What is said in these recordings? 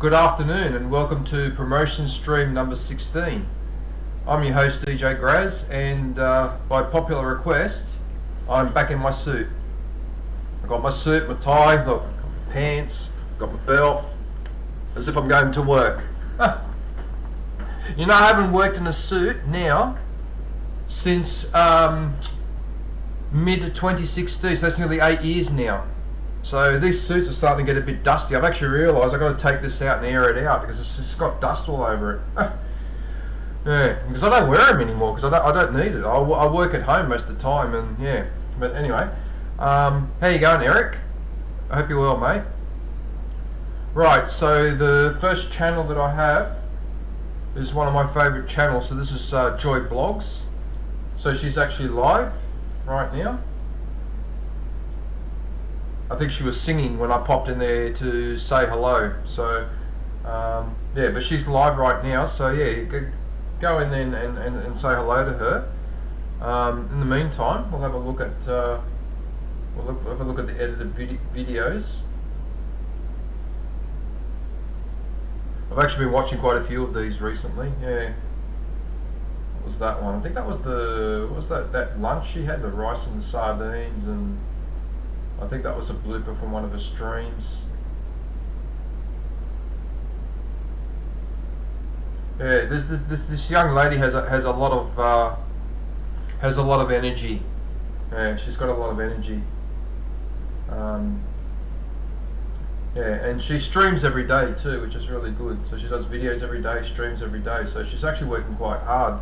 Good afternoon and welcome to promotion stream number 16. I'm your host DJ Graz, and by popular request I'm back in my suit. I've got my suit, my tie, look, my pants, got my belt, as if I'm going to work. You know, I haven't worked in a suit now since mid 2016, so that's nearly 8 years now. So these suits are starting to get a bit dusty. I've actually realised I've got to take this out and air it out because it's just got dust all over it. Yeah, because I don't wear them anymore because I don't need it. I work at home most of the time, and yeah. But anyway, how you going, Eric? I hope you're well, mate. Right, so the first channel that I have is one of my favourite channels. So this is Joy Blogs. So she's actually live right now. I think she was singing when I popped in there to say hello. So yeah, but she's live right now. So yeah, go in there and say hello to her. In the meantime, we'll have a look at the edited videos. I've actually been watching quite a few of these recently. Yeah, what was that one? I think that was that lunch she had, the rice and the sardines, and I think that was a blooper from one of her streams. Yeah, this young lady has a lot of energy. Yeah, she's got a lot of energy. Yeah, and she streams every day too, which is really good. So she does videos every day, streams every day. So she's actually working quite hard.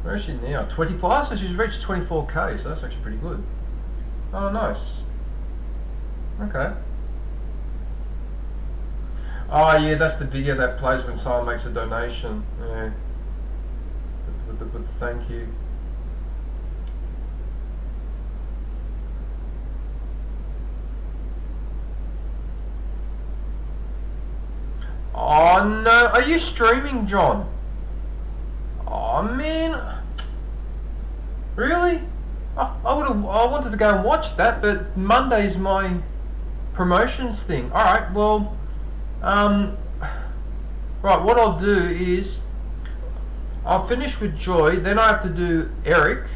Where is she now? 25. So she's reached 24k. So that's actually pretty good. Oh, nice. Okay. Oh, yeah, that's the video that plays when someone makes a donation. Yeah. With thank you. Oh, no. Are you streaming, John? Oh, man. Really? I wanted to go and watch that, but Monday's my promotions thing. Alright, well, right, what I'll do is, I'll finish with Joy, then I have to do Eric,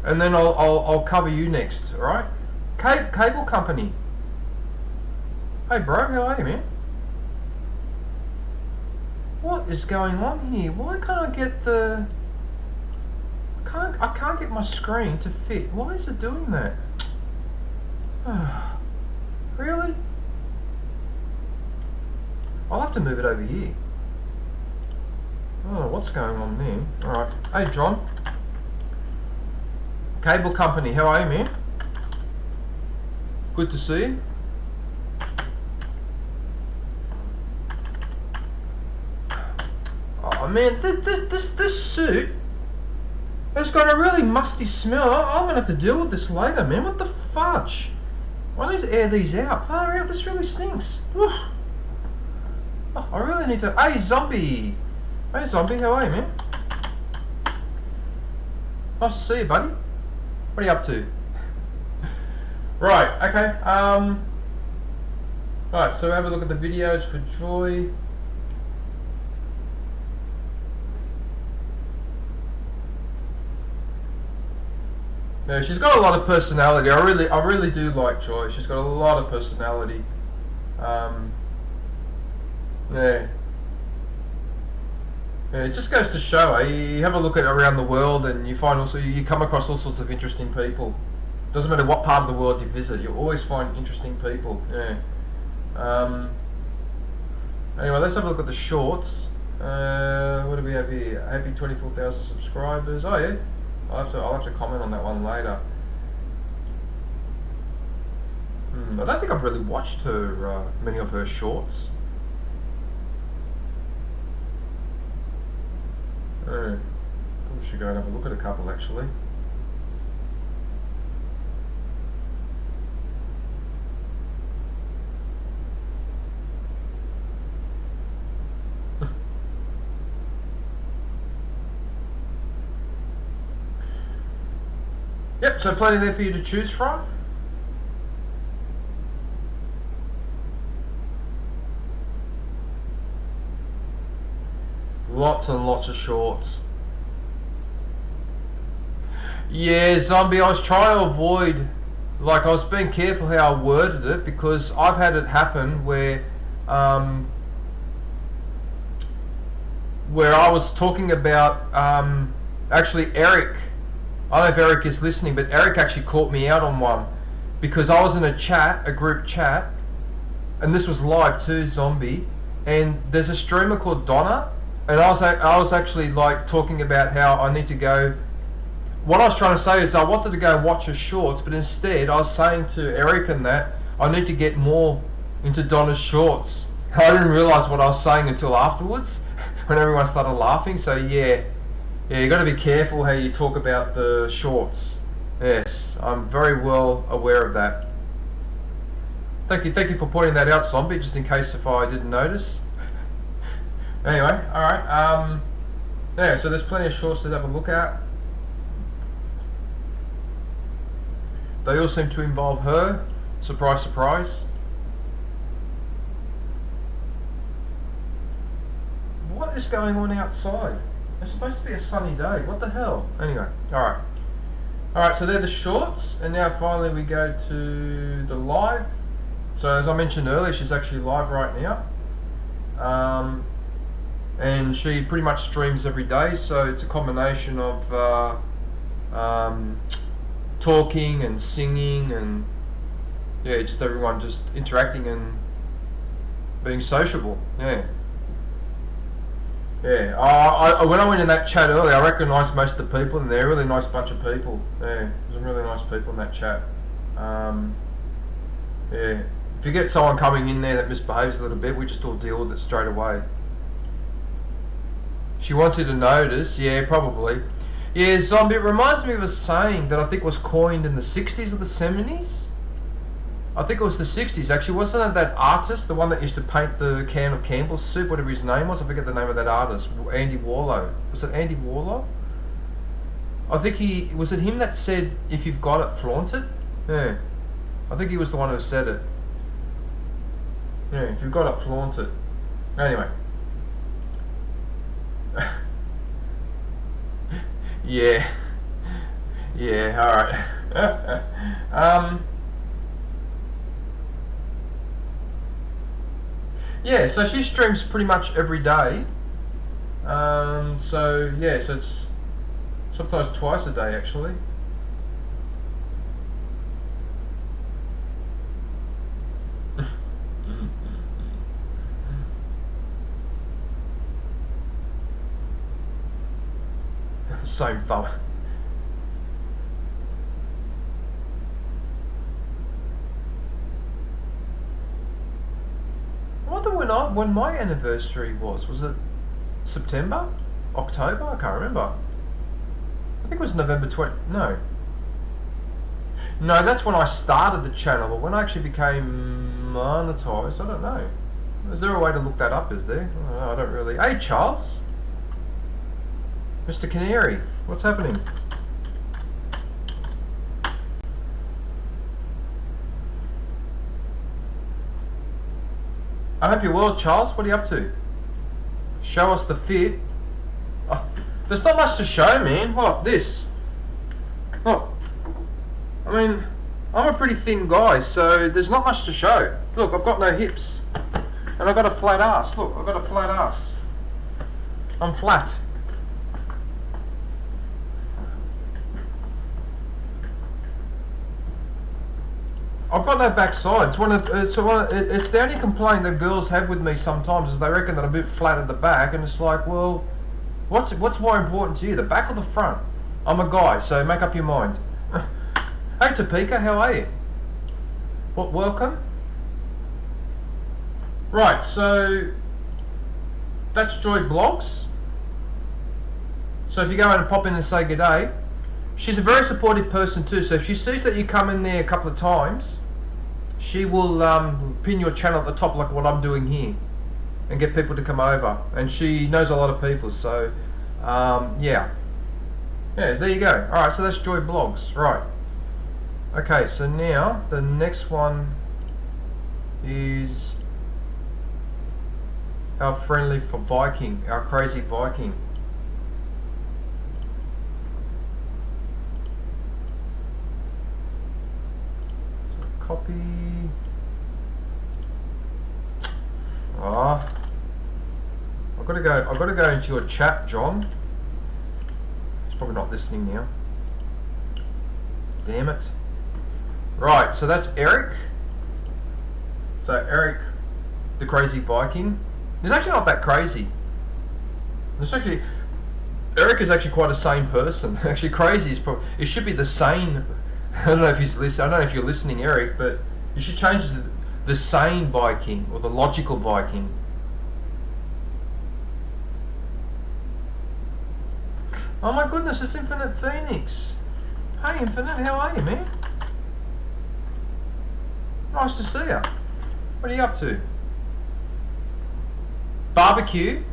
and then I'll cover you next, alright? Cable company. Hey bro, how are you, man? What is going on here? Why can't I get the... I can't get my screen to fit. Why is it doing that? Really? I'll have to move it over here. Oh, what's going on there? Alright. Hey, John. Cable company, how are you, man? Good to see you. Oh, man, this suit... it's got a really musty smell. I'm going to have to deal with this later, man. What the fudge? I need to air these out. Far out, this really stinks. Oh, I really need to... Hey, Zombie. Hey, Zombie, how are you, man? Nice to see you, buddy. What are you up to? Right, okay. Right, so have a look at the videos for Joy. Yeah, she's got a lot of personality. I really do like Joy. She's got a lot of personality. Yeah. Yeah, it just goes to show, you have a look at around the world and you find also, you come across all sorts of interesting people. Doesn't matter what part of the world you visit, you always find interesting people. Yeah. Anyway, let's have a look at the shorts. What do we have here? Happy 24,000 subscribers. Oh yeah. I'll have to comment on that one later. I don't think I've really watched her many of her shorts. I should go and have a look at a couple actually. Yep, so plenty there for you to choose from. Lots and lots of shorts. Yeah, Zombie, I was trying to avoid, like, I was being careful how I worded it, because I've had it happen where I was talking about, actually Eric, I don't know if Eric is listening, but Eric actually caught me out on one, because I was in a group chat, and this was live too, Zombie, and there's a streamer called Donna, and I was actually like talking about how I need to go. What I was trying to say is I wanted to go and watch her shorts, but instead I was saying to Eric and that I need to get more into Donna's shorts. I didn't realise what I was saying until afterwards, when everyone started laughing. So yeah, you got to be careful how you talk about the shorts. Yes, I'm very well aware of that. Thank you for pointing that out, Zombie, just in case if I didn't notice. Anyway, alright, yeah, so there's plenty of shorts to have a look at. They all seem to involve her. Surprise, surprise. What is going on outside? It's supposed to be a sunny day. What the hell? Anyway, alright. Alright, so they're the shorts, and now finally we go to the live. So as I mentioned earlier, she's actually live right now. And she pretty much streams every day, so it's a combination of talking and singing and yeah, just everyone just interacting and being sociable. Yeah. When I went in that chat earlier, I recognised most of the people, and they're a really nice bunch of people. Yeah, there's some really nice people in that chat. Yeah, if you get someone coming in there that misbehaves a little bit, we just all deal with it straight away. She wants you to notice, yeah, probably. Yeah, Zombie, it reminds me of a saying that I think was coined in the 60s or the 70s. I think it was the 60s actually. Wasn't it that artist, the one that used to paint the can of Campbell's soup, whatever his name was? I forget the name of that artist. Andy Warlow. Was it Andy Warlow? I think was it him that said, if you've got it, flaunt it? Yeah. I think he was the one who said it. Yeah, if you've got it, flaunt it. Anyway. Yeah. Yeah, alright. Yeah, so she streams pretty much every day. So yeah, so it's sometimes twice a day actually. So fun. I wonder when my anniversary was. Was it September? October? I can't remember. I think it was November 20... No. No, that's when I started the channel, but when I actually became monetized, I don't know. Is there a way to look that up, is there? I don't really... Hey, Charles! Mr. Canary, what's happening? I hope you're well, Charles. What are you up to? Show us the fit. Oh, there's not much to show, man. What? This? Oh. I mean, I'm a pretty thin guy, so there's not much to show. Look, I've got no hips. And I've got a flat ass. Look, I've got a flat ass. I'm flat. I've got no backside. It's the only complaint that girls have with me sometimes is they reckon that I'm a bit flat at the back, and it's like, well, what's more important to you, the back or the front? I'm a guy, so make up your mind. Hey Topeka, how are you? What, welcome? Right, so that's Joy Blogs. So if you go in and pop in and say good day, she's a very supportive person too, so if she sees that you come in there a couple of times, she will pin your channel at the top like what I'm doing here and get people to come over, and she knows a lot of people, so yeah, there you go. Alright, so that's Joy Blogs. Right, okay, so now the next one is How friendly for Viking, our crazy Viking. So copy. Ah, I've got to go into your chat, John. He's probably not listening now. Damn it. Right, so that's Eric. So Eric, the crazy Viking. He's actually not that crazy. Eric is actually quite a sane person. Actually, crazy is probably, it should be the sane. I don't know if he's listening. I don't know if you're listening, Eric, but you should change the sane Viking or the logical Viking. Oh my goodness, it's Infinite Phoenix. Hey Infinite, how are you, man? Nice to see you. What are you up to? Barbecue?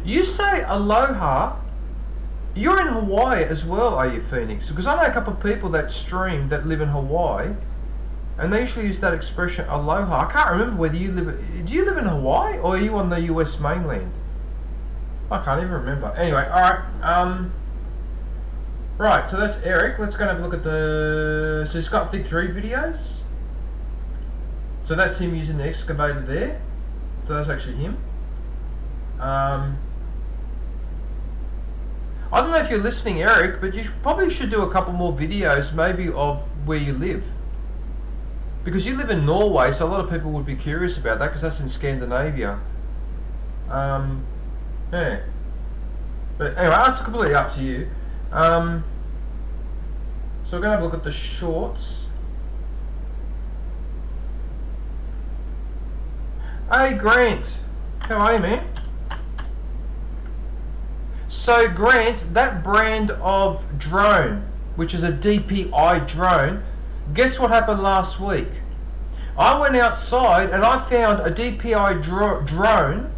You say aloha. You're in Hawaii as well, are you, Phoenix? Because I know a couple of people that stream that live in Hawaii, and they usually use that expression aloha. I can't remember whether you live. Do you live in Hawaii or are you on the US mainland? I can't even remember. Anyway, all right. Right. So that's Eric. Let's go and have a look at the. So he's got 3 videos. So that's him using the excavator there. So that's actually him. I don't know if you're listening, Eric, but you probably should do a couple more videos, maybe of where you live. Because you live in Norway, so a lot of people would be curious about that, because that's in Scandinavia. Yeah. But anyway, that's completely up to you. So we're going to have a look at the shorts. Hey, Grant. How are you, man? So Grant, that brand of drone, which is a DPI drone, guess what happened last week? I went outside and I found a DPI drone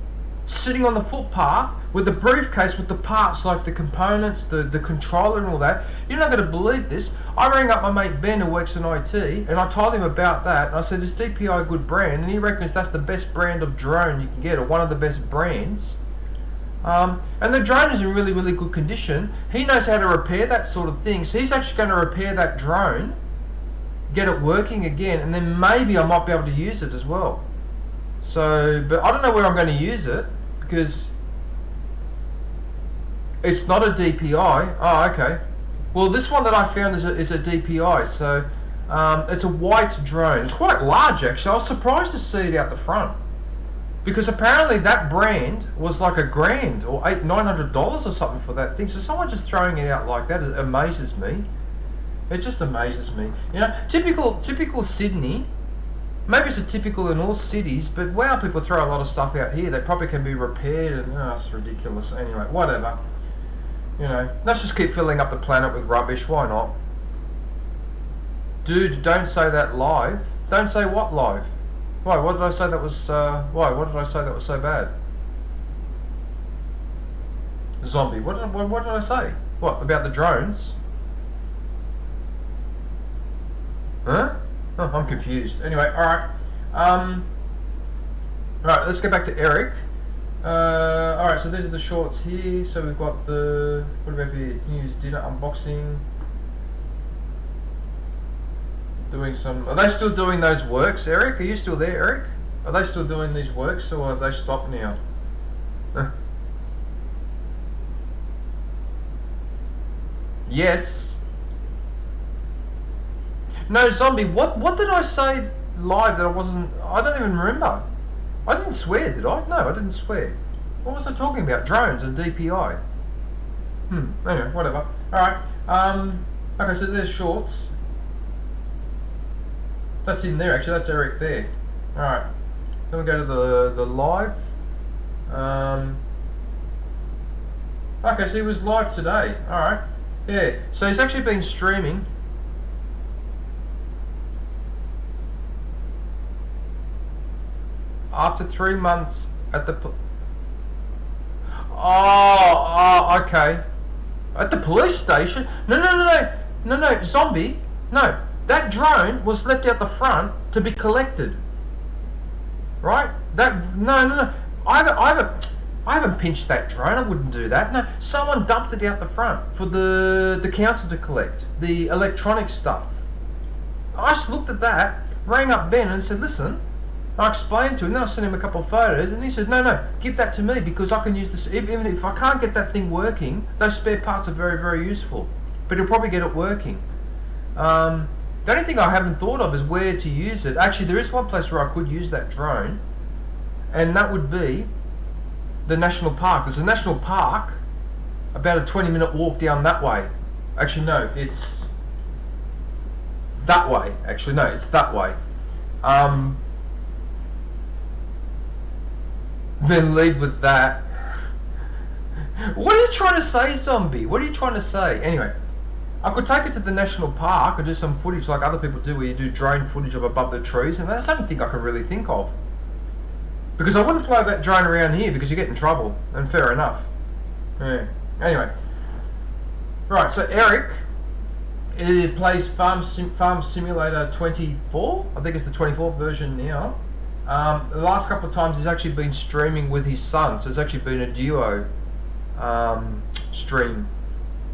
sitting on the footpath with a briefcase with the parts, like the components, the controller and all that. You're not going to believe this. I rang up my mate Ben who works in IT and I told him about that. And I said, is DPI a good brand? And he reckons that's the best brand of drone you can get, or one of the best brands. And the drone is in really, really good condition. He knows how to repair that sort of thing. So he's actually going to repair that drone, get it working again, and then maybe I might be able to use it as well. So, but I don't know where I'm going to use it, because it's not a DPI. Oh, okay. Well, this one that I found is a DPI. So, it's a white drone. It's quite large, actually. I was surprised to see it out the front. Because apparently that brand was like $1,000 or $900 or something for that thing. So someone just throwing it out like that, it amazes me. It just amazes me. You know, typical Sydney. Maybe it's a typical in all cities, but wow, people throw a lot of stuff out here. They probably can be repaired, and it's ridiculous. Anyway, whatever. You know, let's just keep filling up the planet with rubbish. Why not? Dude, don't say that live. Don't say what live? Why? What did I say that was? Why? What did I say that was so bad? Zombie. What did I say? What about the drones? Huh? Oh, I'm confused. Anyway, all right. All right. Let's go back to Eric. All right. So these are the shorts here. So we've got the what about here? News dinner unboxing. Doing some. Are they still doing those works, Eric? Are you still there, Eric? Are they still doing these works, or have they stopped now? Yes. No, Zombie. What did I say live that I wasn't? I don't even remember. I didn't swear, did I? No, I didn't swear. What was I talking about? Drones and DPI. Anyway, whatever. All right. Okay, so there's shorts. That's in there, actually. That's Eric there. Alright. Then we go to the live. Okay, so he was live today. Alright. Yeah. So he's actually been streaming. After 3 months at the... Oh, okay. At the police station? No, Zombie. No. That drone was left out the front to be collected. Right? No. I haven't pinched that drone. I wouldn't do that. No, someone dumped it out the front for the council to collect the electronic stuff. I just looked at that, rang up Ben and said, listen. I explained to him, then I sent him a couple of photos, and he said, no, give that to me because I can use this. Even if I can't get that thing working, those spare parts are very, very useful. But he'll probably get it working. The only thing I haven't thought of is where to use it. Actually, there is one place where I could use that drone, and that would be the national park. There's a national park about a 20-minute walk down that way. Actually, no, it's that way. Actually, no, it's that way. Then lead with that. What are you trying to say, zombie? What are you trying to say? Anyway, I could take it to the national park and do some footage like other people do, where you do drone footage of above the trees, and that's the only thing I can really think of. Because I wouldn't fly that drone around here because you get in trouble, and fair enough. Yeah. Anyway, right. So Eric, it plays Farm Simulator 24. I think it's the 24th version now. The last couple of times he's actually been streaming with his son, so it's actually been a duo stream.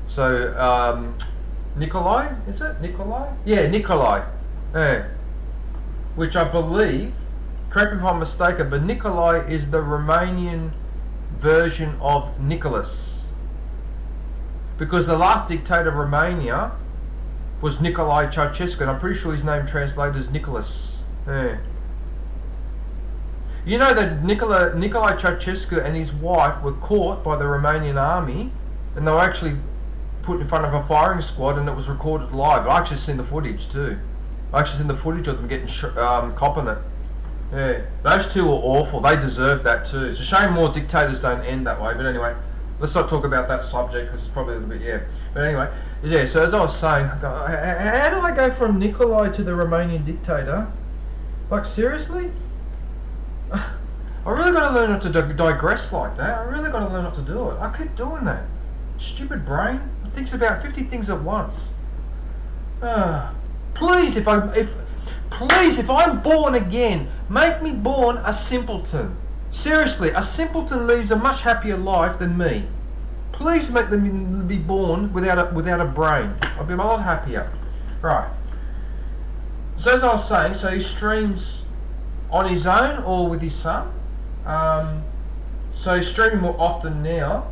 So Nikolai, is it Nikolai? Yeah, Nikolai. Yeah. Which I believe, correct me if I'm mistaken, but Nikolai is the Romanian version of Nicholas, because the last dictator of Romania was Nicolae Ceausescu, and I'm pretty sure his name translated as Nicholas. Yeah. You know that Nicolae Ceausescu and his wife were caught by the Romanian army, and they were actually put in front of a firing squad, and it was recorded live. I actually seen the footage too. I actually seen the footage of them getting copping it. Yeah, those two were awful. They deserved that too. It's a shame more dictators don't end that way. But anyway, let's not talk about that subject because it's probably a little bit, yeah. But anyway, yeah, so as I was saying, how do I go from Nikolai to the Romanian dictator? Like, seriously? I really got to learn not to digress like that. I really got to learn not to do it. I keep doing that. Stupid brain. It thinks about 50 things at once. Please, if I'm born again, make me born a simpleton. Seriously, a simpleton leads a much happier life than me. Please make them be born without a brain. I'll be a lot happier. Right. So as I was saying, so he streams on his own or with his son. So he's streaming more often now.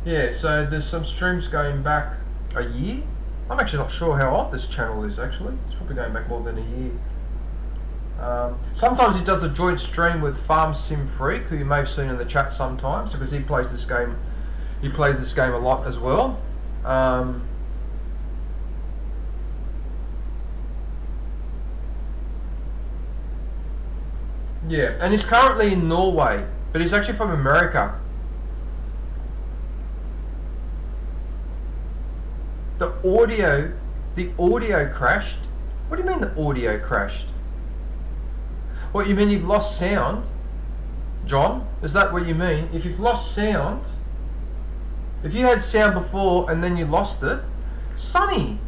Yeah, so there's some streams going back a year. I'm actually not sure how old this channel is actually. It's probably going back more than a year. Sometimes he does a joint stream with Farm Sim Freak, who you may have seen in the chat sometimes, because he plays this game. He plays this game a lot as well. Yeah, and he's currently in Norway, but he's actually from America. The audio crashed. What do you mean the audio crashed? What, you mean you've lost sound? John, is that what you mean? If you've lost sound, if you had sound before and then you lost it, Sonny.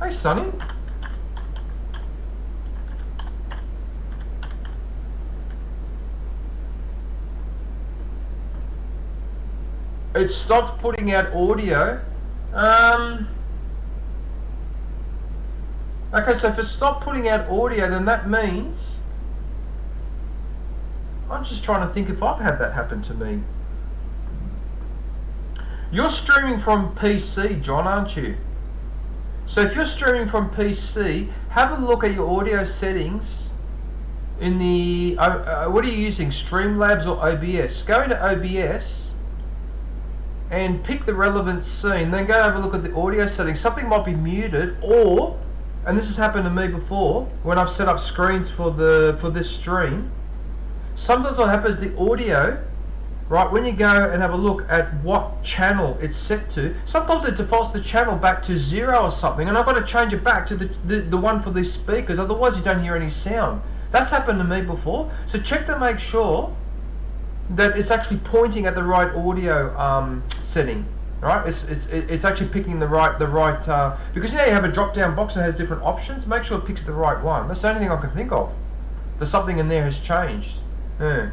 Hey Sonny. It stopped putting out audio. Okay, so if it stopped putting out audio, then that means... I'm just trying to think if I've had that happen to me. You're streaming from PC, John, aren't you? So if you're streaming from PC, have a look at your audio settings in the... what are you using, Streamlabs or OBS? Go into OBS and pick the relevant scene, then go have a look at the audio settings. Something might be muted, or, and this has happened to me before, when I've set up screens for this stream, sometimes what happens, the audio, right, when you go and have a look at what channel it's set to, sometimes it defaults the channel back to 0 or something, and I've got to change it back to the one for these speakers, otherwise you don't hear any sound. That's happened to me before, so check to make sure that it's actually pointing at the right audio setting. right? It's actually picking the right because you know you have a drop down box that has different options. Make sure it picks the right one. That's the only thing I can think of. There's something in there has changed. Yeah.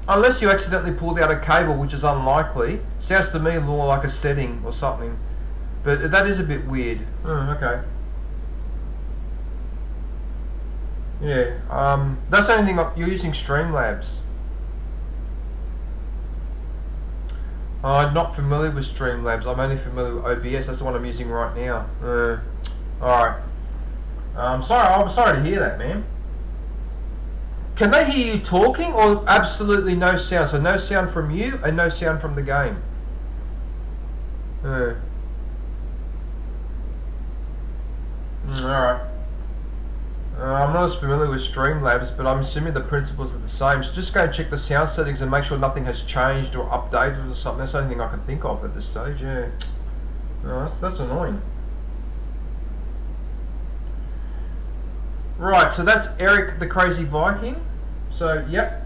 Unless you accidentally pulled out a cable, which is unlikely. Sounds to me more like a setting or something. But that is a bit weird. Okay. Yeah. That's the only thing. You're using Streamlabs. I'm not familiar with Streamlabs. I'm only familiar with OBS. That's the one I'm using right now. Alright. I'm sorry to hear that, man. Can they hear you talking or absolutely no sound? So no sound from you and no sound from the game. Alright. I'm not as familiar with Streamlabs, but I'm assuming the principles are the same. So just go and check the sound settings and make sure nothing has changed or updated or something. That's the only thing I can think of at this stage, yeah. That's annoying. Right, so that's Eric the Crazy Viking. So, yep.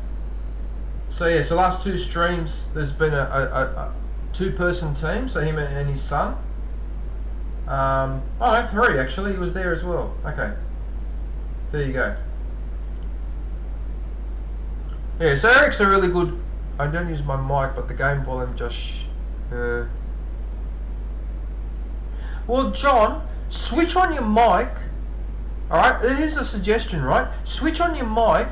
So yeah, so last two streams, there's been a two-person team, so him and his son. Oh no, three actually, he was there as well. Okay. There you go. Yeah, so Eric's a really good... I don't use my mic, but the game volume just... Well, John, switch on your mic. Alright, here's a suggestion, right? Switch on your mic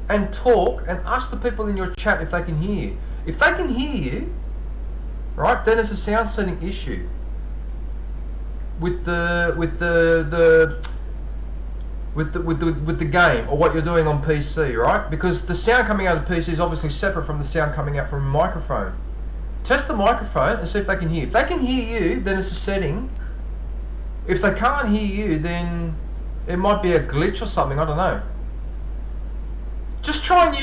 and talk and ask the people in your chat if they can hear you. If they can hear you, right, then it's a sound setting issue. With the game or what you're doing on PC, right? Because the sound coming out of PC is obviously separate from the sound coming out from a microphone. Test the microphone and see if they can hear. If they can hear you, then it's a setting. If they can't hear you, then it might be a glitch or something. I don't know. Just try and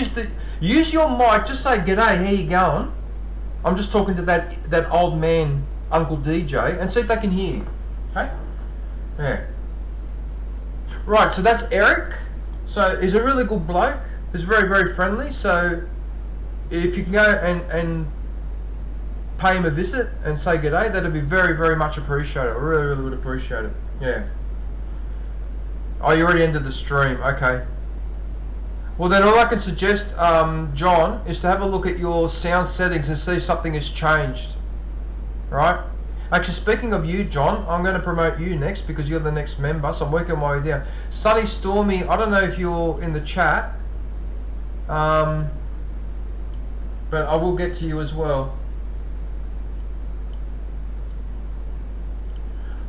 use your mic. Just say, "G'day, how you going? I'm just talking to that old man, Uncle DJ," and see if they can hear you. Okay? Yeah. Right, so that's Eric. So he's a really good bloke. He's very, very friendly. So if you can go and pay him a visit and say g'day, that'd be very, very much appreciated. I really, really would appreciate it. Yeah. Oh, you already ended the stream. Okay. Well, then all I can suggest, John, is to have a look at your sound settings and see if something has changed. Right? Actually, speaking of you, John, I'm going to promote you next because you're the next member, so I'm working my way down. Sunny Stormy, I don't know if you're in the chat, but I will get to you as well.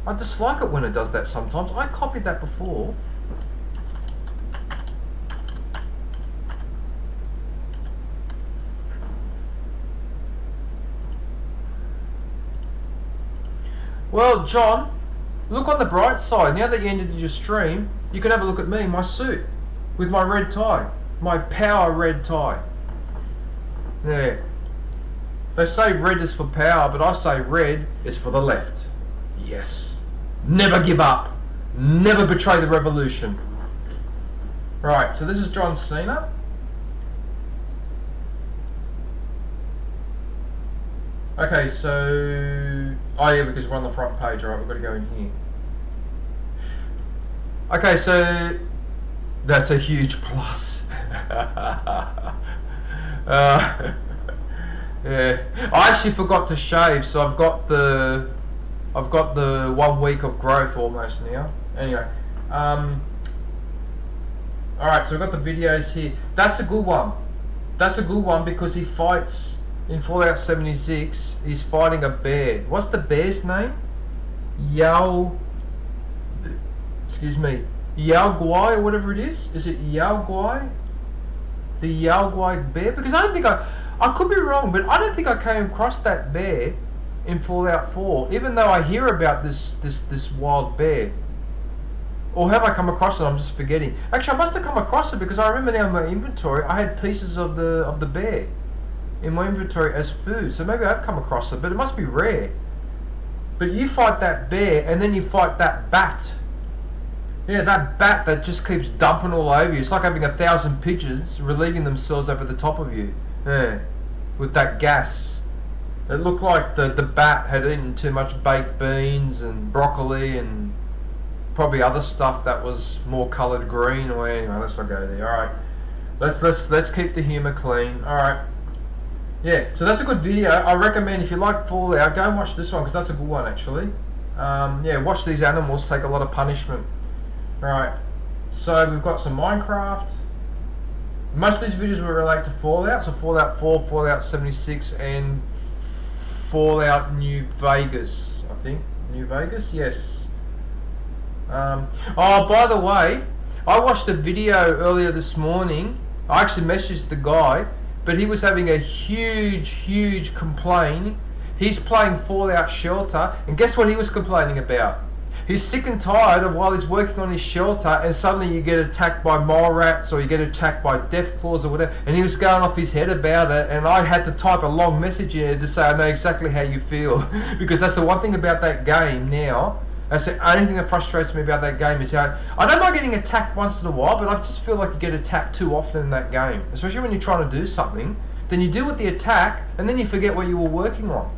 I dislike it when it does that sometimes. I copied that before. Well, John, look on the bright side. Now that you ended your stream, you can have a look at me, my suit, with my red tie. My power red tie. There. They say red is for power, but I say red is for the left. Yes. Never give up. Never betray the revolution. Right, so this is John Cena. Okay, so... Oh yeah, because we're on the front page, alright, we've got to go in here. Okay, so... That's a huge plus. Yeah. I actually forgot to shave, so I've got the 1 week of growth almost now. Anyway. Alright, so we've got the videos here. That's a good one. That's a good one because he fights... In Fallout 76, he's fighting a bear. What's the bear's name? Yaoguai or whatever it is? Is it Yaoguai? The Yaoguai bear? Because I don't think I could be wrong, but I don't think I came across that bear in Fallout 4, even though I hear about this wild bear. Or have I come across it? I'm just forgetting. Actually, I must have come across it because I remember now in my inventory, I had pieces of the bear in my inventory as food, so maybe I've come across it, but it must be rare. But you fight that bear and then you fight that bat, Yeah, that bat that just keeps dumping all over you. It's like having 1,000 pigeons relieving themselves over the top of you. Yeah, with that gas. It looked like the bat had eaten too much baked beans and broccoli and probably other stuff that was more coloured green. Or anyway, let's not go there. All right, let's keep the humour clean. All right. Yeah, so that's a good video. I recommend if you like Fallout, go and watch this one because that's a good one actually. Yeah, watch these animals take a lot of punishment. Right, so we've got some Minecraft. Most of these videos will relate to Fallout, so Fallout 4, Fallout 76, and Fallout New Vegas, I think. New Vegas, yes. Oh, by the way, I watched a video earlier this morning. I actually messaged the guy, but he was having a huge complaint. He's playing Fallout Shelter, and guess what he was complaining about? He's sick and tired of while he's working on his shelter and suddenly you get attacked by mole rats or you get attacked by death claws or whatever, and he was going off his head about it, and I had to type a long message in to say I know exactly how you feel because that's the one thing about that game now. That's the only thing that frustrates me about that game is how I don't mind getting attacked once in a while, but I just feel like you get attacked too often in that game, especially when you're trying to do something. Then you deal with the attack and then you forget what you were working on.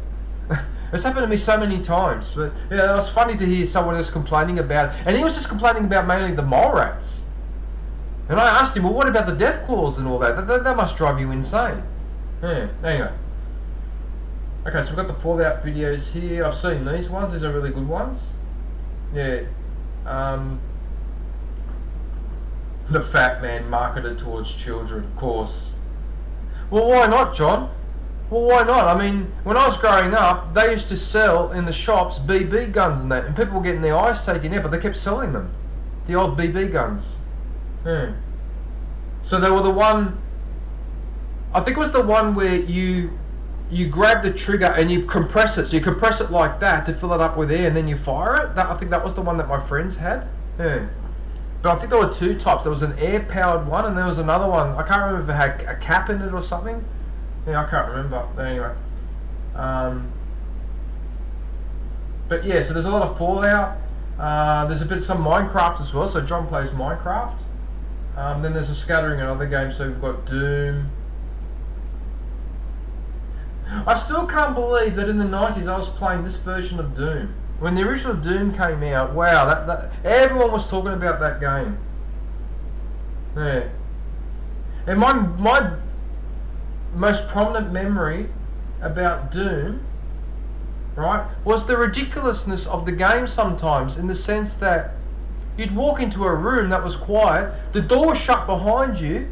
It's happened to me so many times, but yeah, it was funny to hear someone else complaining about it. And he was just complaining about mainly the mole rats. And I asked him, well, what about the death claws and all that? That must drive you insane. Yeah, anyway. Okay, so we've got the Fallout videos here. I've seen these ones. These are really good ones. Yeah. The Fat Man marketed towards children, of course. Well, why not, John? Well, why not? I mean, when I was growing up, they used to sell in the shops BB guns and that, and people were getting their eyes taken out, but they kept selling them. The old BB guns. Yeah. So they were the one, I think it was the one where you grab the trigger and you compress it. So you compress it like that to fill it up with air and then you fire it. I think that was the one that my friends had. Yeah. But I think there were two types. There was an air-powered one and there was another one. I can't remember if it had a cap in it or something. Yeah, I can't remember. But anyway. But yeah, so there's a lot of Fallout. There's a bit of some Minecraft as well. So John plays Minecraft. Then there's a scattering of other games. So we've got Doom. I still can't believe that in the 90s I was playing this version of Doom. When the original Doom came out, wow, that everyone was talking about that game. Yeah. And my most prominent memory about Doom, right, was the ridiculousness of the game sometimes, in the sense that you'd walk into a room that was quiet, the door was shut behind you,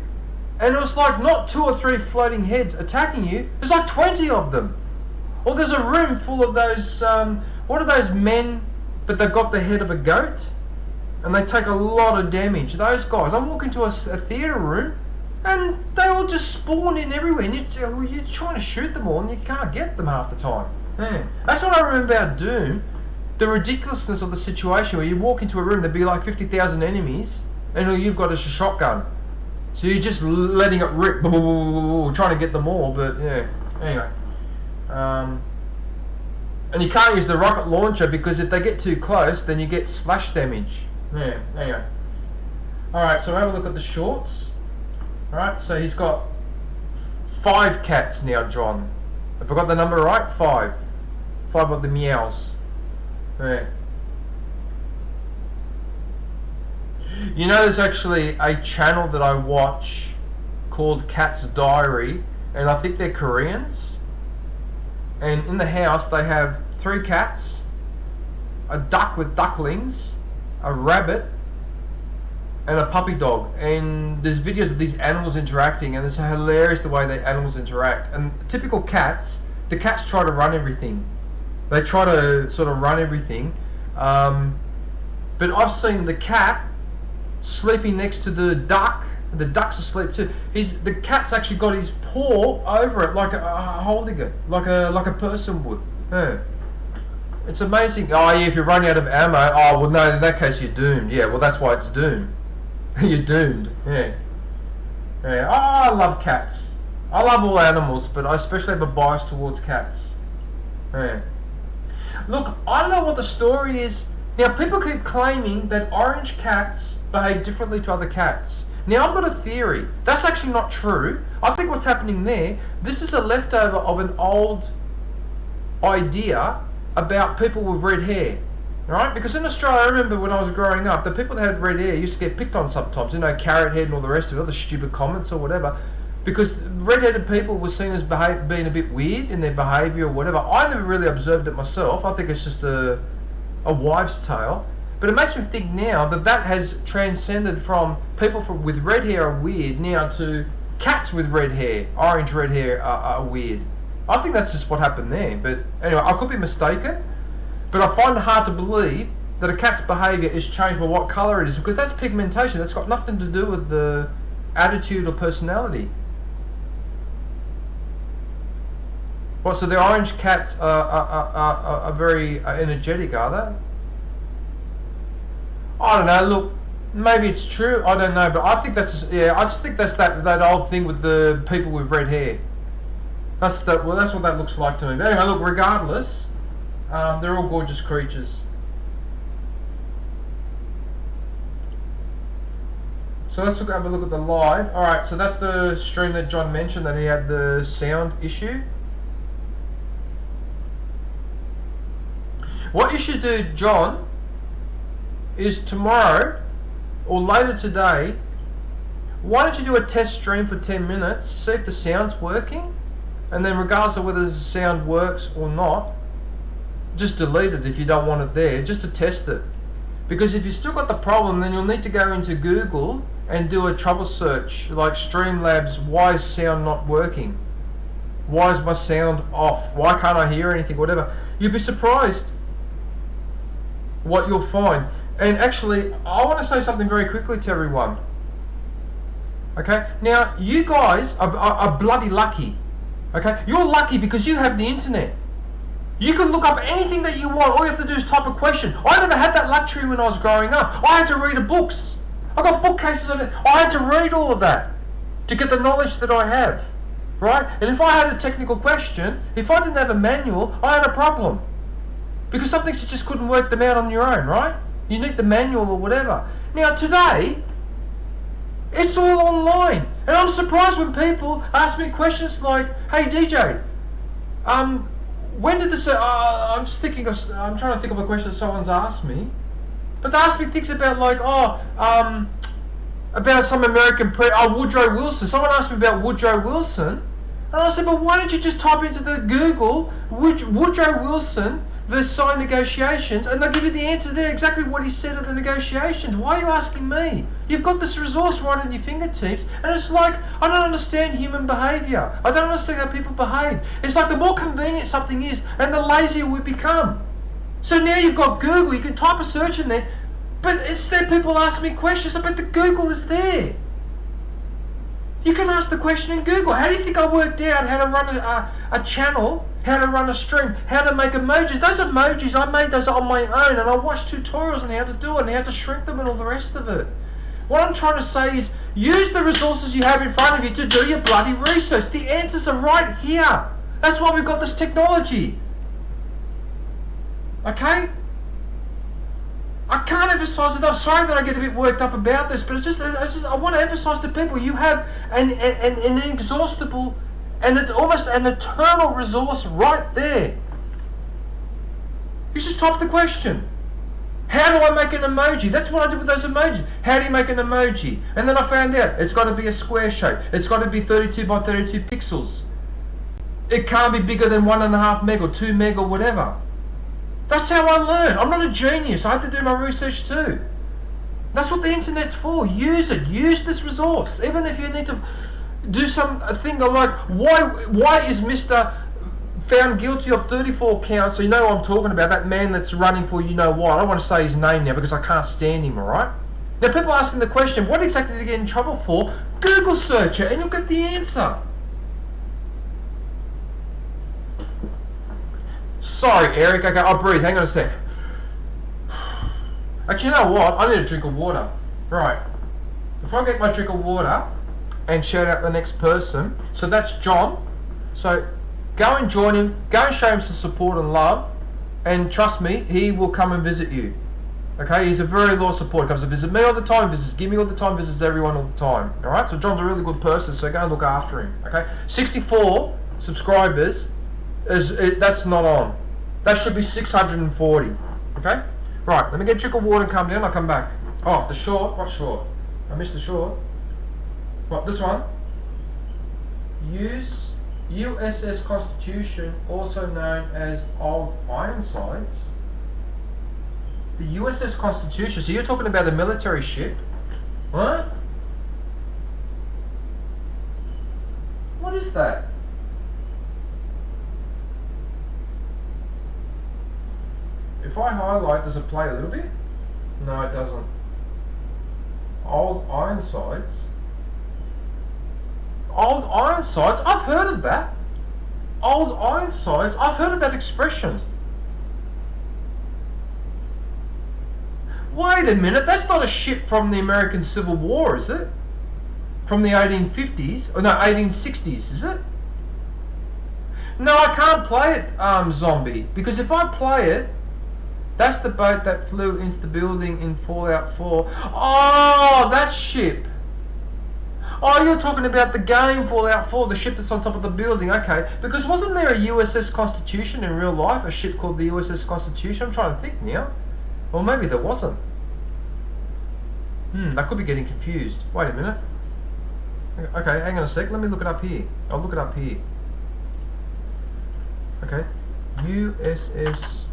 and it was like not 2 or 3 floating heads attacking you, there's like 20 of them. Or there's a room full of those, what are those men, but they've got the head of a goat? And they take a lot of damage. Those guys, I walk into a theatre room, and they all just spawn in everywhere, and you're trying to shoot them all, and you can't get them half the time. Yeah. That's what I remember about Doom, the ridiculousness of the situation where you walk into a room, there'd be like 50,000 enemies, and all you've got is a shotgun. So you're just letting it rip, trying to get them all, but yeah, anyway. And you can't use the rocket launcher because if they get too close, then you get splash damage. Yeah, anyway. Alright, so have a look at the shorts. Alright, so he's got 5 cats now, John. Have I got the number right? 5. 5 of the meows. Yeah. You know, there's actually a channel that I watch called Cat's Diary, and I think they're Koreans. And in the house they have 3 cats, a duck with ducklings, a rabbit, and a puppy dog. And there's videos of these animals interacting, and it's hilarious the way the animals interact. And typical cats, the cats try to run everything. They try to sort of run everything. But I've seen the cat sleeping next to the duck. The duck's asleep too. The cat's actually got his paw over it, like holding it, like a person would. Yeah. It's amazing. Oh yeah, if you run out of ammo, oh well no, in that case you're doomed. Yeah, well that's why it's Doom. You're doomed. Yeah. Yeah. Oh, I love cats. I love all animals, but I especially have a bias towards cats. Yeah. Look, I don't know what the story is Now, people keep claiming that orange cats behave differently to other cats. Now, I've got a theory. That's actually not true. I think what's happening there, this is a leftover of an old idea about people with red hair. Right? Because in Australia, I remember when I was growing up, the people that had red hair used to get picked on sometimes. You know, carrot head and all the rest of it, all the stupid comments or whatever. Because red-headed people were seen as being a bit weird in their behaviour or whatever. I never really observed it myself. I think it's just a wives' tale. But it makes me think now that has transcended from people with red hair are weird now to cats with red hair, orange red hair are weird. I think that's just what happened there. But anyway, I could be mistaken. But I find it hard to believe that a cat's behaviour is changed by what colour it is, because that's pigmentation. That's got nothing to do with the attitude or personality. Well, so the orange cats are very energetic, are they? I don't know. Look, maybe it's true. I don't know, but I think that's I just think that's that old thing with the people with red hair. That's what that looks like to me. But anyway, look. Regardless, they're all gorgeous creatures. So let's have a look at the live. All right. So that's the stream that John mentioned that he had the sound issue. What you should do, John, is tomorrow or later today, why don't you do a test stream for 10 minutes, see if the sound's working, and then regardless of whether the sound works or not, just delete it if you don't want it there, just to test it. Because if you've still got the problem, then you'll need to go into Google and do a trouble search, like Streamlabs, why is sound not working? Why is my sound off? Why can't I hear anything, whatever. You'd be surprised what you'll find. And actually, I want to say something very quickly to everyone. Okay, now you guys are bloody lucky. Okay, you're lucky because you have the internet. You can look up anything that you want. All you have to do is type a question. I never had that luxury when I was growing up. I had to read books. I got bookcases of it. I had to read all of that to get the knowledge that I have. Right? And if I had a technical question, if I didn't have a manual, I had a problem. Because some things you just couldn't work them out on your own, right? You need the manual or whatever. Now today, it's all online. And I'm surprised when people ask me questions like, hey DJ, when did this, I'm trying to think of a question that someone's asked me. But they ask me things about like, about some American Woodrow Wilson. Someone asked me about Woodrow Wilson. And I said, but why don't you just type into the Google, Woodrow Wilson Versailles negotiations, and they'll give you the answer there, exactly what he said at the negotiations. Why are you asking me? You've got this resource right at your fingertips, and it's like, I don't understand human behaviour. I don't understand how people behave. It's like the more convenient something is, and the lazier we become. So now you've got Google, you can type a search in there, but instead people ask me questions, but the Google is there. You can ask the question in Google. How do you think I worked out how to run a channel, how to run a stream, how to make emojis? Those emojis, I made those on my own, and I watched tutorials on how to do it and how to shrink them and all the rest of it. What I'm trying to say is, use the resources you have in front of you to do your bloody research. The answers are right here. That's why we've got this technology. Okay? I can't emphasise it. I'm sorry that I get a bit worked up about this, but I want to emphasise to people, you have an inexhaustible and it's almost an eternal resource right there. You just type the question. How do I make an emoji? That's what I did with those emojis. How do you make an emoji? And then I found out it's got to be a square shape. It's got to be 32 by 32 pixels. It can't be bigger than 1.5 meg or 2 meg or whatever. That's how I learn. I'm not a genius. I had to do my research too. That's what the internet's for. Use it. Use this resource. Even if you need to do something like, why is Mr. found guilty of 34 counts? So you know what I'm talking about. That man that's running for you know what. I don't want to say his name now because I can't stand him, alright? Now people are asking the question, what exactly did he get in trouble for? Google search it and you'll get the answer. Sorry, Eric. Okay, I'll breathe. Hang on a sec. Actually, you know what? I need a drink of water. Right. Before I get my drink of water and shout out the next person. So that's John. So go and join him. Go and show him some support and love. And trust me, he will come and visit you. Okay, he's a very loyal supporter. Comes to visit me all the time, visits Gimme all the time, visits everyone all the time. Alright, so John's a really good person, so go and look after him. Okay, 64 subscribers, that's not on. That should be 640. Okay, right, let me get a drink of water and calm down, I'll come back. Oh, the short, what short? I missed the short. What, this one? Use USS Constitution, also known as Old Ironsides. The USS Constitution, so you're talking about a military ship? What? What is that? If I highlight, does it play a little bit? No, it doesn't. Old Ironsides? Old Ironsides? I've heard of that. Old Ironsides? I've heard of that expression. Wait a minute, that's not a ship from the American Civil War, is it? From the 1850s? Or no, 1860s, is it? No, I can't play it, Zombie. Because if I play it, that's the boat that flew into the building in Fallout 4. Oh, that ship. Oh, you're talking about the game Fallout 4, the ship that's on top of the building. Okay, because wasn't there a USS Constitution in real life? A ship called the USS Constitution? I'm trying to think now. Or maybe there wasn't. I could be getting confused. Wait a minute. Okay, hang on a sec. Let me look it up here. I'll look it up here. Okay. USS...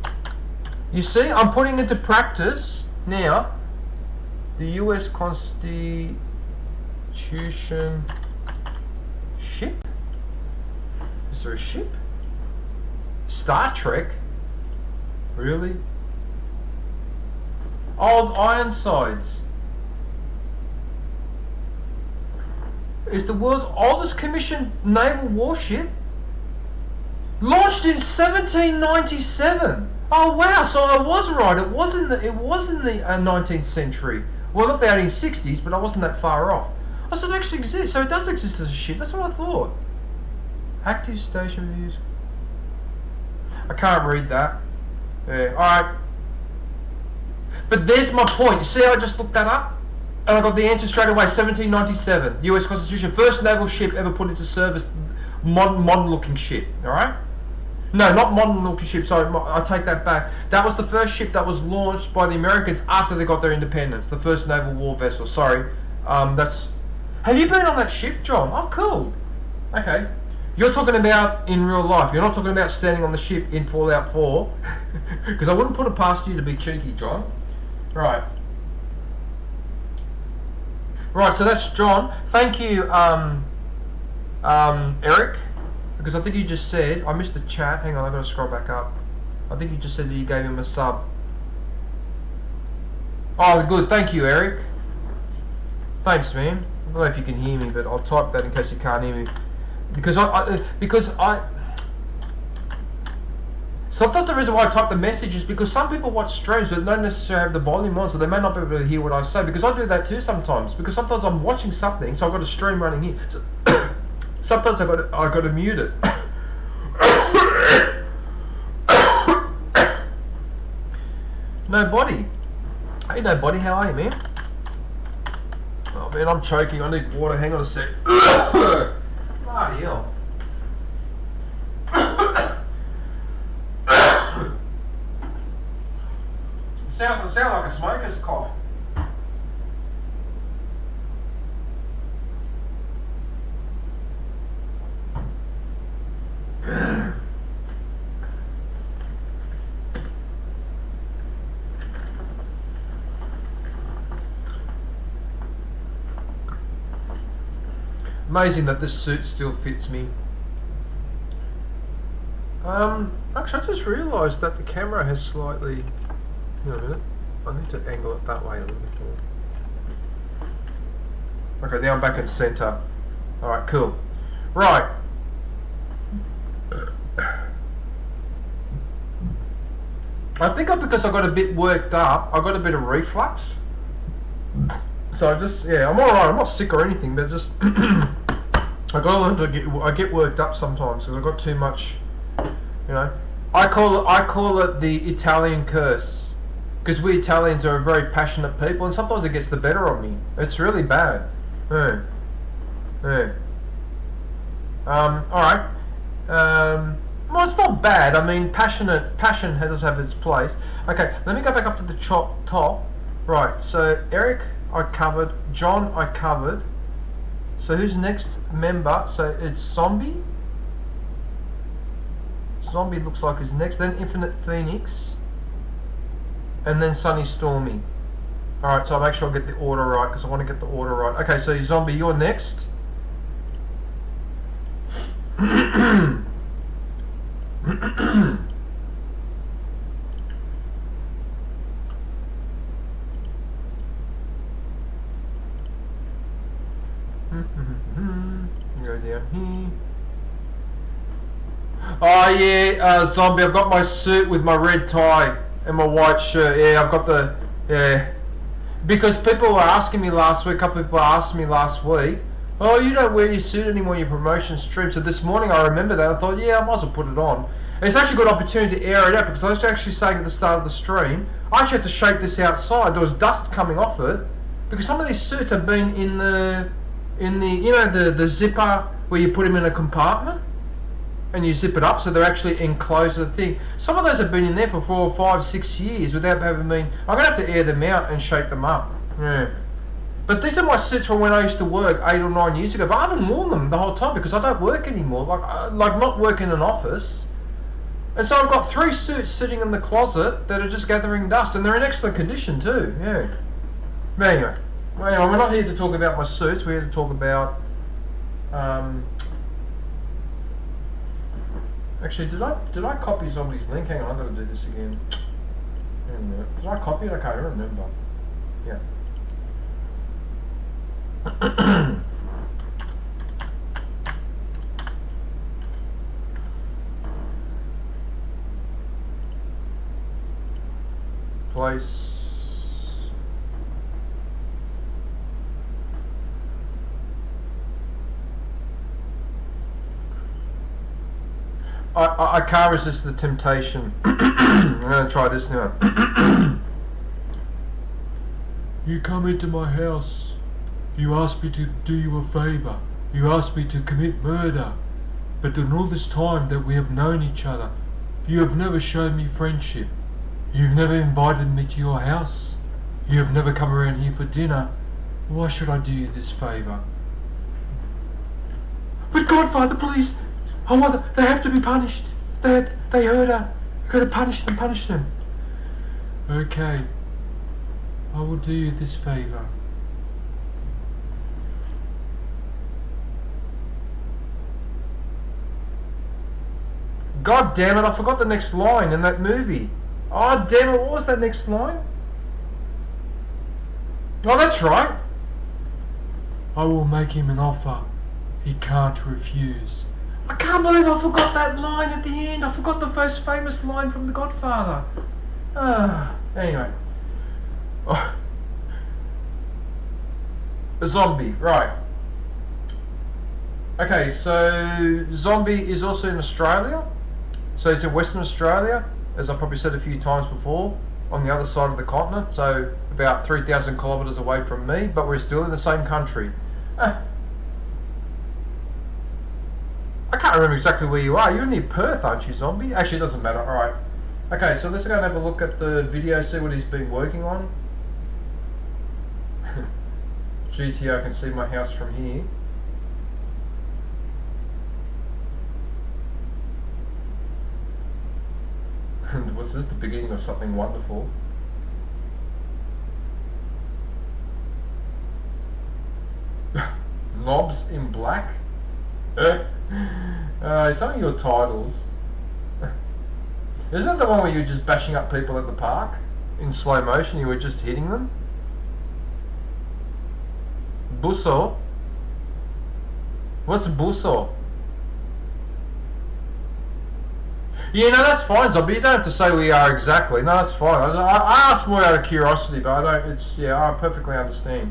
You see, I'm putting into practice now the US Constitution ship? Is there a ship? Star Trek? Really? Old Ironsides is the world's oldest commissioned naval warship, launched in 1797. Oh wow! So I was right. It was in the 19th century. Well, not the 1860s, but I wasn't that far off. Oh, so it actually exists. So it does exist as a ship. That's what I thought. Active station reviews. I can't read that. Yeah. All right. But there's my point. You see how I just looked that up? And I got the answer straight away. 1797. US Constitution. First naval ship ever put into service. Modern looking ship. Alright? No, not modern looking ship. Sorry, I take that back. That was the first ship that was launched by the Americans after they got their independence. The first naval war vessel. Sorry. That's... Have you been on that ship, John? Oh, cool. Okay. You're talking about in real life. You're not talking about standing on the ship in Fallout 4. Because I wouldn't put it past you to be cheeky, John. Right. Right, so that's John. Thank you, Eric. Because I think you just said, I missed the chat. Hang on, I've got to scroll back up. I think you just said that you gave him a sub. Oh, good. Thank you, Eric. Thanks, man. I don't know if you can hear me, but I'll type that in case you can't hear me. Because sometimes the reason why I type the message is because some people watch streams but don't necessarily have the volume on, so they may not be able to hear what I say. Because I do that too sometimes. Because sometimes I'm watching something, so I've got a stream running here. So sometimes I got to mute it. Nobody. Hey, nobody. How are you, man? Oh man, I'm choking. I need water. Hang on a sec. Bloody hell. Sounds like a smoker's cough. Amazing that this suit still fits me. Actually, I just realised that the camera has slightly... Hang on a minute. I need to angle it that way a little bit more. Okay, now I'm back in centre. Alright, cool. Right. I think because I got a bit worked up, I got a bit of reflux. So I just, yeah, I'm alright. I'm not sick or anything, but just... I get worked up sometimes because I got too much, you know. I call it the Italian curse. Because we Italians are very passionate people, and sometimes it gets the better of me. It's really bad. Yeah. Yeah. Alright. Well, it's not bad. I mean, passion does have its place. Okay, let me go back up to the top. Right, so Eric I covered, John I covered. So who's next member? So it's Zombie. Zombie looks like is next. Then Infinite Phoenix. And then Sunny Stormy. Alright, so I'll make sure I get the order right, because I want to get the order right. Okay, so Zombie, you're next. Go down here. Oh yeah, Zombie, I've got my suit with my red tie and my white shirt. Yeah, I've got the, yeah. Because people were asking me last week, a couple of people asked me last week, oh, you don't wear your suit anymore in your promotion stream. So this morning I remember that. I thought, yeah, I might as well put it on. And it's actually a good opportunity to air it out, because I was actually saying at the start of the stream, I actually had to shake this outside. There was dust coming off it, because some of these suits have been in the you know, the zipper where you put them in a compartment and you zip it up, so they're actually enclosed to the thing. Some of those have been in there for 4, 5, 6 years without having been. I'm gonna have to air them out and shake them up. Yeah. But these are my suits from when I used to work 8 or 9 years ago. But I haven't worn them the whole time because I don't work anymore. Like not work in an office. And so I've got 3 suits sitting in the closet that are just gathering dust, and they're in excellent condition too. Yeah. But anyway, we're not here to talk about my suits. We're here to talk about. Actually, did I copy Zombie's link? Hang on, I've got to do this again. Hang on a minute. Did I copy it? Okay, I don't remember. Yeah. Place. I can't resist the temptation. I'm going to try this now. You come into my house. You asked me to do you a favour. You asked me to commit murder. But in all this time that we have known each other, you have never shown me friendship. You've never invited me to your house. You have never come around here for dinner. Why should I do you this favour? But Godfather, please! I want them. They have to be punished. They hurt her. You've got to punish them. Okay. I will do you this favour. God damn it, I forgot the next line in that movie. Oh damn it, what was that next line? Oh, that's right. I will make him an offer he can't refuse. I can't believe I forgot that line at the end. I forgot the most famous line from The Godfather. Anyway. Oh. A zombie, right. Okay, so Zombie is also in Australia. So it's in Western Australia, as I probably said a few times before, on the other side of the continent, so about 3,000 kilometres away from me, but we're still in the same country. I can't remember exactly where you are. You're near Perth, aren't you, Zombie? Actually, it doesn't matter. Alright. Okay, so let's go and have a look at the video, see what he's been working on. GTO, I can see my house from here. Was this the beginning of something wonderful? Knobs in black? Some of your titles. Isn't that the one where you're just bashing up people at the park? In slow motion, you were just hitting them? Busso? What's Busso? Yeah, no, that's fine, Zombie. You don't have to say where you are exactly. No, that's fine. I asked more out of curiosity, but I don't. It's yeah, I perfectly understand.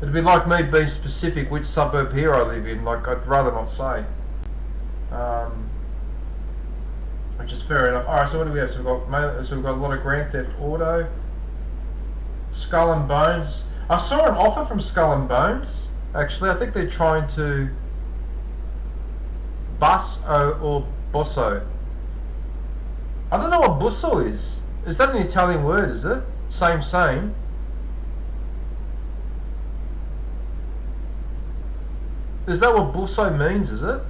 It'd be like me being specific which suburb here I live in. Like I'd rather not say. Which is fair enough. All right, so what do we have? So we've got a lot of Grand Theft Auto. Skull and Bones. I saw an offer from Skull and Bones. Actually, I think they're trying to Busso or Bosso. I don't know what Busso is. Is that an Italian word, is it? Same. Is that what Busso means, is it?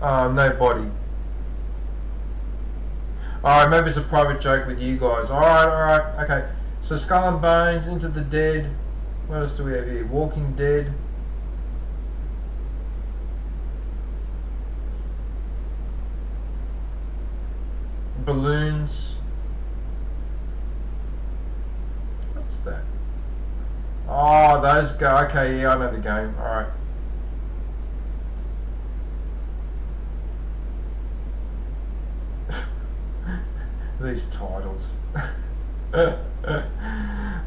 Nobody. Alright, maybe it's a private joke with you guys. Alright, okay. So Skull and Bones, Into the Dead. What else do we have here? Walking Dead. Balloons. What's that? Oh, those go. Okay, yeah, I know the game. Alright. These titles.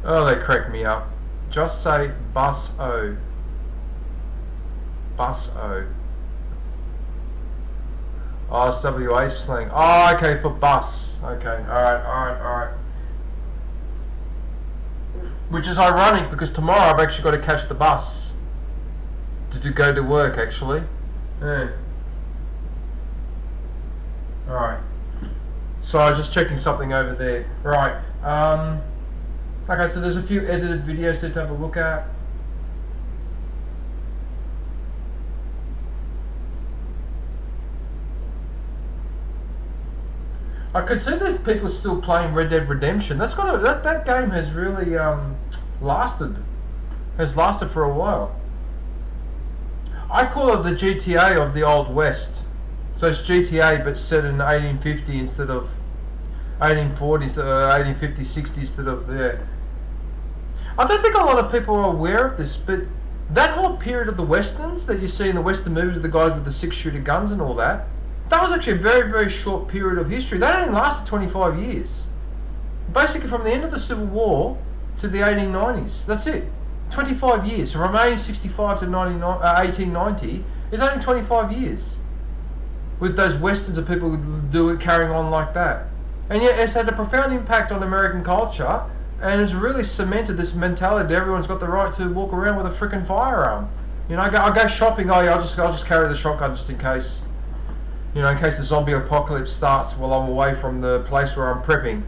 Oh, they crack me up. Just say Bus-O. Bus-O. Oh, it's WA slang. Oh, okay, for bus. Okay, alright. Which is ironic because tomorrow I've actually got to catch the bus to go to work, actually. Yeah. Alright. So I was just checking something over there. Right. Okay, so there's a few edited videos to have a look at. I could see there's people still playing Red Dead Redemption. That's got that game has really lasted. Has lasted for a while. I call it the GTA of the Old West. So it's GTA but set in 1850 instead of 1840s, 1850, 60s instead of there. I don't think a lot of people are aware of this, but that whole period of the westerns that you see in the western movies, the guys with the 6-shooter guns and all that, that was actually a very, very short period of history. That only lasted 25 years. Basically from the end of the Civil War to the 1890s. That's it. 25 years. From 1865 to 1890 is only 25 years. With those westerns of people do it carrying on like that. And yet it's had a profound impact on American culture, and it's really cemented this mentality that everyone's got the right to walk around with a freaking firearm. You know, I go shopping, oh yeah, I'll just carry the shotgun just in case. You know, in case the zombie apocalypse starts while I'm away from the place where I'm prepping.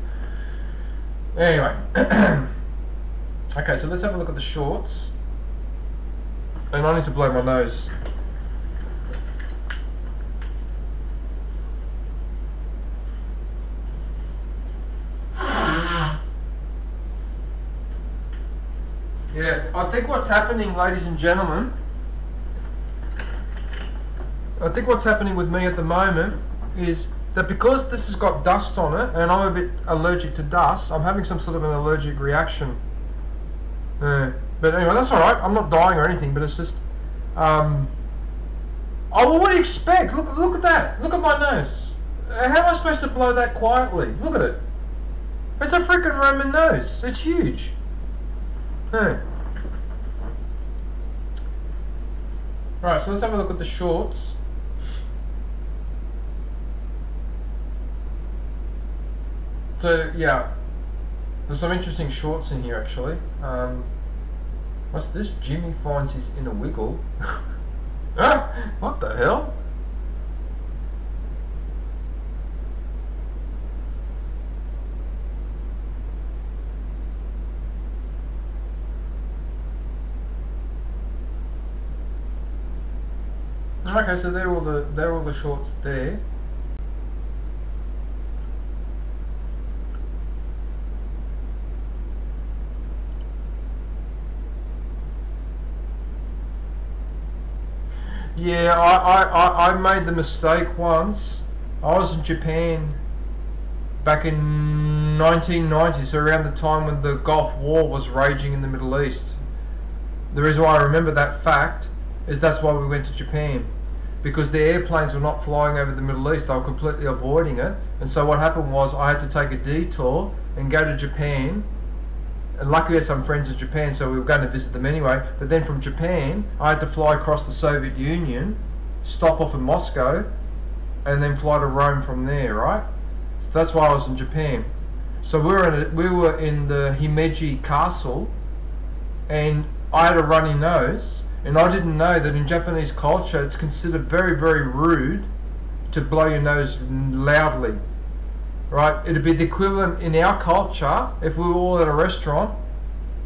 Anyway. Okay, so let's have a look at the shorts. And I need to blow my nose. Yeah, I think what's happening, ladies and gentlemen, I think what's happening with me at the moment is that because this has got dust on it, and I'm a bit allergic to dust, I'm having some sort of an allergic reaction. But anyway, that's alright, I'm not dying or anything, but it's just... oh, well, what do you expect? Look at that, look at my nose. How am I supposed to blow that quietly? Look at it. It's a freaking Roman nose, it's huge. Right, so let's have a look at the shorts. So yeah, there's some interesting shorts in here actually. What's this? Jimmy finds his inner wiggle. What the hell? Okay, so they're all the shorts there. Yeah, I made the mistake once. I was in Japan back in 1990, so around the time when the Gulf War was raging in the Middle East. The reason why I remember that fact is that's why we went to Japan. Because the airplanes were not flying over the Middle East, they were completely avoiding it. And so what happened was I had to take a detour and go to Japan. And luckily we had some friends in Japan, so we were going to visit them anyway. But then from Japan, I had to fly across the Soviet Union, stop off in Moscow, and then fly to Rome from there, right? So that's why I was in Japan. So we were in the Himeji Castle, and I had a runny nose, and I didn't know that in Japanese culture it's considered very, very rude to blow your nose loudly. Right? It'd be the equivalent in our culture if we were all at a restaurant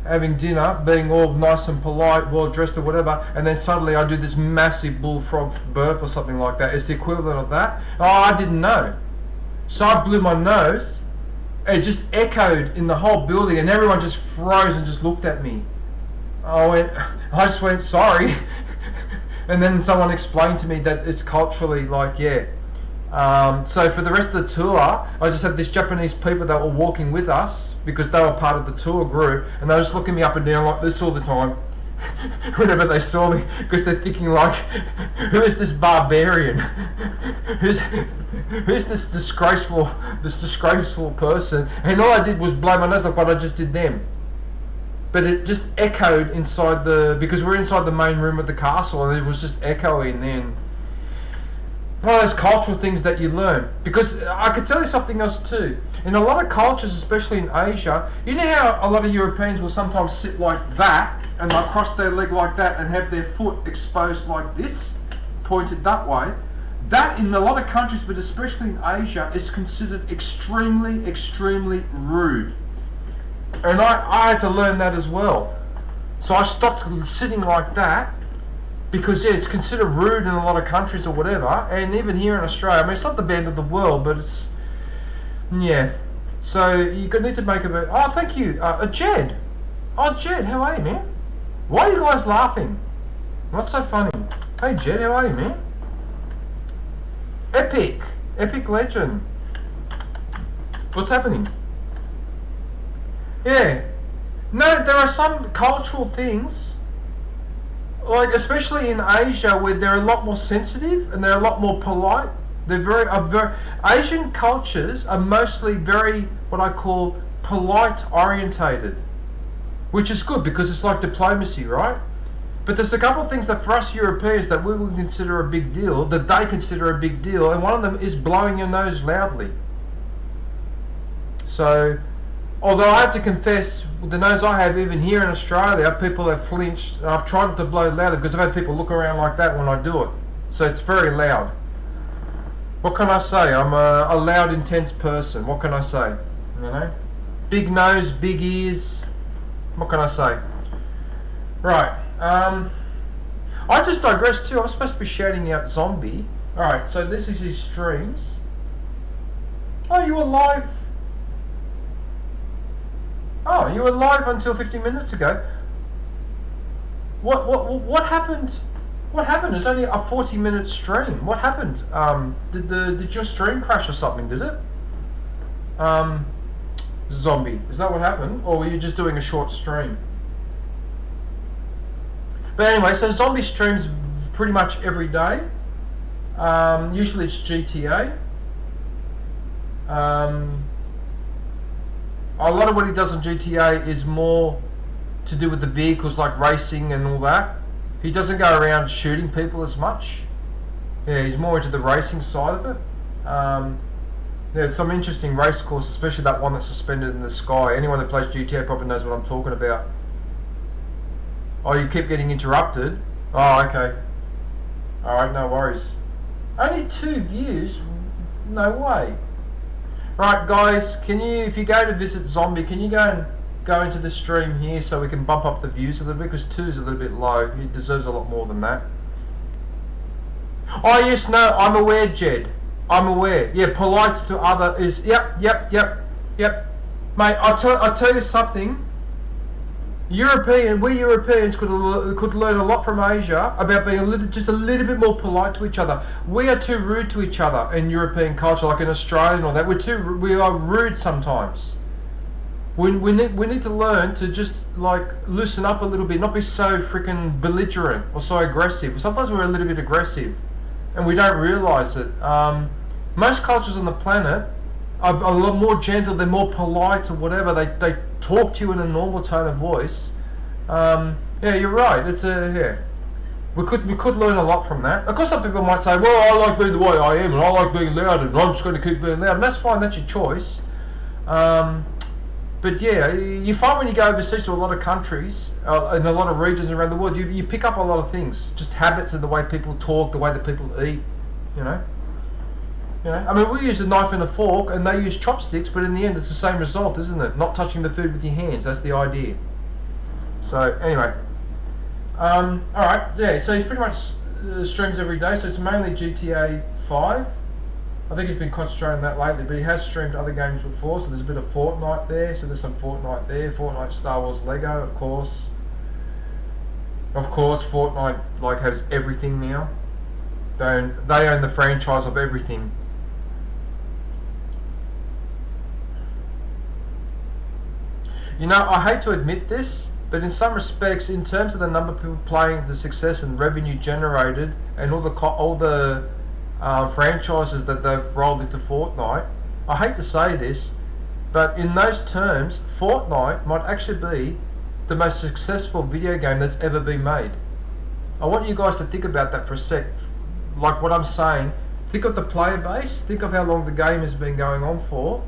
having dinner, being all nice and polite, well dressed or whatever, and then suddenly I do this massive bullfrog burp or something like that. It's the equivalent of that. Oh, I didn't know. So I blew my nose, and it just echoed in the whole building, and everyone just froze and just looked at me. I just went, sorry. And then someone explained to me that it's culturally like, yeah. So for the rest of the tour, I just had these Japanese people that were walking with us because they were part of the tour group, and they were just looking me up and down like this all the time whenever they saw me, because they're thinking like, who is this barbarian? who's this disgraceful person? And all I did was blow my nose like what I just did them. But it just echoed inside because we're inside the main room of the castle, and it was just echoing then. One of those cultural things that you learn. Because I could tell you something else too. In a lot of cultures, especially in Asia, you know how a lot of Europeans will sometimes sit like that, and they'll cross their leg like that and have their foot exposed like this, pointed that way. That in a lot of countries, but especially in Asia, is considered extremely, extremely rude. And I had to learn that as well. So I stopped sitting like that, because yeah, it's considered rude in a lot of countries or whatever, and even here in Australia. I mean, it's not the end of the world, but it's, yeah. So you need to make a bit. Oh, thank you, Jed. Oh, Jed, how are you, man? Why are you guys laughing? What's so funny? Hey, Jed, how are you, man? Epic legend. What's happening? Yeah. No, there are some cultural things, like especially in Asia, where they're a lot more sensitive and they're a lot more polite. They're very Asian cultures are mostly very what I call polite orientated, which is good because it's like diplomacy, right? But there's a couple of things that for us Europeans that we would consider a big deal, that they consider a big deal, and one of them is blowing your nose loudly. So, although I have to confess, with the nose I have, even here in Australia, people have flinched. And I've tried to blow louder because I've had people look around like that when I do it. So it's very loud. What can I say? I'm a loud, intense person. What can I say? You know? Big nose, big ears. What can I say? Right. I just digressed too. I'm supposed to be shouting out zombie. Alright, so this is his streams. Oh, you were live? Oh, you were live until 15 minutes ago. What happened? What happened? It's only a 40-minute stream. What happened? Did your stream crash or something? Did it? Zombie. Is that what happened, or were you just doing a short stream? But anyway, so Zombie streams pretty much every day. Usually it's GTA. A lot of what he does on GTA is more to do with the vehicles, like racing and all that. He doesn't go around shooting people as much. Yeah, he's more into the racing side of it. Yeah, some interesting race courses, especially that one that's suspended in the sky. Anyone that plays GTA probably knows what I'm talking about. Oh, you keep getting interrupted? Oh, okay. Alright, no worries. Only 2 views? No way. Right, guys, can you, if you go to visit Zombie, can you go into the stream here so we can bump up the views a little bit, because 2 is a little bit low. He deserves a lot more than that. Oh yes, no, I'm aware, Jed. I'm aware. Yeah, polite to other is yep. Mate, I'll tell you something. We Europeans could learn a lot from Asia about being just a little bit more polite to each other. We are too rude to each other in European culture, like in Australia and all that. We are rude sometimes. We need to learn to just like loosen up a little bit, not be so freaking belligerent or so aggressive. Sometimes we're a little bit aggressive, and we don't realise it. Most cultures on the planet are a lot more gentle. They're more polite or whatever. They talk to you in a normal tone of voice. Yeah, you're right. It's we could learn a lot from that. Of course, some people might say, "Well, I like being the way I am, and I like being loud, and I'm just going to keep being loud." And that's fine. That's your choice. But yeah, you find when you go overseas to a lot of countries, in a lot of regions around the world, you pick up a lot of things, just habits and the way people talk, the way that people eat, you know. I mean, we use a knife and a fork, and they use chopsticks, but in the end, it's the same result, isn't it? Not touching the food with your hands. That's the idea. So anyway, all right, yeah. So he's pretty much streams every day. So it's mainly GTA 5. I think he's been concentrating on that lately, but he has streamed other games before, so there's a bit of Fortnite there, so there's some Fortnite there, Fortnite Star Wars Lego, of course. Of course, Fortnite like has everything now. They own the franchise of everything. You know, I hate to admit this, but in some respects, in terms of the number of people playing, the success and revenue generated, and all the franchises that they've rolled into Fortnite, I hate to say this, but in those terms, Fortnite might actually be the most successful video game that's ever been made. I want you guys to think about that for a sec. Like what I'm saying, think of the player base, think of how long the game has been going on for,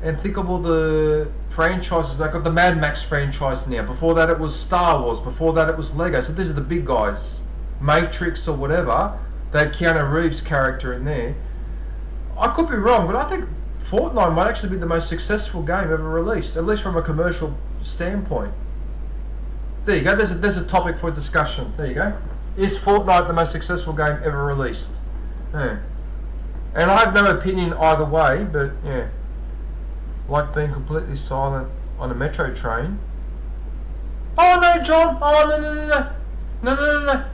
and think of all the franchises. They've got the Mad Max franchise now. Before that it was Star Wars, before that it was Lego. So these are the big guys. Matrix or whatever. They had Keanu Reeves' character in there. I could be wrong, but I think Fortnite might actually be the most successful game ever released, at least from a commercial standpoint. There you go, there's a topic for discussion. There you go. Is Fortnite the most successful game ever released? Yeah. And I have no opinion either way, but yeah. Like being completely silent on a metro train. Oh no, John! Oh no.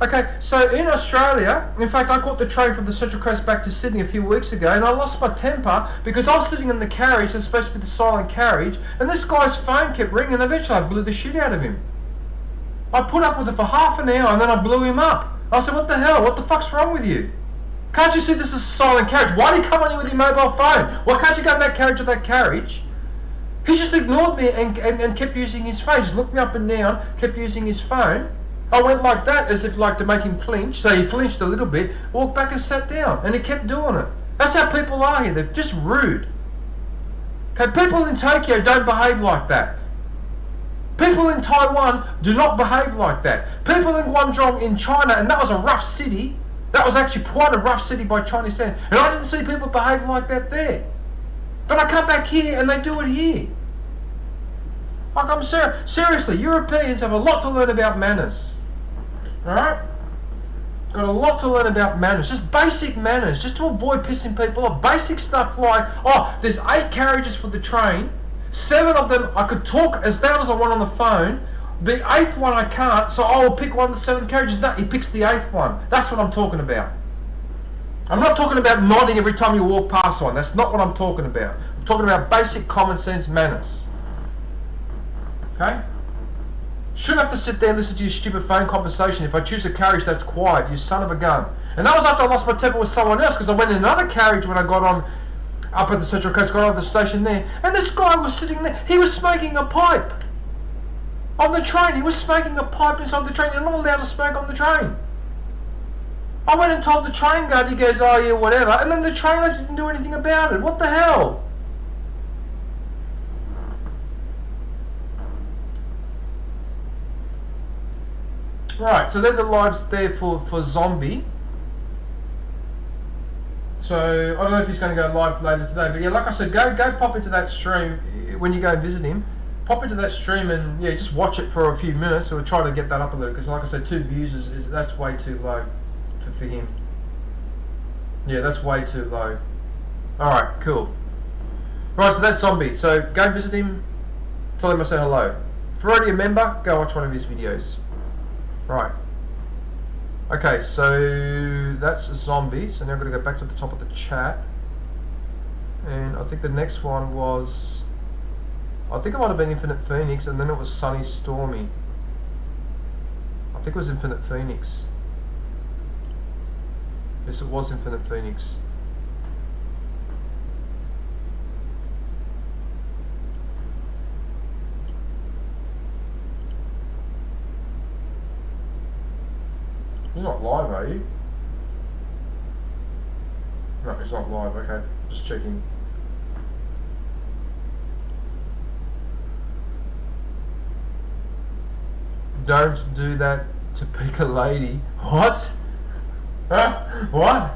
Okay, so in Australia, in fact, I caught the train from the Central Coast back to Sydney a few weeks ago, and I lost my temper because I was sitting in the carriage that's supposed to be the silent carriage, and this guy's phone kept ringing, and eventually I blew the shit out of him. I put up with it for half an hour, and then I blew him up. I said, what the hell? What the fuck's wrong with you? Can't you see this is a silent carriage? Why do you come on here with your mobile phone? Why can't you go in that carriage or that carriage? He just ignored me and kept using his phone. Just looked me up and down, kept using his phone. I went like that, as if like to make him flinch. So he flinched a little bit, walked back and sat down, and he kept doing it. That's how people are here. They're just rude. Okay, people in Tokyo don't behave like that. People in Taiwan do not behave like that. People in Guangdong in China, and that was a rough city. That was actually quite a rough city by Chinese standards. And I didn't see people behave like that there. But I come back here and they do it here. Like I'm seriously, Europeans have a lot to learn about manners. Alright? Got a lot to learn about manners. Just basic manners. Just to avoid pissing people off. Basic stuff like, oh, there's 8 carriages for the train. 7 of them I could talk as loud as I want on the phone. The 8th one I can't, so I will pick one of the 7 carriages. No, he picks the 8th one. That's what I'm talking about. I'm not talking about nodding every time you walk past one. That's not what I'm talking about. I'm talking about basic common sense manners. Okay? Shouldn't have to sit there and listen to your stupid phone conversation. If I choose a carriage that's quiet, you son of a gun. And that was after I lost my temper with someone else, because I went in another carriage when I got on up at the Central Coast, got on the station there, and this guy was sitting there. He was smoking a pipe on the train. He was smoking a pipe inside the train. You're not allowed to smoke on the train. I went and told the train guard. He goes, oh yeah, whatever. And then the train left, didn't do anything about it. What the hell? Right, so they're the lives there for Zombie. So I don't know if he's going to go live later today, but yeah, like I said, go pop into that stream when you go and visit him. Pop into that stream and yeah, just watch it for a few minutes. Or try to get that up a little, because like I said, 2 views is that's way too low for him. Yeah, that's way too low. All right, cool. Right, so that's Zombie. So go visit him. Tell him I said hello. If you're already a member, go watch one of his videos. Right. Okay, so that's Zombie. So now I'm going to go back to the top of the chat. And I think the next one was... I think it might have been Infinite Phoenix, and then it was Sunny Stormy. I think it was Infinite Phoenix. Yes, it was Infinite Phoenix. You're not live, are you? No, he's not live, okay. Just checking. Don't do that to pick a lady. What? Huh? What?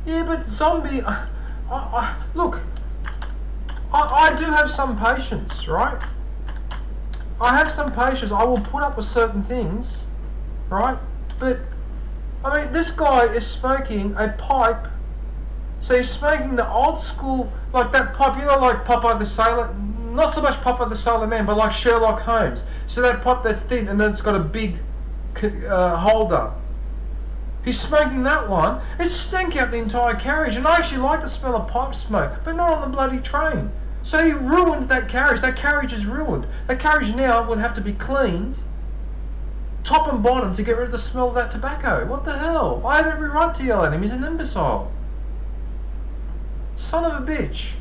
Yeah, but zombie, look, I do have some patience, right? I have some patience. I will put up with certain things, right? But, I mean, this guy is smoking a pipe. So he's smoking the old school, like that pipe, you know, like Popeye the Sailor, not so much Popeye the Sailor Man, but like Sherlock Holmes. So that pipe that's thin and then it's got a big holder. He's smoking that one. It stank out the entire carriage, and I actually like the smell of pipe smoke, but not on the bloody train. So he ruined that carriage. That carriage is ruined. That carriage now would have to be cleaned, top and bottom, to get rid of the smell of that tobacco. What the hell? I had every right to yell at him. He's an imbecile. Son of a bitch.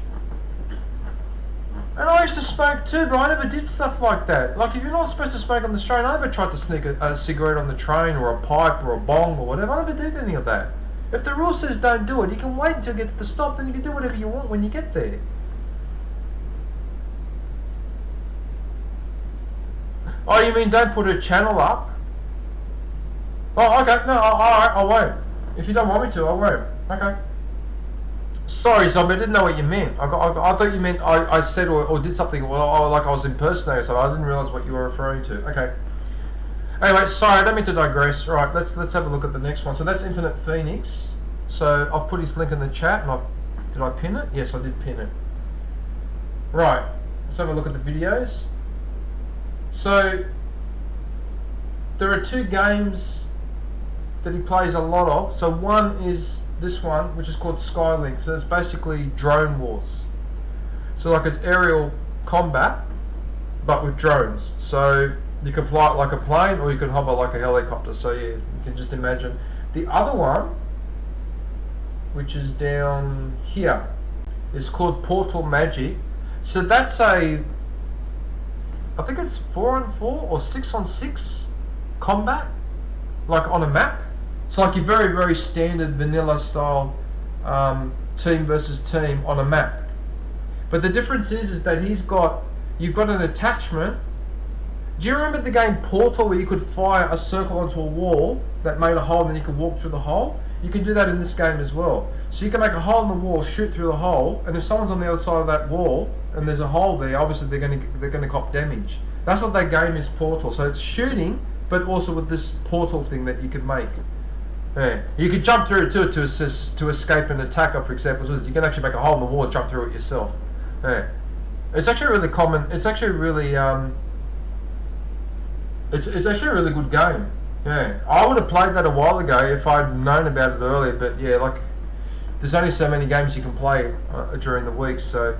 And I used to smoke too, but I never did stuff like that. Like, if you're not supposed to smoke on the train, I never tried to sneak a cigarette on the train, or a pipe, or a bong, or whatever. I never did any of that. If the rule says don't do it, you can wait until you get to the stop, then you can do whatever you want when you get there. Oh, you mean don't put a channel up? Oh, okay. No, alright, I won't. If you don't want me to, I won't. Okay. Sorry, zombie, I didn't know what you meant. I thought you meant I said or did something, well, like I was impersonating, so I didn't realise what you were referring to. Okay. Anyway, sorry, I don't mean to digress. Right, let's have a look at the next one. So that's Infinite Phoenix. So I'll put his link in the chat, and did I pin it? Yes, I did pin it. Right, let's have a look at the videos. So there are two games that he plays a lot of. So one is this one, which is called Skylink. So it's basically drone wars. So like it's aerial combat, but with drones. So you can fly it like a plane, or you can hover like a helicopter. So yeah, you can just imagine. The other one, which is down here, is called Portal Magic. So that's I think it's 4-on-4 or 6-on-6 combat, like on a map. It's like your very, very standard vanilla style team versus team on a map. But the difference is that you've got an attachment. Do you remember the game Portal, where you could fire a circle onto a wall that made a hole and then you could walk through the hole? You can do that in this game as well. So you can make a hole in the wall, shoot through the hole, and if someone's on the other side of that wall and there's a hole there, obviously they're going to cop damage. That's what that game is, Portal. So it's shooting, but also with this portal thing that you can make. Yeah. You could jump through it too to escape an attacker, for example. So you can actually make a hole in the wall and jump through it yourself. Yeah. It's actually really common. It's actually really it's actually a really good game. Yeah, I would have played that a while ago if I'd known about it earlier. But yeah, like there's only so many games you can play during the week. So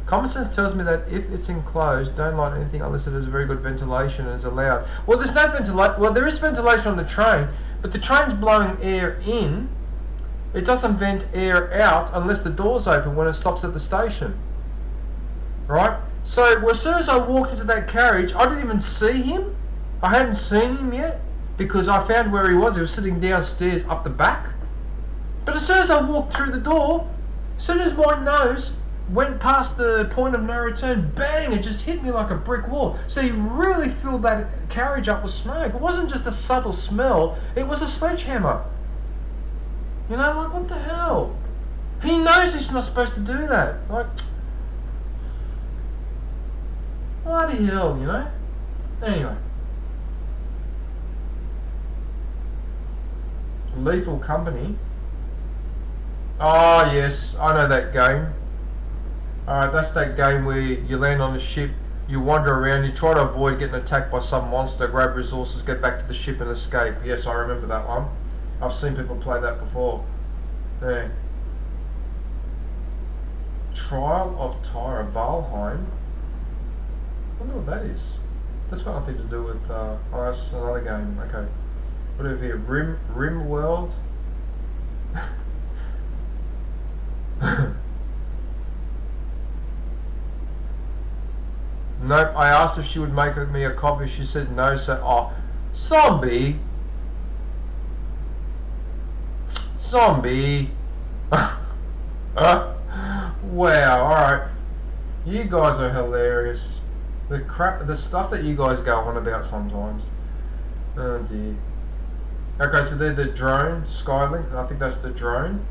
common sense tells me that if it's enclosed, don't light anything unless it has very good ventilation and is allowed. Well, there's no ventilation. Well, there is ventilation on the train, but the train's blowing air in. It doesn't vent air out unless the door's open when it stops at the station. Right? So as soon as I walked into that carriage, I didn't even see him. I hadn't seen him yet because I found where he was. He was sitting downstairs up the back. But as soon as I walked through the door, as soon as my nose went past the point of no return, bang, it just hit me like a brick wall. So he really filled that carriage up with smoke. It wasn't just a subtle smell, it was a sledgehammer. You know, like, what the hell? He knows he's not supposed to do that. Like, bloody hell, you know? Anyway. Lethal Company. Oh yes, I know that game. Alright, that's that game where you land on a ship, you wander around, you try to avoid getting attacked by some monster, grab resources, get back to the ship and escape. Yes, I remember that one. I've seen people play that before. Yeah. Trial of Tyre, Valheim. I wonder what that is. That's got nothing to do with, oh, that's another game, okay. What do we have here? Rim World? Nope, I asked if she would make me a copy. She said no, so oh, zombie. Zombie. Wow, alright. You guys are hilarious. the stuff that you guys go on about sometimes. Oh dear. Okay, so they're the drone, Skylink. I think that's the drone.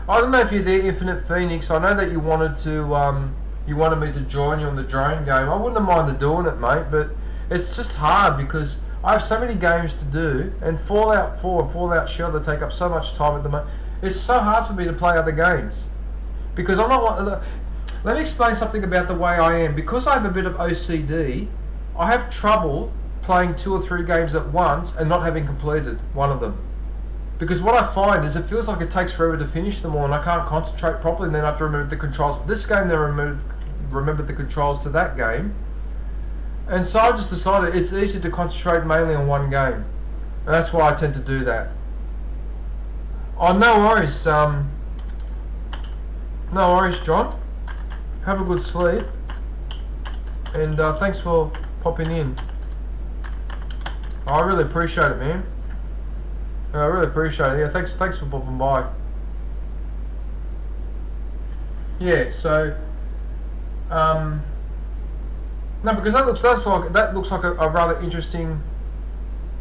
I don't know if you're there, Infinite Phoenix. I know that you wanted to, you wanted me to join you on the drone game. I wouldn't have minded doing it, mate, but it's just hard because I have so many games to do, and Fallout 4 and Fallout Shelter take up so much time at the moment. It's so hard for me to play other games because I'm not. Let me explain something about the way I am. Because I have a bit of OCD, I have trouble playing 2 or 3 games at once and not having completed one of them. Because what I find is it feels like it takes forever to finish them all, and I can't concentrate properly, and then I have to remember the controls for this game, then remember the controls to that game. And so I just decided it's easy to concentrate mainly on one game. And that's why I tend to do that. Oh, no worries. No worries, John. Have a good sleep. And thanks for popping in. I really appreciate it, man. I really appreciate it. Yeah, thanks for popping by. Yeah, so no, because that looks like a rather interesting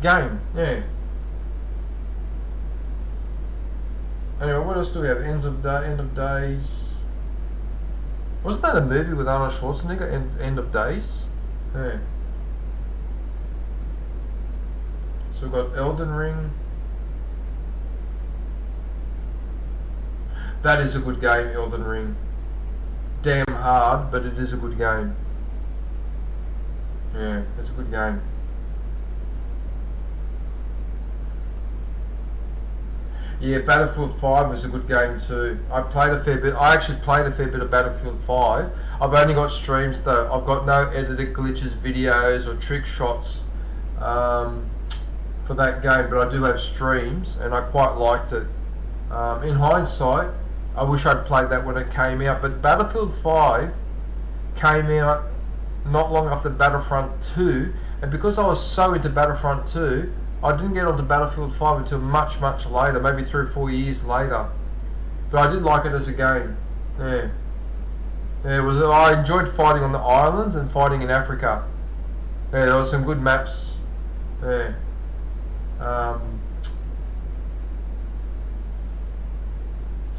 game. Yeah. Anyway, what else do we have? End of Days. Wasn't that a movie with Arnold Schwarzenegger? End of Days. Yeah. So we've got Elden Ring. That is a good game, Elden Ring. Damn hard, but it is a good game. Yeah, it's a good game. Yeah, Battlefield 5 was a good game too. I actually played a fair bit of Battlefield 5. I've only got streams though. I've got no edited glitches, videos or trick shots for that game, but I do have streams and I quite liked it. In hindsight, I wish I'd played that when it came out, but Battlefield 5 came out not long after Battlefront 2, and because I was so into Battlefront 2, I didn't get onto Battlefield 5 until much later, maybe 3 or 4 years later. But I did like it as a game. Yeah. Yeah, I enjoyed fighting on the islands and fighting in Africa. Yeah, there were some good maps. Yeah.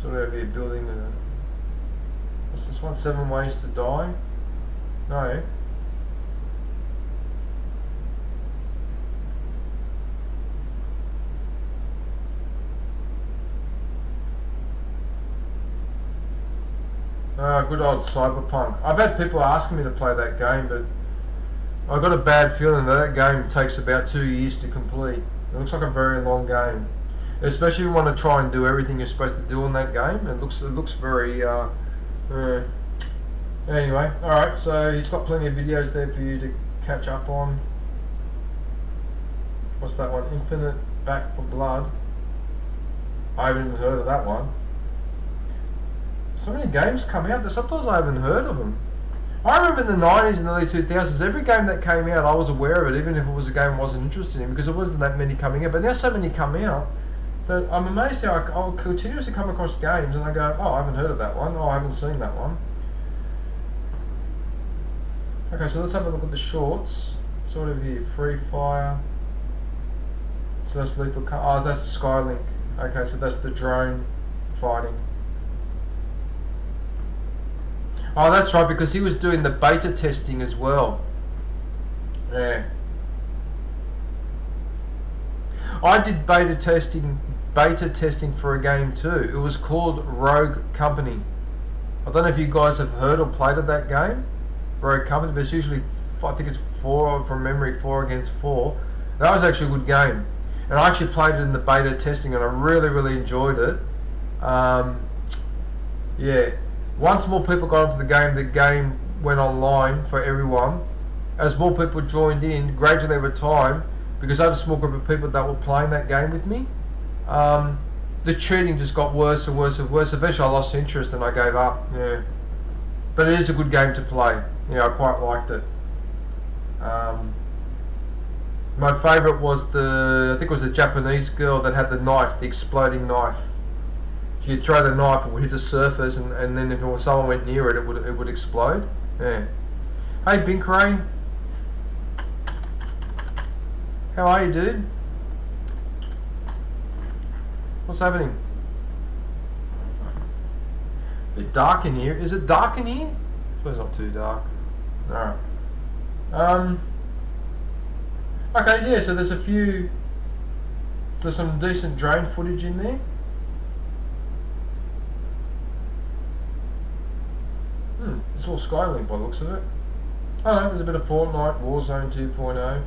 So we have here building what's this one? 7 Ways to Die? No. Good old Cyberpunk. I've had people asking me to play that game, but I've got a bad feeling that game takes about 2 years to complete. It looks like a very long game, especially if you want to try and do everything you're supposed to do in that game. It looks very. Anyway, all right. So he's got plenty of videos there for you to catch up on. What's that one? Infinite Back for Blood. I haven't even heard of that one. So many games come out that sometimes I haven't heard of them. I remember in the 90s and early 2000s, every game that came out, I was aware of it, even if it was a game I wasn't interested in, because there wasn't that many coming out. But now so many come out that I'm amazed how I'll continuously come across games and I go, oh, I haven't heard of that one, oh, I haven't seen that one. Okay, so let's have a look at the shorts. Sort of here, Free Fire. So that's Lethal. Oh, that's the Skylink. Okay, so that's the drone fighting. Oh, that's right, because he was doing the beta testing as well. Yeah. I did beta testing for a game too. It was called Rogue Company. I don't know if you guys have heard or played of that game, Rogue Company, but it's usually, I think it's 4 from memory, 4 against 4. That was actually a good game. And I actually played it in the beta testing and I really enjoyed it. Yeah. Once more people got into the game went online for everyone. As more people joined in, gradually over time, because I had a small group of people that were playing that game with me, the cheating just got worse and worse and worse. Eventually I lost interest and I gave up. Yeah. But it is a good game to play. Yeah, I quite liked it. My favourite was I think it was the Japanese girl that had the knife, the exploding knife. She if you throw the knife, it would hit the surface, and then if someone went near it, it would explode. Yeah. Hey, Binkray. How are you, dude? What's happening? A bit dark in here. Is it dark in here? I suppose not too dark. Alright. Okay, yeah, so there's some decent drone footage in there. It's all Skylink by the looks of it. Oh no, there's a bit of Fortnite, Warzone 2.0.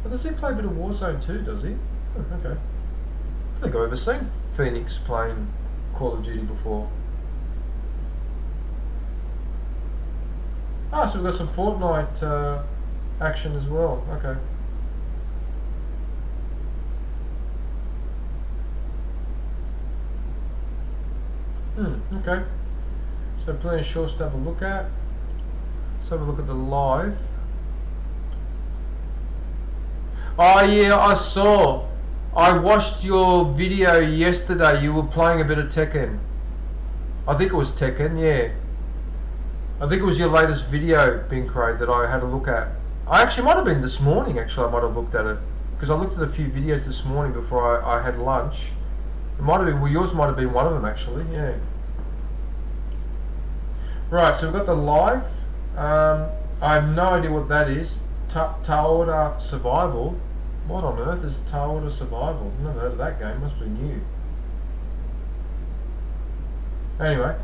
But does he play a bit of Warzone 2, does he? Oh, okay. I think I've ever seen Phoenix playing Call of Duty before. Ah, so we've got some Fortnite action as well. Okay. Okay. So plenty of shorts to have a look at. Let's have a look at the live. Oh yeah, I saw. I watched your video yesterday. You were playing a bit of Tekken. I think it was Tekken, yeah. I think it was your latest video, Binkray, that I had a look at. I actually might have been this morning, actually I might have looked at it. Because I looked at a few videos this morning before I had lunch. It might have been, well, yours might have been one of them actually, yeah. Right, so we've got the live. I have no idea what that is. Taoda Survival. What on earth is Taoda Survival? I've never heard of that game, must be new. Anyway,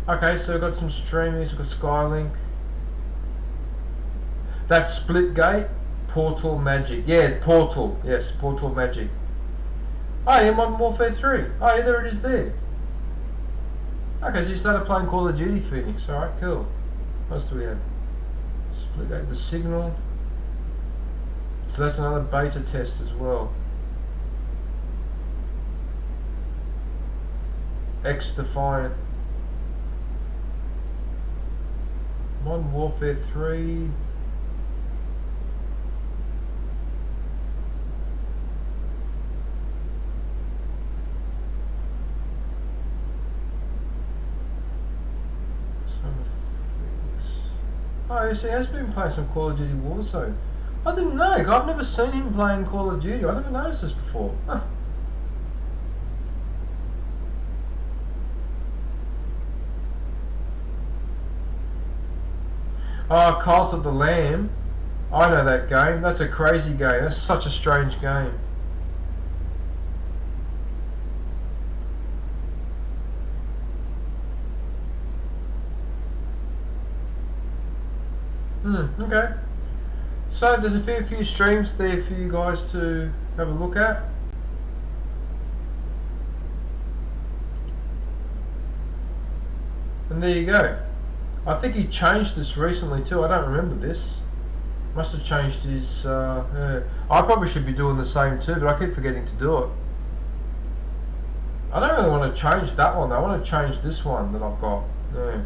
okay, so we've got some streaming, we've got Skylink. That's Splitgate, Portal Magic. Yeah, Portal, yes, Portal Magic. Oh yeah, Modern Warfare 3. Oh yeah, there it is there. Okay, so you started playing Call of Duty, Phoenix. Alright, cool. What else do we have? Splitgate, The Signal. So that's another beta test as well. X-Defiant. Modern Warfare 3. Oh, yes, he has been playing some Call of Duty Warzone. I didn't know. I've never seen him playing Call of Duty. I never noticed this before. Huh. Oh, Cult of the Lamb. I know that game. That's a crazy game. That's such a strange game. Okay. So there's a few streams there for you guys to have a look at. And there you go. I think he changed this recently too. I don't remember this. Must have changed his... I probably should be doing the same too, but I keep forgetting to do it. I don't really want to change that one though. I want to change this one that I've got. Yeah.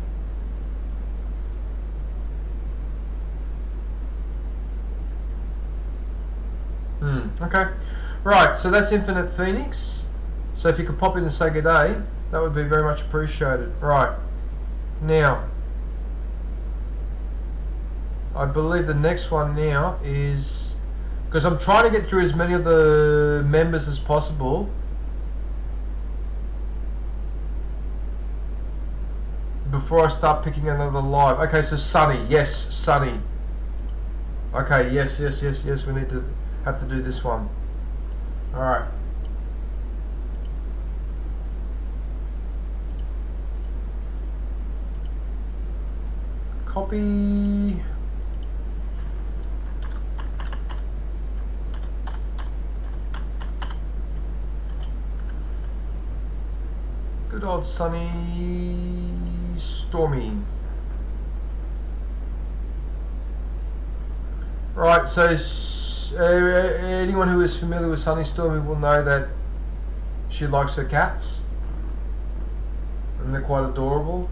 Okay. Right, so that's Infinite Phoenix. So if you could pop in and say good day, that would be very much appreciated. Right. Now, I believe the next one now is... because I'm trying to get through as many of the members as possible. Before I start picking another live. Okay, so Sunny. Yes, Sunny. Okay, yes. We need to have to do this one. Alright. Copy. Good old Sunny Stormy. Right, so anyone who is familiar with Sunny Stormy will know that she likes her cats, and they're quite adorable.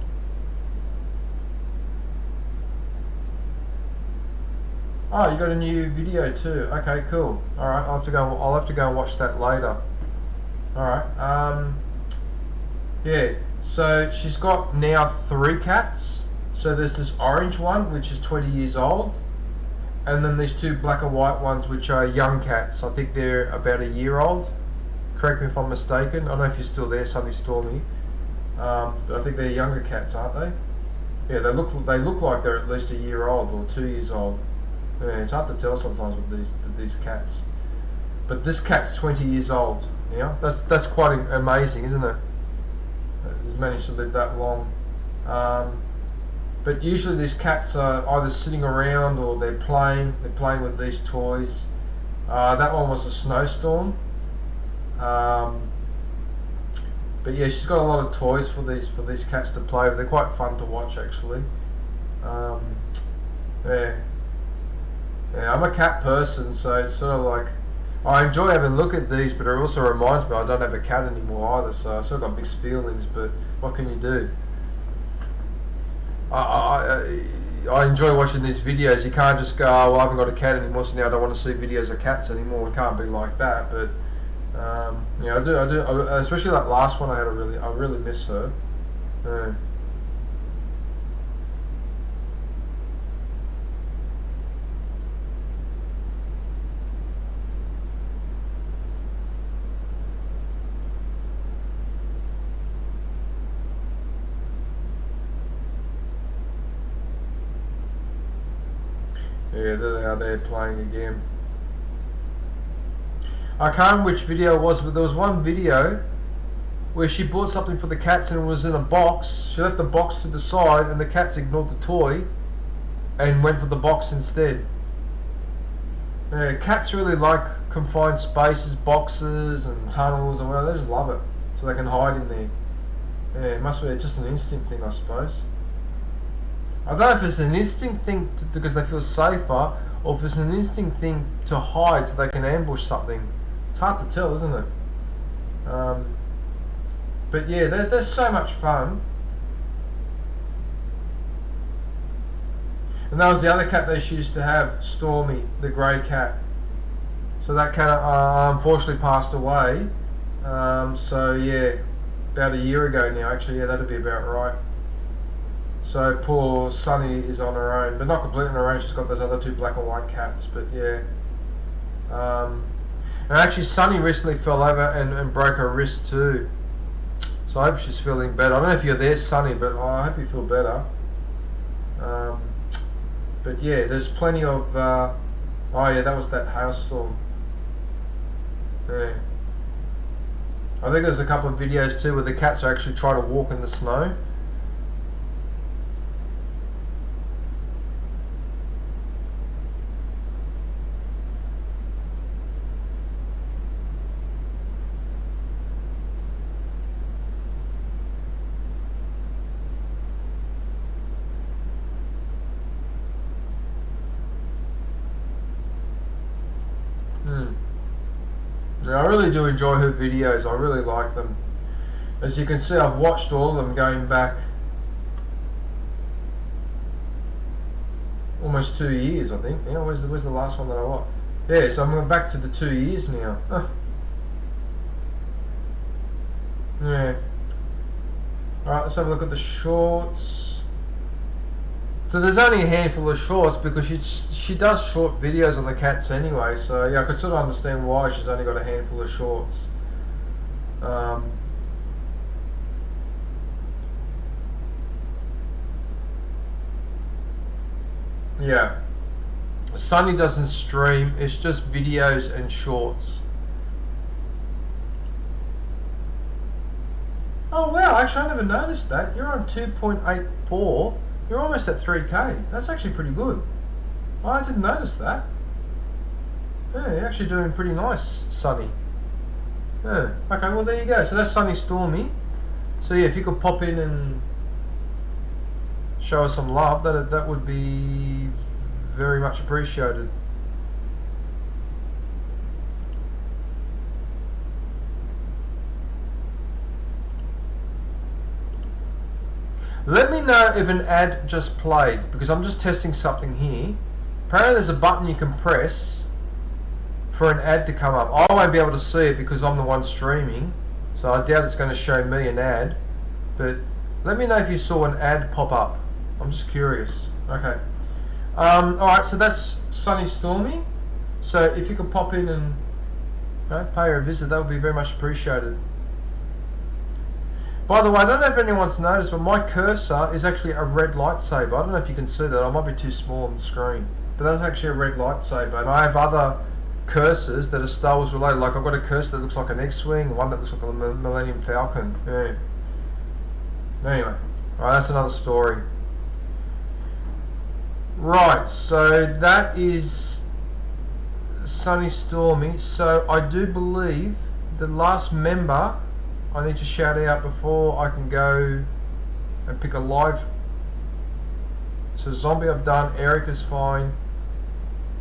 Oh, you got a new video too. Okay, cool. All right, I'll have to go and watch that later. All right. Yeah, so she's got now 3 cats. So there's this orange one, which is 20 years old, and then these 2 black and white ones, which are young cats. I think they're about a year old. Correct me if I'm mistaken. I don't know if you're still there, Sunny Stormy. But I think they're younger cats, aren't they? Yeah, they look like they're at least a year old or 2 years old. Yeah, it's hard to tell sometimes with these cats. But this cat's 20 years old. Yeah, that's quite amazing, isn't it? It's managed to live that long. But usually these cats are either sitting around or they're playing with these toys. That one was a snowstorm. But yeah, she's got a lot of toys for these cats to play with. They're quite fun to watch, actually. Yeah, I'm a cat person, so it's sort of like I enjoy having a look at these, but it also reminds me I don't have a cat anymore either, so I sort of got mixed feelings. But what can you do? I enjoy watching these videos. You can't just go, oh, well, I haven't got a cat anymore, so now I don't want to see videos of cats anymore. It can't be like that. But yeah, I do, especially that last one. I really miss her. Yeah, there they are. They're playing again. I can't remember which video it was, but there was one video where she bought something for the cats and it was in a box. She left the box to the side and the cats ignored the toy and went for the box instead. Yeah, cats really like confined spaces, boxes and tunnels and whatever. They just love it, so they can hide in there. Yeah, it must be just an instinct thing, I suppose. I don't know if it's an instinct thing because they feel safer, or if it's an instinct thing to hide so they can ambush something. It's hard to tell, isn't it? But yeah, they're so much fun. And that was the other cat they used to have, Stormy, the grey cat. So that cat unfortunately passed away. So yeah, about a year ago now. Actually, yeah, that'd be about right. So poor Sunny is on her own, but not completely on her own. She's got those other 2 black and white cats. But yeah, and actually Sunny recently fell over and broke her wrist too. So I hope she's feeling better. I don't know if you're there, Sunny, but I hope you feel better. But yeah, there's plenty of. Oh yeah, that was that hailstorm. Yeah. I think there's a couple of videos too where the cats are actually trying to walk in the snow. Yeah, I really do enjoy her videos. I really like them. As you can see, I've watched all of them going back almost 2 years, I think. Yeah, where's the last one that I watched? Yeah, so I'm going back to the 2 years now. Yeah. Alright, let's have a look at the shorts. So there's only a handful of shorts because she does short videos on the cats anyway. So yeah, I could sort of understand why she's only got a handful of shorts. Yeah. Sunny doesn't stream, it's just videos and shorts. Oh wow, actually I never noticed that. You're on 2.84. You're almost at 3k. That's actually pretty good. Oh, I didn't notice that. Yeah, you're actually doing pretty nice, Sunny. Yeah. Okay, well there you go. So that's Sunny Stormy. So yeah, if you could pop in and show us some love, that would be very much appreciated. Let me know if an ad just played, because I'm just testing something here. Apparently there's a button you can press for an ad to come up. I won't be able to see it because I'm the one streaming, so I doubt it's going to show me an ad. But let me know if you saw an ad pop up. I'm just curious. Okay. Alright, so that's Sunny Stormy. So if you could pop in and pay her a visit, that would be very much appreciated. By the way, I don't know if anyone's noticed, but my cursor is actually a red lightsaber. I don't know if you can see that. I might be too small on the screen. But that's actually a red lightsaber. And I have other cursors that are Star Wars related. Like I've got a cursor that looks like an X-Wing, one that looks like a Millennium Falcon. Yeah. Anyway, alright, that's another story. Right, so that is Sunny Stormy. So I do believe the last member I need to shout out before I can go and pick a live. So Zombie I've done, Eric is fine,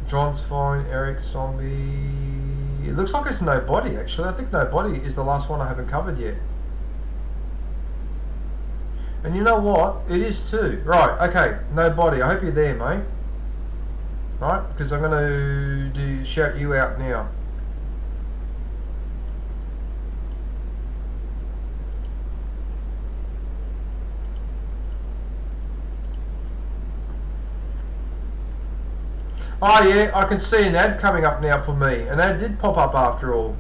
John's fine, Eric, Zombie. It looks like it's Nobody actually. I think Nobody is the last one I haven't covered yet. And you know what? It is too. Right, okay, Nobody. I hope you're there, mate. Right, because I'm going to shout you out now. Oh yeah, I can see an ad coming up now for me. An ad did pop up after all.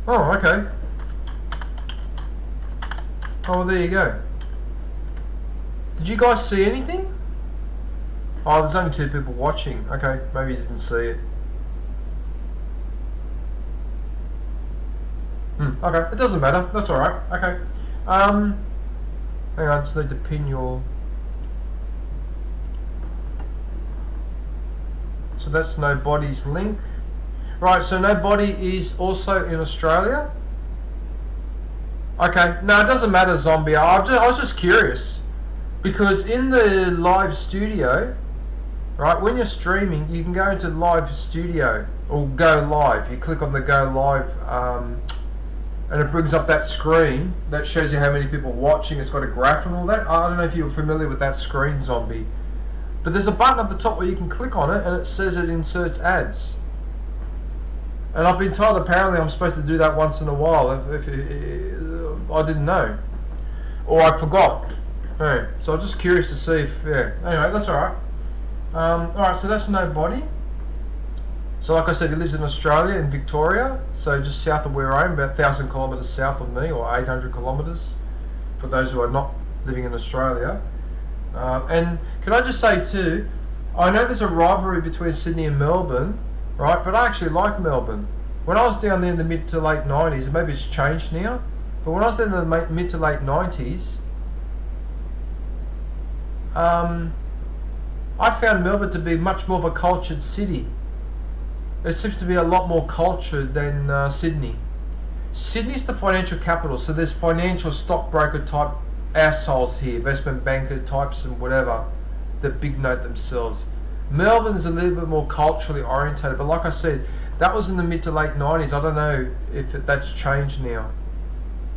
Oh, okay. Oh, well, there you go. Did you guys see anything? Oh, there's only 2 people watching. Okay, maybe you didn't see it. Okay, it doesn't matter. That's alright. Okay. Hang on, I just need to pin your... So that's Nobody's link. Right, so Nobody is also in Australia. Okay, no, it doesn't matter, Zombie. I was just curious. Because in the live studio, right, when you're streaming, you can go into live studio, or go live. You click on the go live, and it brings up that screen that shows you how many people are watching. It's got a graph and all that. I don't know if you're familiar with that screen, Zombie. But there's a button at the top where you can click on it and it says it inserts ads. And I've been told apparently I'm supposed to do that once in a while. If I didn't know. Or I forgot. Yeah. So I was just curious to see if... Yeah. Anyway, that's alright. Alright, so that's Nobody. So like I said, he lives in Australia, in Victoria. So just south of where I am, about 1,000 kilometres south of me, or 800 kilometres. For those who are not living in Australia. And can I just say too, I know there's a rivalry between Sydney and Melbourne, right? But I actually like Melbourne. When I was down there in the mid to late 90s, and maybe it's changed now, but when I was there in the mid to late 90s, I found Melbourne to be much more of a cultured city. It seems to be a lot more cultured than Sydney. Sydney's the financial capital, so there's financial stockbroker type assholes here, investment bankers types and whatever, that big note themselves. Melbourne is a little bit more culturally orientated, but like I said, that was in the mid to late 90s. I don't know if that's changed now,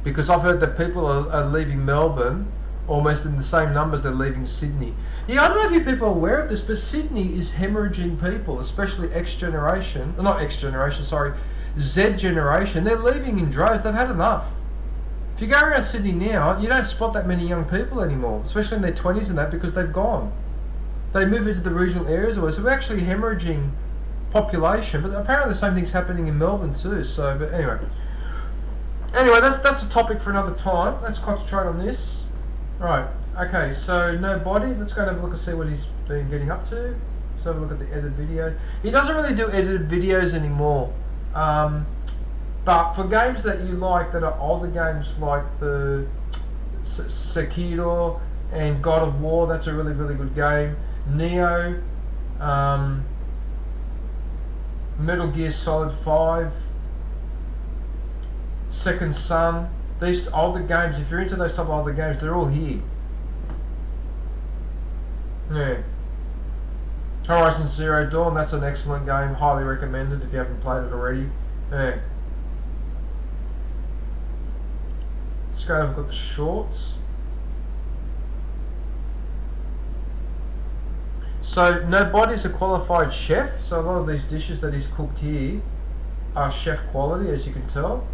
because I've heard that people are leaving Melbourne almost in the same numbers they're leaving Sydney. Yeah, I don't know if you people are aware of this, but Sydney is hemorrhaging people, especially X generation, not X generation, sorry, Z generation. They're leaving in droves. They've had enough. If you go around Sydney now, you don't spot that many young people anymore, especially in their 20s and that, because they've gone. They move into the regional areas, so we're actually hemorrhaging population. But apparently the same thing's happening in Melbourne too. So, but anyway, that's a topic for another time. Let's concentrate on this. Right. Okay. So Nobody. Let's go and have a look and see what he's been getting up to. Let's have a look at the edited video. He doesn't really do edited videos anymore. But for games that you like, that are older games like the Sekiro and God of War, that's a really, really good game. Neo, Metal Gear Solid 5, Second Son, these older games, if you're into those type of older games, they're all here. Yeah. Horizon Zero Dawn, that's an excellent game, highly recommended if you haven't played it already. Yeah. Let's go and have a look at the shorts. So Nobody's a qualified chef, so a lot of these dishes that he's cooked here are chef quality, as you can tell.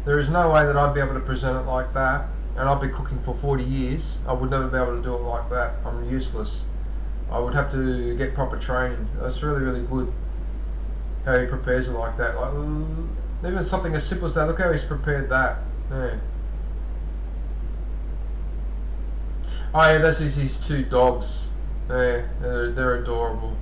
There is no way that I'd be able to present it like that. and I've been cooking for 40 years, I would never be able to do it like that. I'm useless. I would have to get proper training. That's really, really good how he prepares it like that. Like even something as simple as that. Look how he's prepared that. Yeah. Oh yeah, that's his two dogs. Yeah, they're adorable.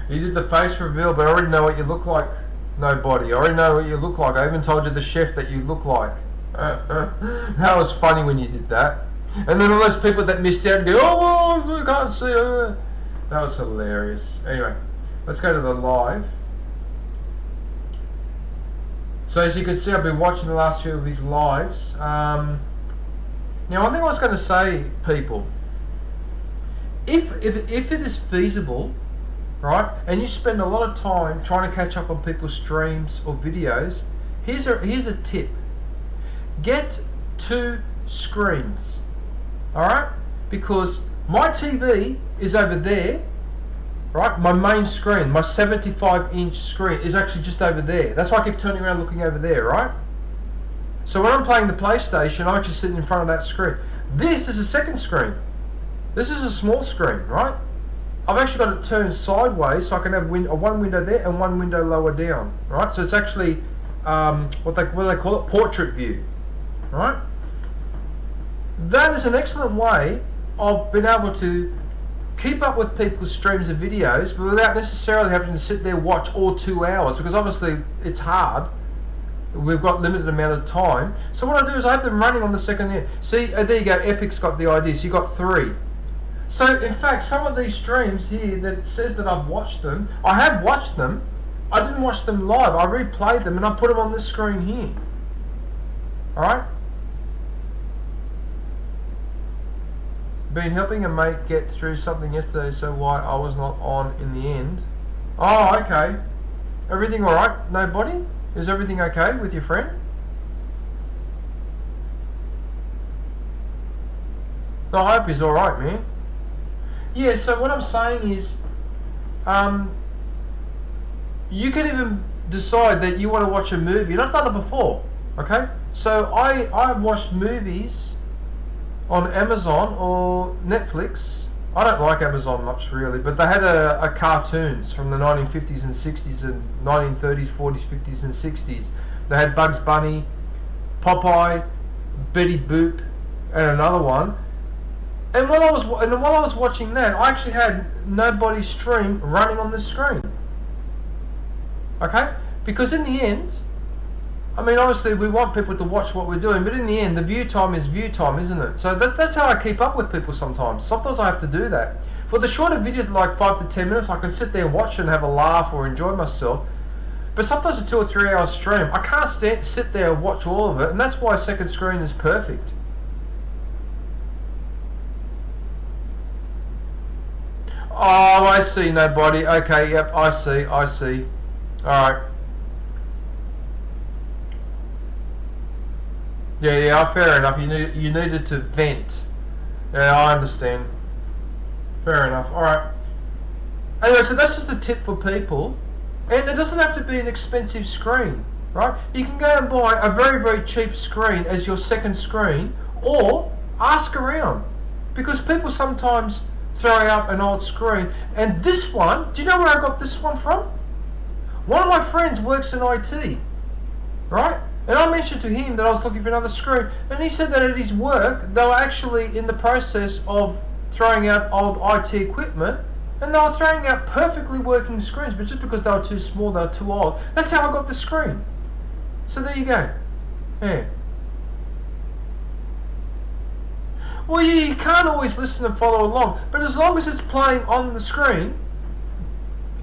He did the face reveal, but I already know what you look like. Nobody. I already know what you look like. I even told you the chef that you look like. That was funny when you did that. And then all those people that missed out and go, oh, I can't see her. That was hilarious. Anyway, let's go to the live. So as you can see, I've been watching the last few of his lives. Now, one thing I was going to say, people, if it is feasible, right, and you spend a lot of time trying to catch up on people's streams or videos, here's a tip. Get 2 screens, alright? Because my TV is over there, right? My main screen, my 75-inch screen is actually just over there. That's why I keep turning around looking over there, right? So when I'm playing the PlayStation, I'm actually sitting in front of that screen. This is a second screen. This is a small screen, right? I've actually got it turned sideways so I can have one window there and one window lower down, right? So it's actually what do they call it? Portrait view, right? That is an excellent way of being able to keep up with people's streams and videos, but without necessarily having to sit there watch all 2 hours, because obviously it's hard. We've got limited amount of time. So what I do is I have them running on the second end. See, there you go. Epic's got the idea. So you got 3. So in fact, some of these streams here that it says that I've watched them, I have watched them. I didn't watch them live. I replayed them and I put them on this screen here. All right. Been helping a mate get through something yesterday, so why I was not on in the end. Oh, okay. Everything all right? Nobody? Is everything okay with your friend? I hope he's all right, man. Yeah. So what I'm saying is, you can even decide that you want to watch a movie. And I've done it before. Okay. So I've watched movies on Amazon or Netflix. I don't like Amazon much really, but they had a cartoons from the 1950s and 60s and 1930s, 40s, 50s and 60s. They had Bugs Bunny, Popeye, Betty Boop, and another one. And while I was watching that, I actually had nobody's stream running on the screen. Okay? Because in the end, I mean, obviously we want people to watch what we're doing, but in the end, the view time is view time, isn't it? So that's how I keep up with people sometimes. Sometimes I have to do that. For the shorter videos, like 5 to 10 minutes, I can sit there and watch and have a laugh or enjoy myself. But sometimes a 2 or 3 hour stream, I can't sit there and watch all of it, and that's why second screen is perfect. Oh, I see, nobody. Okay, yep, I see. Alright. Yeah, fair enough. You needed to vent. Yeah, I understand. Fair enough. Alright. Anyway, so that's just a tip for people. And it doesn't have to be an expensive screen, right? You can go and buy a very, very cheap screen as your second screen, or ask around. Because people sometimes throw out an old screen. And this one, do you know where I got this one from? One of my friends works in IT, right? And I mentioned to him that I was looking for another screen, and he said that at his work, they were actually in the process of throwing out old IT equipment, and they were throwing out perfectly working screens, but just because they were too small, they were too old. That's how I got the screen. So there you go. Yeah. Well, you can't always listen and follow along, but as long as it's playing on the screen,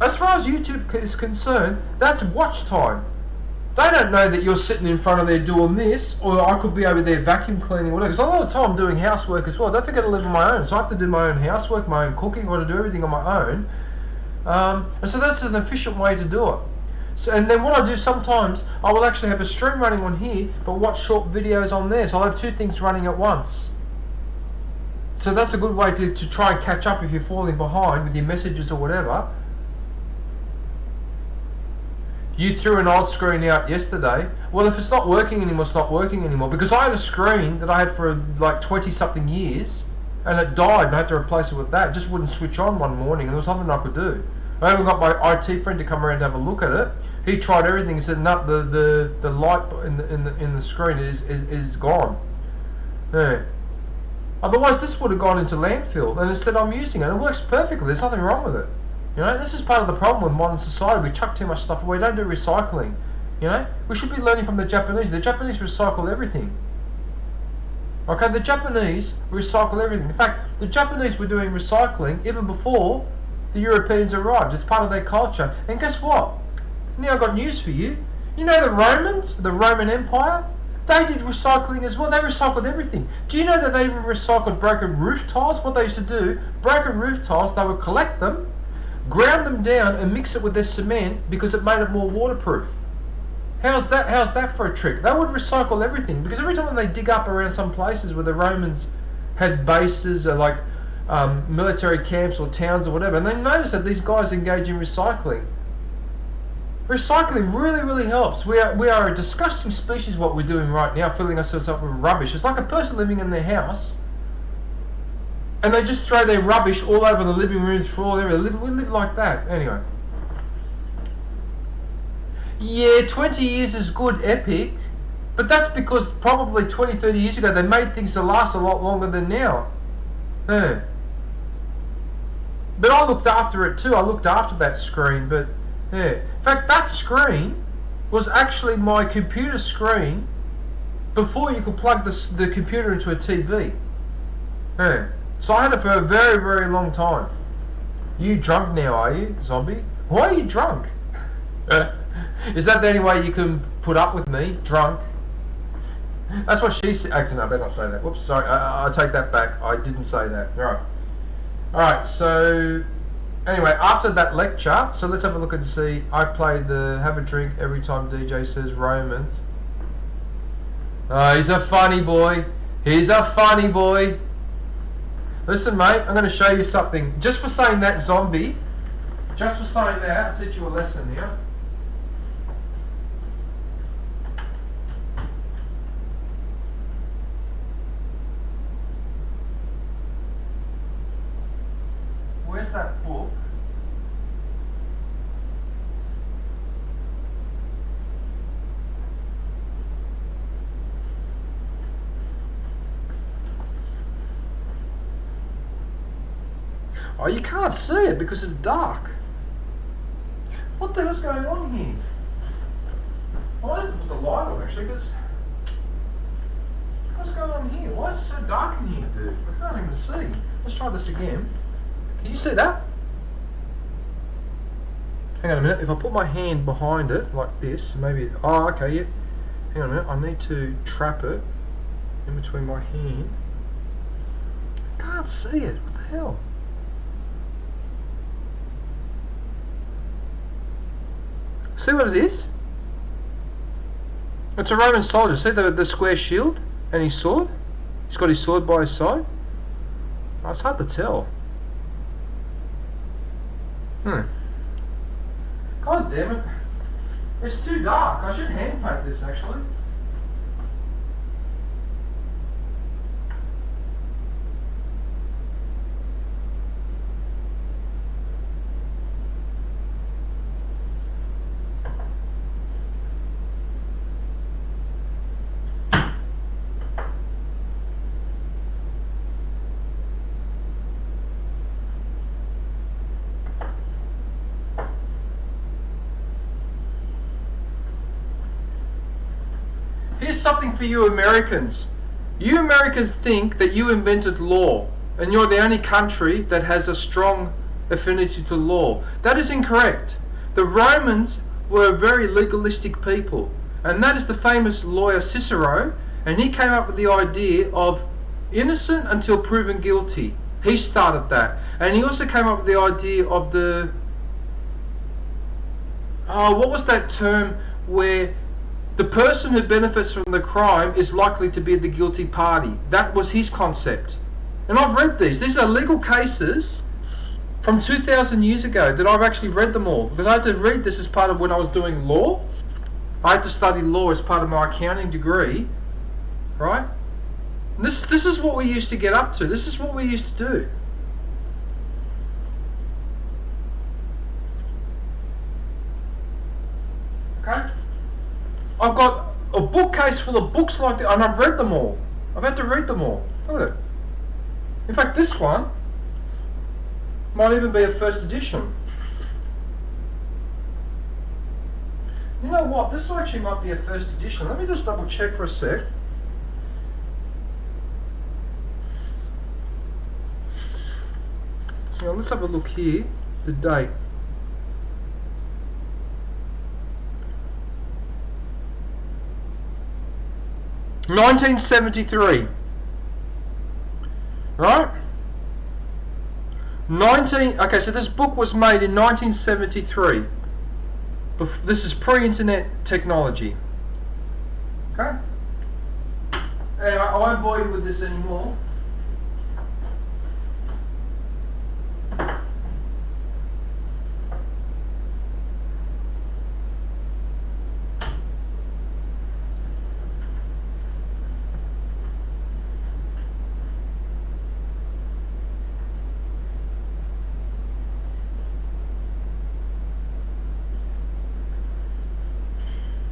as far as YouTube is concerned, that's watch time. They don't know that you're sitting in front of there doing this, or I could be over there vacuum cleaning or whatever. Because a lot of the time I'm doing housework as well. Don't forget to live on my own, so I have to do my own housework, my own cooking, I've got to do everything on my own. And so that's an efficient way to do it. So, and then what I do sometimes, I will actually have a stream running on here, but watch short videos on there. So I'll have 2 things running at once. So that's a good way to try and catch up if you're falling behind with your messages or whatever. You threw an old screen out yesterday. Well, if it's not working anymore, it's not working anymore. Because I had a screen that I had for like 20 something years, and it died and I had to replace it with that. It just wouldn't switch on one morning, and there was nothing I could do. I even got my IT friend to come around to have a look at it. He tried everything and said, no, the light in the screen is gone. Yeah. Otherwise, this would have gone into landfill, and instead I'm using it. It works perfectly. There's nothing wrong with it. You know, this is part of the problem with modern society. We chuck too much stuff away. We don't do recycling. You know, we should be learning from the Japanese. The Japanese recycle everything. Okay, the Japanese recycle everything. In fact, the Japanese were doing recycling even before the Europeans arrived. It's part of their culture. And guess what? Now I've got news for you. You know the Romans, the Roman Empire? They did recycling as well. They recycled everything. Do you know that they even recycled broken roof tiles? What they used to do, broken roof tiles, they would collect them, ground them down and mix it with their cement because it made it more waterproof. How's that for a trick? They would recycle everything because every time they dig up around some places where the Romans had bases or like military camps or towns or whatever, and they noticed that these guys engage in recycling. Recycling really, really helps. We are a disgusting species what we're doing right now, filling ourselves up with rubbish. It's like a person living in their house and they just throw their rubbish all over the living room floor. We live like that. Anyway. Yeah, 20 years is good, epic. But that's because probably 20, 30 years ago they made things to last a lot longer than now. Yeah. But I looked after it too. I looked after that screen, but yeah. In fact, that screen was actually my computer screen before you could plug the computer into a TV. Yeah. So I had it for a very, very long time. You drunk now, are you, zombie? Why are you drunk? Is that the only way you can put up with me, drunk? That's what she said. Actually, no, I better not say that. Whoops, sorry. I take that back. I didn't say that. Right. Alright, so anyway, after that lecture, so let's have a look and see. I played the have a drink every time DJ says Romans. He's a funny boy. He's a funny boy. Listen, mate, I'm going to show you something. Just for saying that, zombie. Just for saying that, I'll teach you a lesson here. Where's that book? Oh, you can't see it because it's dark. What the hell's going on here? Well, I have to put the light on actually because... What's going on here? Why is it so dark in here, dude? I can't even see. Let's try this again. Can you see that? Hang on a minute. If I put my hand behind it like this, maybe... Oh, okay, yeah. Hang on a minute. I need to trap it in between my hand. I can't see it. What the hell? See what it is? It's a Roman soldier. See the square shield and his sword? He's got his sword by his side. Oh, it's hard to tell. God damn it. It's too dark. I should hand paint this actually. Here's something for you Americans. You Americans think that you invented law and you're the only country that has a strong affinity to law. That is incorrect. The Romans were a very legalistic people, and that is the famous lawyer Cicero, and he came up with the idea of innocent until proven guilty. He started that. And he also came up with the idea of the... what was that term where the person who benefits from the crime is likely to be the guilty party? That was his concept. And I've read these. These are legal cases from 2,000 years ago that I've actually read them all. Because I had to read this as part of when I was doing law. I had to study law as part of my accounting degree. Right? And this is what we used to get up to. This is what we used to do. Okay? I've got a bookcase full of books like that, and I've read them all. I've had to read them all. Look at it. In fact, this one might even be a first edition. You know what? This actually might be a first edition. Let me just double check for a sec. So let's have a look here. The date. $1973. Right? Okay, so this book was made in 1973. This is pre-internet technology. Okay? Anyway, I won't bore you with this anymore.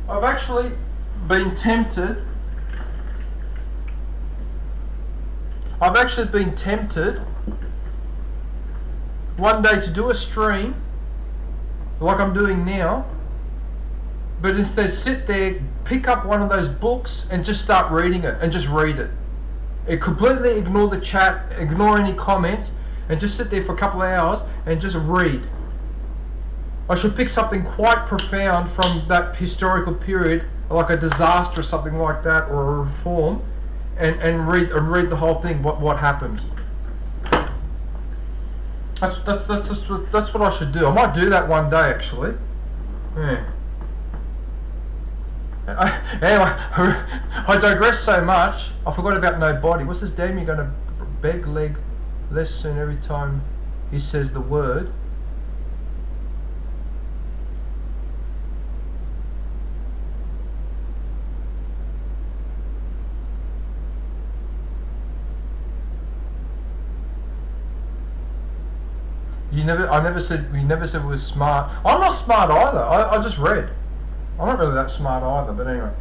I've actually been tempted. One day to do a stream like I'm doing now, but instead sit there, pick up one of those books and just start reading it and just read it. Completely ignore the chat, ignore any comments, and just sit there for a couple of hours and just read. I should pick something quite profound from that historical period, like a disaster or something like that, or a reform, and read the whole thing. What happened? That's what I should do. I might do that one day, actually. Yeah. Anyway, I digress so much. I forgot about no body. What's this? Damn, you're going to beg leg less soon every time he says the word. We never said we were smart. I'm not smart either. I just read. I'm not really that smart either, but anyway.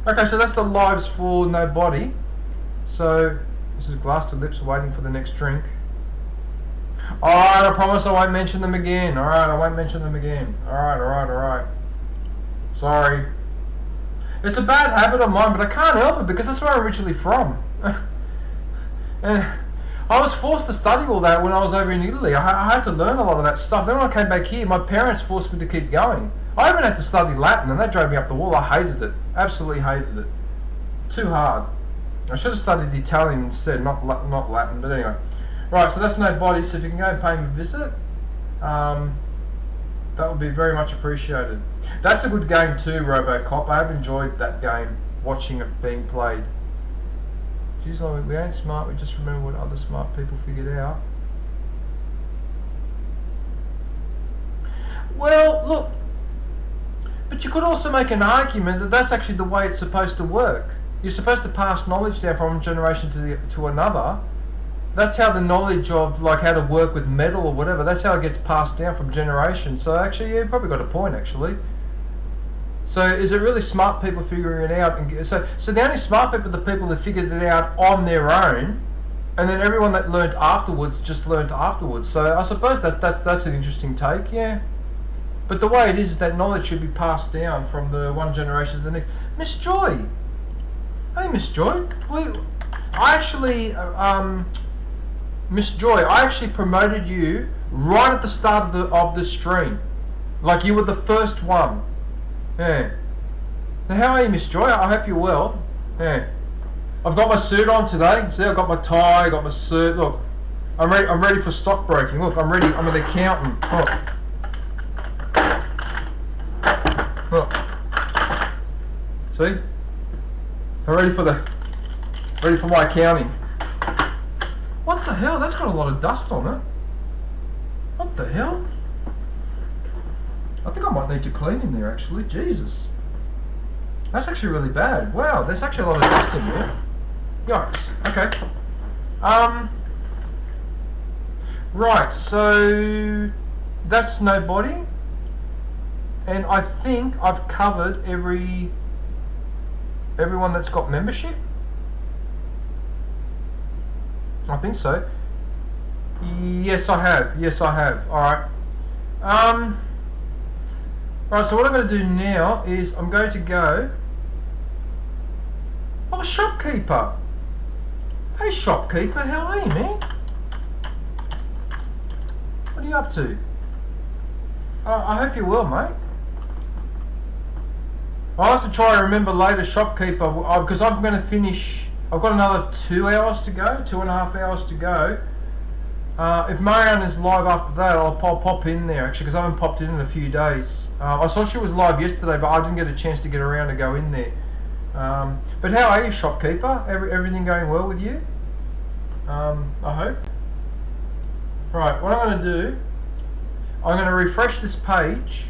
Okay, so that's the lives for no body. So this is glass to lips waiting for the next drink. Alright, I promise I won't mention them again. Alright, I won't mention them again. Alright. Sorry. It's a bad habit of mine, but I can't help it because that's where I'm originally from. And I was forced to study all that when I was over in Italy. I had to learn a lot of that stuff. Then when I came back here, my parents forced me to keep going. I even had to study Latin, and that drove me up the wall. I hated it. Absolutely hated it. Too hard. I should have studied Italian instead, not Latin, but anyway. Right, so that's no body, so if you can go and pay me a visit, that would be very much appreciated. That's a good game too, RoboCop. I have enjoyed that game, watching it being played. Geez, we ain't smart, we just remember what other smart people figured out. Well, look, but you could also make an argument that that's actually the way it's supposed to work. You're supposed to pass knowledge down from one generation to another. That's how the knowledge of like how to work with metal or whatever, that's how it gets passed down from generation. So actually, yeah, you probably got a point actually. So is it really smart people figuring it out? And so the only smart people are the people that figured it out on their own, and then everyone that learned afterwards just learned afterwards. So I suppose that's an interesting take, yeah. But the way it is that knowledge should be passed down from the one generation to the next. Miss Joy, hey Miss Joy, Miss Joy, I actually promoted you right at the start of the stream, like you were the first one. Yeah. Now how are you, Miss Joy? I hope you're well. Yeah. I've got my suit on today. See, I've got my tie, I got my suit. Look, I'm ready for stockbroking. Look, I'm ready. I'm an accountant. Look. See? I'm ready for my accounting. What the hell? That's got a lot of dust on it. What the hell? I think I might need to clean in there actually. Jesus. That's actually really bad. Wow, there's actually a lot of dust in there. Yikes. Okay. Right, so that's nobody. And I think I've covered everyone that's got membership. I think so. Yes, I have. Yes, I have. Alright. Right, so what I'm going to do now is I'm going to go... Oh, shopkeeper! Hey, shopkeeper, how are you, man? What are you up to? I hope you're well, mate. I'll have to try and remember later, shopkeeper, because I'm going to finish... I've got another 2 hours to go, 2.5 hours to go. If Marianne is live after that, I'll pop in there actually, because I haven't popped in a few days. I saw she was live yesterday, but I didn't get a chance to get around to go in there. But how are you, shopkeeper? Everything going well with you? I hope. Right, what I'm going to do, I'm going to refresh this page.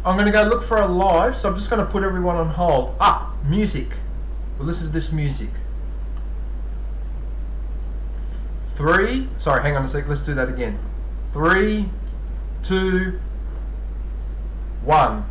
I'm going to go look for a live, so I'm just going to put everyone on hold. Ah, music. We'll listen to this music. 3, sorry, hang on a sec, let's do that again. 3, 2, 1.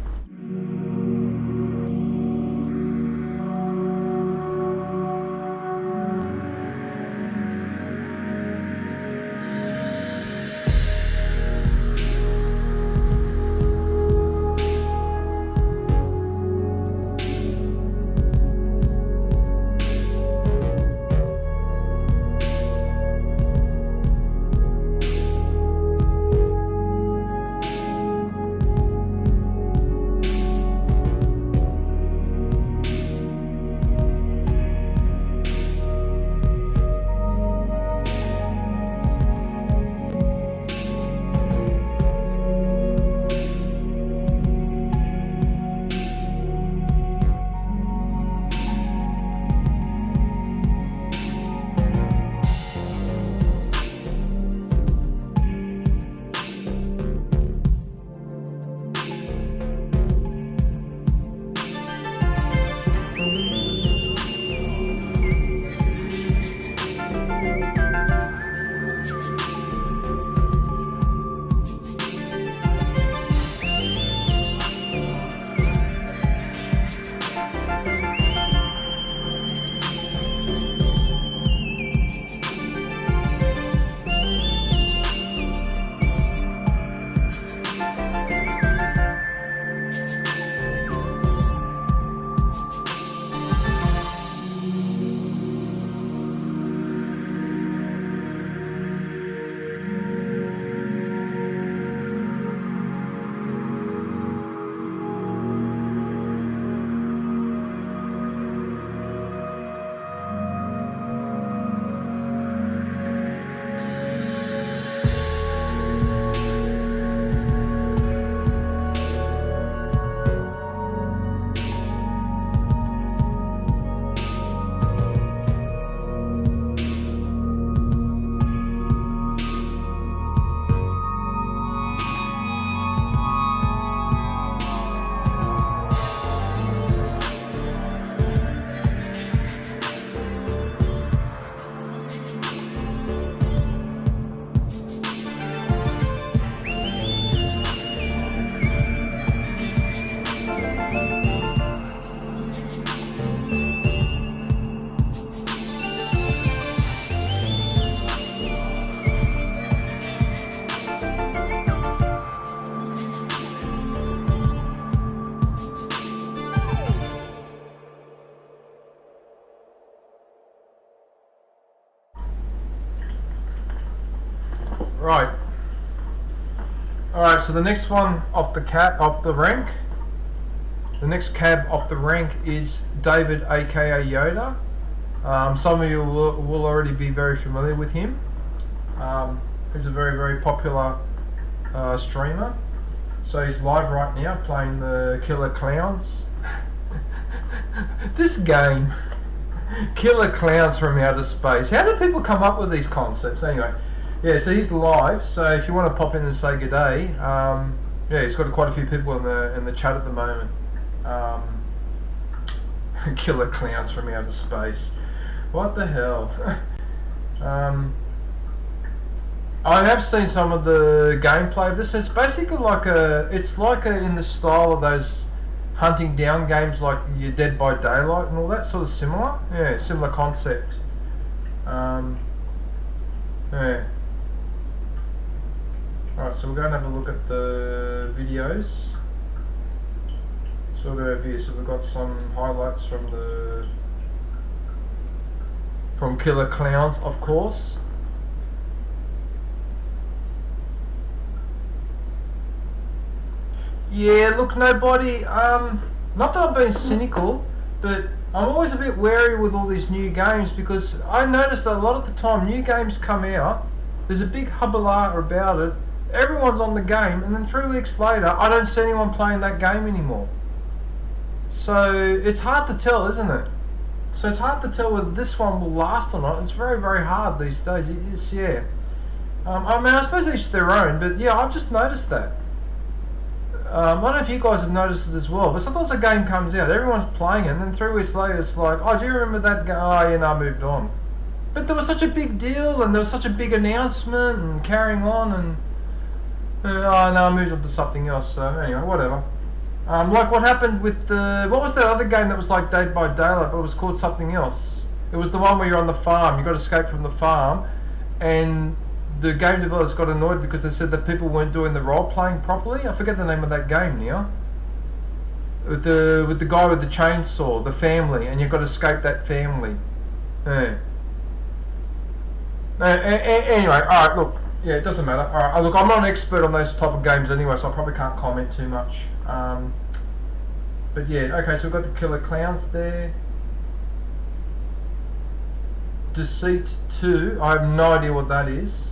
Right. Alright, so the next one off the rank. The next cab off the rank is David, aka Yoda. Some of you will already be very familiar with him. He's a very, very popular streamer. So he's live right now playing the Killer Clowns. This game, Killer Clowns from Outer Space. How do people come up with these concepts? Anyway, yeah. So he's live. So if you want to pop in and say good day, yeah, he's got quite a few people in the chat at the moment. Killer Clowns from Outer Space. What the hell? I have seen some of the gameplay of this. It's basically like in the style of those hunting down games like your Dead by Daylight and all that, sort of similar. Yeah, similar concept. Yeah. Alright, so we're going to have a look at the videos. Sort of over here, so we've got some highlights from Killer Clowns, of course. Yeah, look, nobody, not that I'm being cynical, but I'm always a bit wary with all these new games because I notice that a lot of the time new games come out, there's a big hubbub about it, everyone's on the game, and then 3 weeks later, I don't see anyone playing that game anymore. So, it's hard to tell, isn't it? So it's hard to tell whether this one will last or not. It's very, very hard these days. It's, yeah. I mean, I suppose each their own, but yeah, I've just noticed that. I don't know if you guys have noticed it as well, but sometimes a game comes out, everyone's playing it, and then 3 weeks later it's like, oh, do you remember that game? Oh, yeah, no, I moved on. But there was such a big deal, and there was such a big announcement, and carrying on, and oh, no, I moved on to something else, so anyway, whatever. Like what happened with what was that other game that was like Dead by Daylight, but it was called something else? It was the one where you're on the farm, you got to escape from the farm, and the game developers got annoyed because they said that people weren't doing the role playing properly. I forget the name of that game now. With the guy with the chainsaw, the family, and you've got to escape that family. Yeah. Anyway, alright, look, yeah, it doesn't matter. Alright, look, I'm not an expert on those type of games anyway, so I probably can't comment too much. But yeah, okay, so we've got the Killer Clowns there. Deceit 2, I have no idea what that is.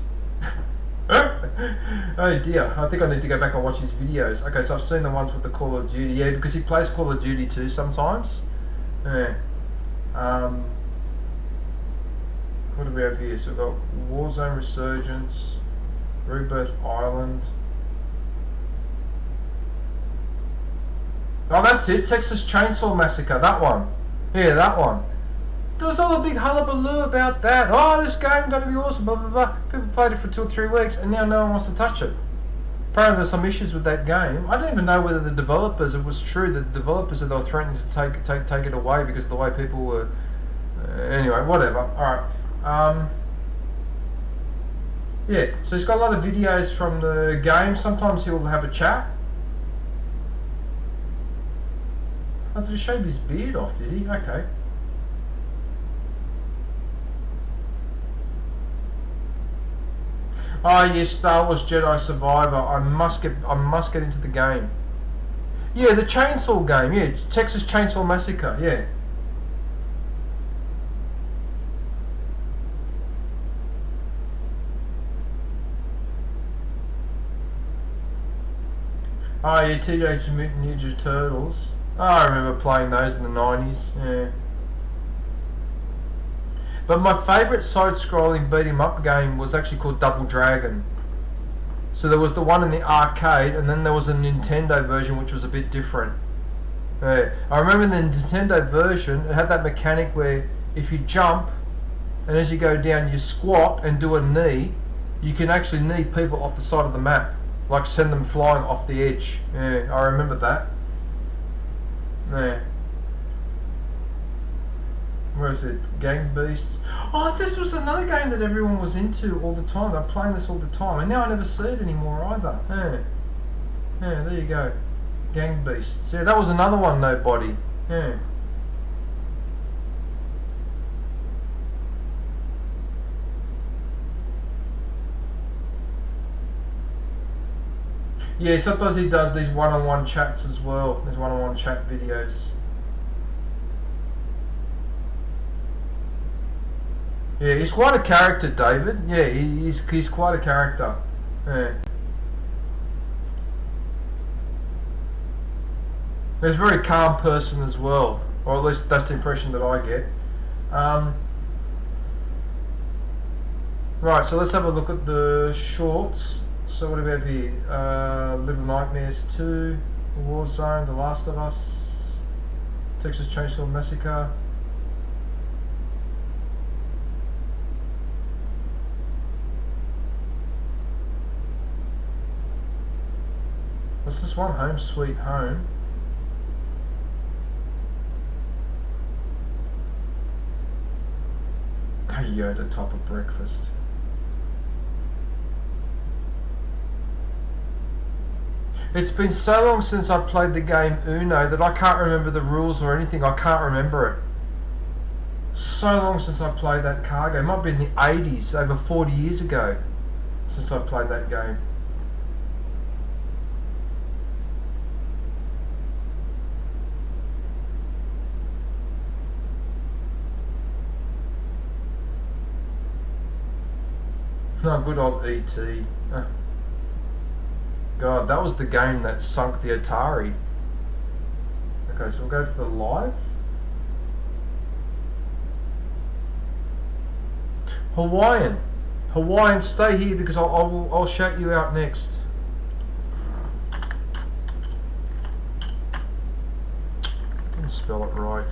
Oh dear, I think I need to go back and watch his videos. Okay, so I've seen the ones with the Call of Duty, yeah, because he plays Call of Duty too sometimes. Yeah. What do we have here? So we've got Warzone Resurgence, Rebirth Island. Oh, that's it, Texas Chainsaw Massacre, that one. Yeah, that one. There was all a big hullabaloo about that. Oh, this game going to be awesome, blah, blah, blah. People played it for 2 or 3 weeks, and now no one wants to touch it. Apparently there's some issues with that game. I don't even know whether the developers, it was true that the developers that they were threatening to take it away because of the way people were... anyway, whatever. Alright. Yeah, so he's got a lot of videos from the game. Sometimes he'll have a chat. Oh, did he shave his beard off, did he? Okay. Oh yes, Star Wars Jedi Survivor. I must get into the game. Yeah, the chainsaw game. Yeah, Texas Chainsaw Massacre. Yeah. Oh yeah, Teenage Mutant Ninja Turtles. Oh, I remember playing those in the 90s. Yeah. But my favourite side-scrolling beat-em-up game was actually called Double Dragon. So there was the one in the arcade, and then there was a Nintendo version which was a bit different. Yeah. I remember the Nintendo version, it had that mechanic where if you jump, and as you go down you squat and do a knee, you can actually knee people off the side of the map. Like send them flying off the edge. Yeah, I remember that. Yeah. Where is it? Gang Beasts. Oh, this was another game that everyone was into all the time. They're playing this all the time, and now I never see it anymore either. Yeah. Yeah, there you go. Gang Beasts. Yeah, that was another one, nobody. Yeah. Yeah, sometimes he does these one-on-one chats as well. These one-on-one chat videos. Yeah, he's quite a character, David. Yeah, he's quite a character. Yeah. He's a very calm person as well, or at least that's the impression that I get. Right, so let's have a look at the shorts. So what do we have here? Little Nightmares 2, Warzone, The Last of Us, Texas Chainsaw Massacre. What's this one? Home Sweet Home. A Yoda type of breakfast. It's been so long since I played the game Uno that I can't remember the rules or anything. I can't remember it. So long since I played that card game. It might be in the 80s, over 40 years ago, since I played that game. No, good old E.T. God, that was the game that sunk the Atari. Okay, so we'll go for the live. Hawaiian, stay here because I'll shout you out next. Didn't spell it right.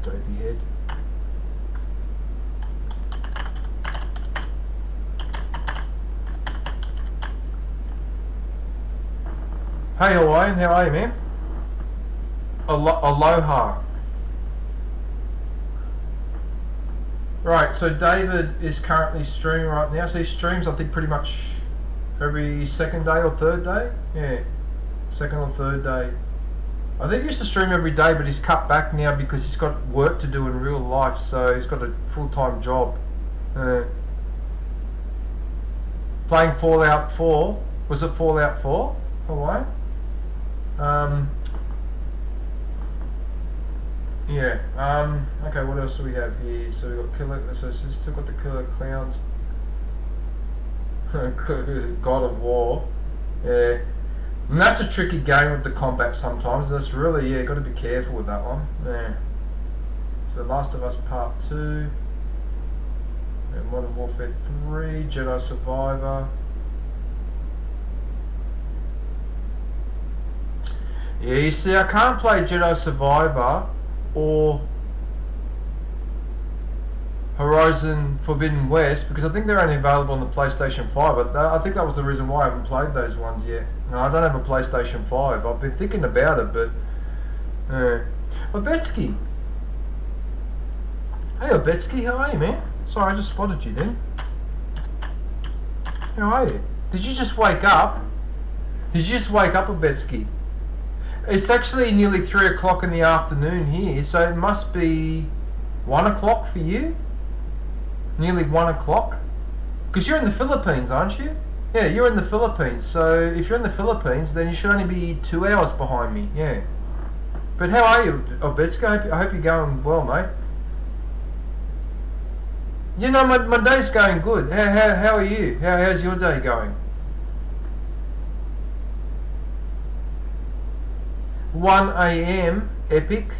Dopey head. Hey Hawaiian, how are you, man? Aloha. Right, so David is currently streaming right now. So he streams, I think, pretty much every second day or third day. Yeah, second or third day. I think he used to stream every day, but he's cut back now because he's got work to do in real life. So he's got a full-time job. Playing Fallout 4. Was it Fallout 4? Hawaii? Okay, what else do we have here? So we've got Killer, so still got the Killer Clowns. God of War. Yeah. And that's a tricky game with the combat sometimes. That's really, yeah, got to be careful with that one. Yeah. So Last of Us Part 2. Modern Warfare 3. Jedi Survivor. Yeah, you see, I can't play Jedi Survivor or Horizon Forbidden West because I think they're only available on the PlayStation 5. But I think that was the reason why I haven't played those ones yet. No, I don't have a PlayStation 5. I've been thinking about it, but... Obetsky. Hey, Obetsky, how are you, man? Sorry, I just spotted you then. How are you? Did you just wake up? Did you just wake up, Obetsky? It's actually nearly 3 o'clock in the afternoon here, so it must be 1 o'clock for you? Nearly 1 o'clock? Because you're in the Philippines, aren't you? Yeah, you're in the Philippines, so if you're in the Philippines, then you should only be 2 hours behind me, yeah. But how are you, Obetsky? I hope you're going well, mate. You know, my day's going good. How are you? How's your day going? 1 a.m. Epic.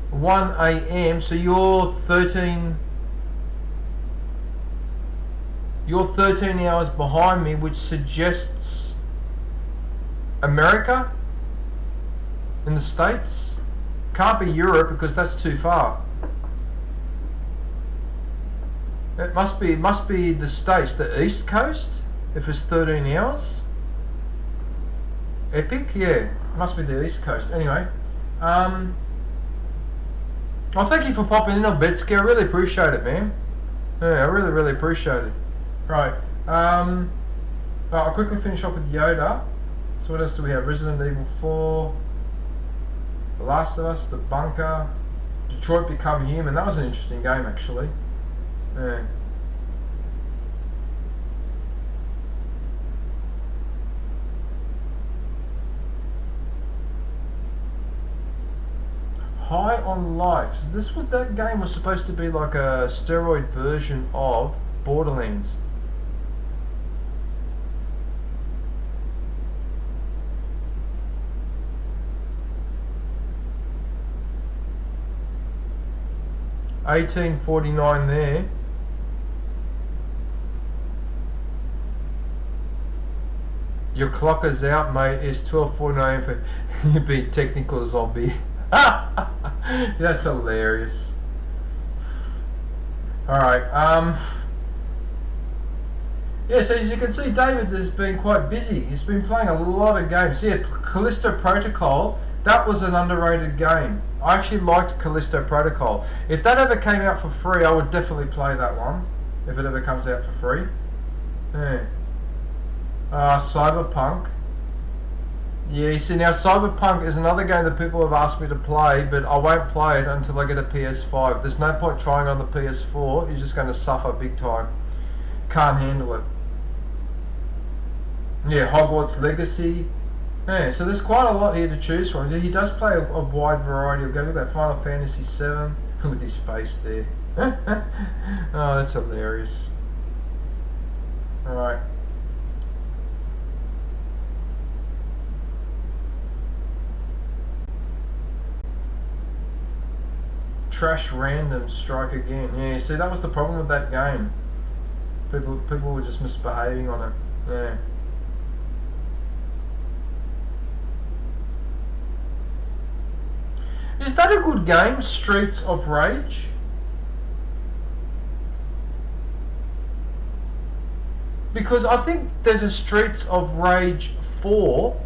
1 a.m. So you're 13 hours behind me, which suggests America in the States. Can't be Europe because that's too far. It must be the States, the East Coast, if it's 13 hours. Epic? Yeah, it must be the East Coast. Anyway, well, thank you for popping in on Betsky. I really appreciate it, man. Yeah, I really appreciate it. Right, I'll quickly finish off with Yoda. So what else do we have? Resident Evil 4, The Last of Us, The Bunker, Detroit Become Human. That was an interesting game, actually. Yeah. High on Life. So that game was supposed to be like a steroid version of Borderlands. 1849 there. Your clock is out, mate. It's 12:49 for you being technical zombie. That's hilarious. Alright, yeah, so as you can see, David has been quite busy. He's been playing a lot of games. Yeah, Callisto Protocol, that was an underrated game. I actually liked Callisto Protocol. If that ever came out for free, I would definitely play that one. If it ever comes out for free. Yeah. Cyberpunk. Yeah, you see, now Cyberpunk is another game that people have asked me to play, but I won't play it until I get a PS5. There's no point trying on the PS4. You're just going to suffer big time. Can't handle it. Yeah, Hogwarts Legacy. Yeah, so there's quite a lot here to choose from. He does play a wide variety of games. Look at that Final Fantasy VII. Look at his face there. Oh, that's hilarious. Alright. Trash random strike again. Yeah, see, that was the problem with that game. People were just misbehaving on it. Yeah. Is that a good game, Streets of Rage? Because I think there's a Streets of Rage 4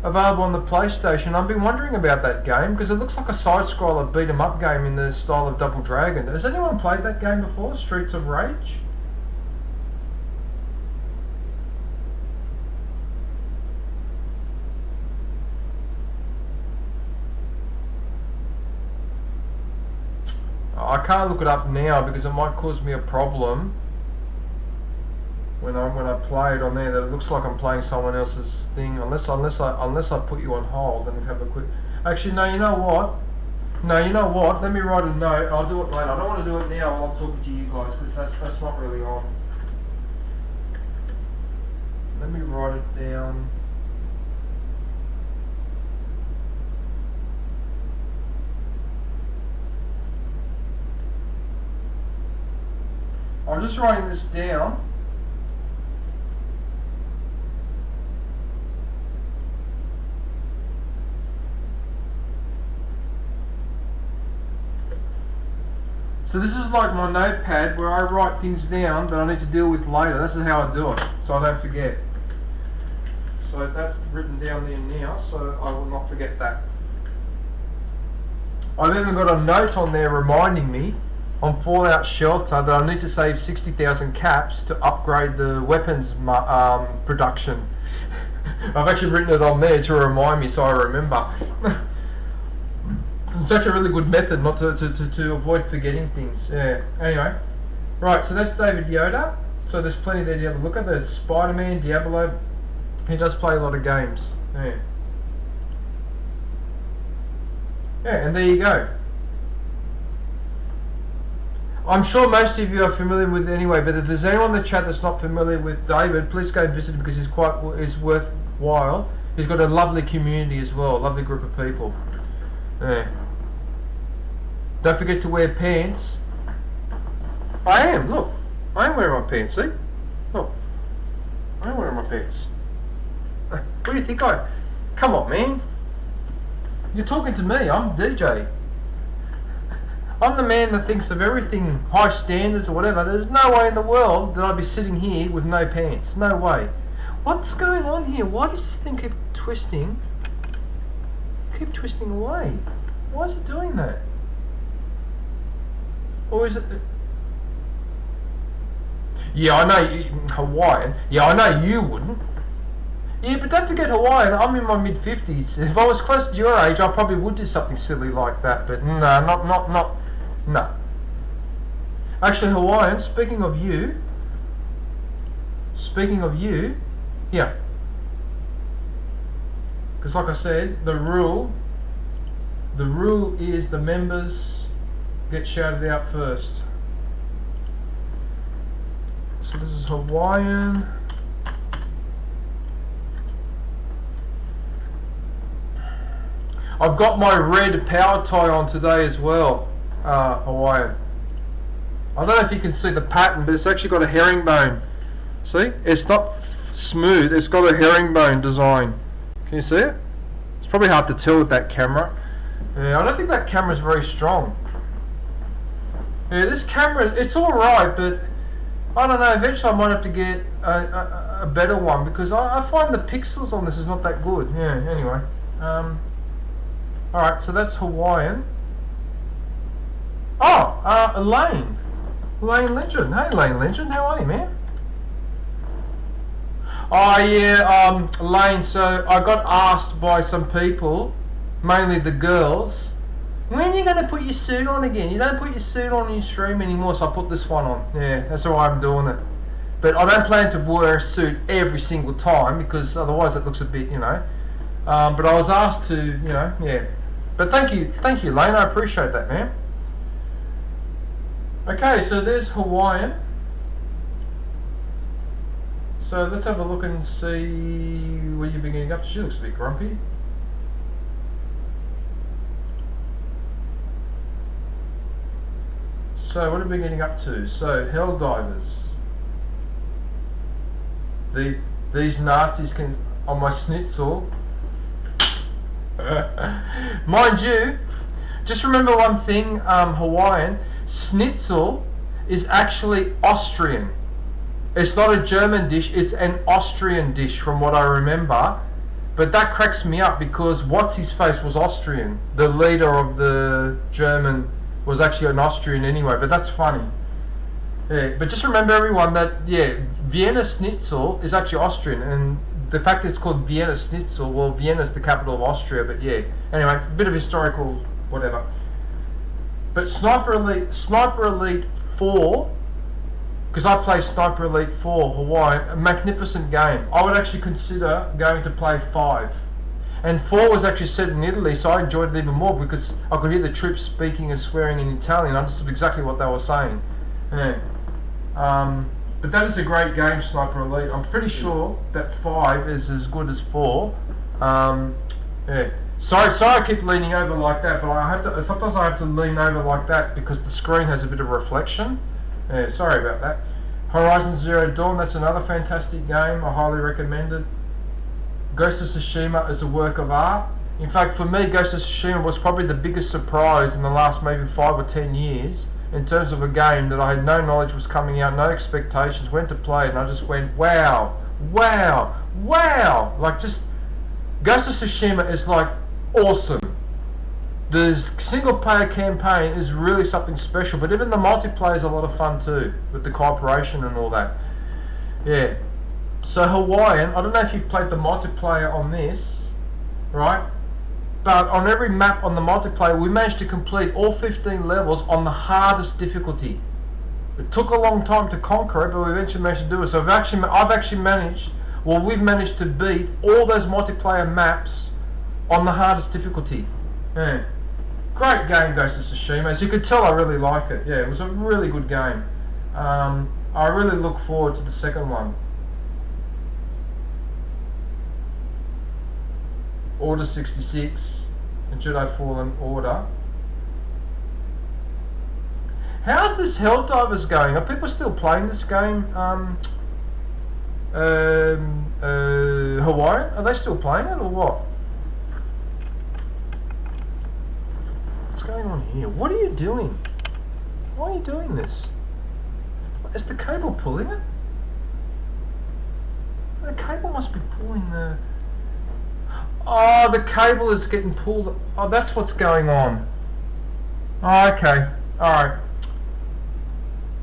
available on the PlayStation. I've been wondering about that game because it looks like a side-scroller beat-em-up game in the style of Double Dragon. Has anyone played that game before, Streets of Rage? I can't look it up now because it might cause me a problem when I play it on there, that it looks like I'm playing someone else's thing. Unless I put you on hold and have a quick. Actually, no. You know what? No, you know what? Let me write a note. I'll do it later. I don't want to do it now while I'm talking to you guys because that's not really on. Let me write it down. I'm just writing this down. So this is like my notepad where I write things down that I need to deal with later. This is how I do it, so I don't forget. So that's written down there now, so I will not forget that. I've even got a note on there reminding me on Fallout Shelter that I need to save 60,000 caps to upgrade the weapons production. I've actually written it on there to remind me so I remember. It's such a really good method not to avoid forgetting things. Yeah. Anyway, right. So that's David Yoda. So there's plenty there to have a look at. There's Spider-Man, Diablo. He does play a lot of games. Yeah. Yeah, and there you go. I'm sure most of you are familiar with it anyway, but if there's anyone in the chat that's not familiar with David, please go and visit him because he's worthwhile. He's got a lovely community as well, a lovely group of people. Yeah. Don't forget to wear pants. I am, look. I am wearing my pants, see? Look. I am wearing my pants. What do you think Come on, man. You're talking to me, I'm DJ. I'm the man that thinks of everything high standards or whatever. There's no way in the world that I'd be sitting here with no pants. No way. What's going on here? Why does this thing keep twisting? Keep twisting away. Why is it doing that? Or is it... Yeah, I know Hawaiian. Yeah, I know you wouldn't. Yeah, but don't forget Hawaiian. I'm in my mid-50s. If I was close to your age, I probably would do something silly like that. But no, no. Actually, Hawaiian, speaking of you, yeah. Because like I said, the rule is the members get shouted out first. So this is Hawaiian. I've got my red power tie on today as well. Hawaiian. I don't know if you can see the pattern, but it's actually got a herringbone. See? It's not smooth, it's got a herringbone design. Can you see it? It's probably hard to tell with that camera. Yeah, I don't think that camera's very strong. Yeah, this camera, it's alright, but I don't know, eventually I might have to get a better one, because I find the pixels on this is not that good. Yeah, anyway. Alright, so that's Hawaiian. Oh, Lane. Lane Legend. Hey, Lane Legend, how are you, man? Oh, yeah, Lane, so I got asked by some people, mainly the girls, when are you going to put your suit on again? You don't put your suit on in your stream anymore, so I put this one on. Yeah, that's why I'm doing it. But I don't plan to wear a suit every single time, because otherwise it looks a bit, you know. But I was asked to, you know, yeah. But thank you, Lane, I appreciate that, man. Okay, so there's Hawaiian. So let's have a look and see what you've been getting up to. She looks a bit grumpy. So what have we been getting up to? So Helldivers. These Nazis can on my schnitzel. Mind you, just remember one thing, Hawaiian, schnitzel is actually Austrian. It's not a German dish, it's an Austrian dish from what I remember. But that cracks me up because what's-his-face was Austrian. The leader of the German was actually an Austrian anyway, but that's funny. Yeah, but just remember everyone that, yeah, Vienna Schnitzel is actually Austrian, and the fact that it's called Vienna Schnitzel, well, Vienna is the capital of Austria, but yeah. Anyway, a bit of historical whatever. But Sniper Elite 4, because I play Sniper Elite 4 Hawaiian, a magnificent game. I would actually consider going to play 5. And 4 was actually set in Italy, so I enjoyed it even more because I could hear the troops speaking and swearing in Italian. I understood exactly what they were saying. Yeah. But that is a great game, Sniper Elite. I'm pretty sure that 5 is as good as 4. Yeah. Sorry, I keep leaning over like that, but I have to. Sometimes I have to lean over like that because the screen has a bit of reflection. Yeah, sorry about that. Horizon Zero Dawn, that's another fantastic game. I highly recommend it. Ghost of Tsushima is a work of art. In fact, for me, Ghost of Tsushima was probably the biggest surprise in the last maybe 5 or 10 years in terms of a game that I had no knowledge was coming out, no expectations, went to play it, and I just went, wow, wow, wow. Like, just, Ghost of Tsushima is like awesome. The single player campaign is really something special, but even the multiplayer is a lot of fun too, with the cooperation and all that. Yeah. So Hawaiian, I don't know if you've played the multiplayer on this, right? But on every map on the multiplayer, we managed to complete all 15 levels on the hardest difficulty. It took a long time to conquer it, but we eventually managed to do it. So we've managed to beat all those multiplayer maps on the hardest difficulty. Yeah. Great game, Ghost of Tsushima. As you could tell, I really like it. Yeah, it was a really good game. I really look forward to the second one. Order 66 and Jedi Fallen Order. How's this Helldivers going? Are people still playing this game? Hawaiian? Are they still playing it or what? What's going on here? What are you doing? Why are you doing this? Is the cable pulling it? The cable must be pulling the... Oh, the cable is getting pulled. Oh, that's what's going on. Oh, okay. Alright.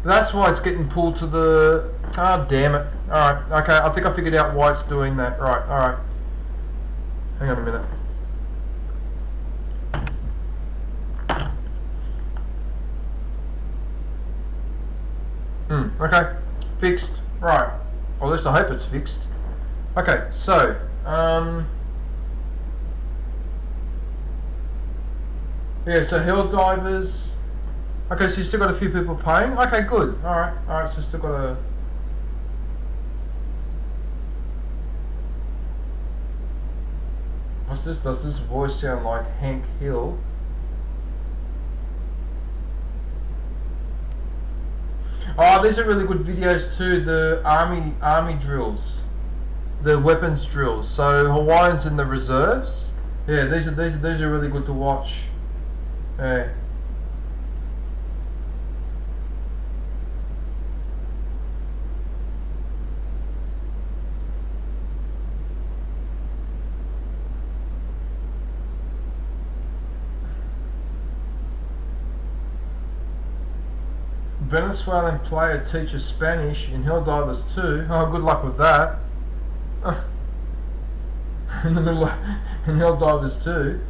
That's why it's getting pulled to the... Oh, damn it. Alright, okay. I think I figured out why it's doing that. Right, alright. Hang on a minute. Okay. Fixed. Right. Or at least I hope it's fixed. Okay, so... yeah, so Helldivers. Okay, so you still got a few people paying. Okay, good. Alright, so still got a... What's this? Does this voice sound like Hank Hill? Oh, these are really good videos too. The army drills, the weapons drills. So Hawaiians in the reserves. Yeah, these are really good to watch. Yeah. Venezuelan player teaches Spanish in Helldivers 2. Oh, good luck with that. In the middle of in Helldivers 2.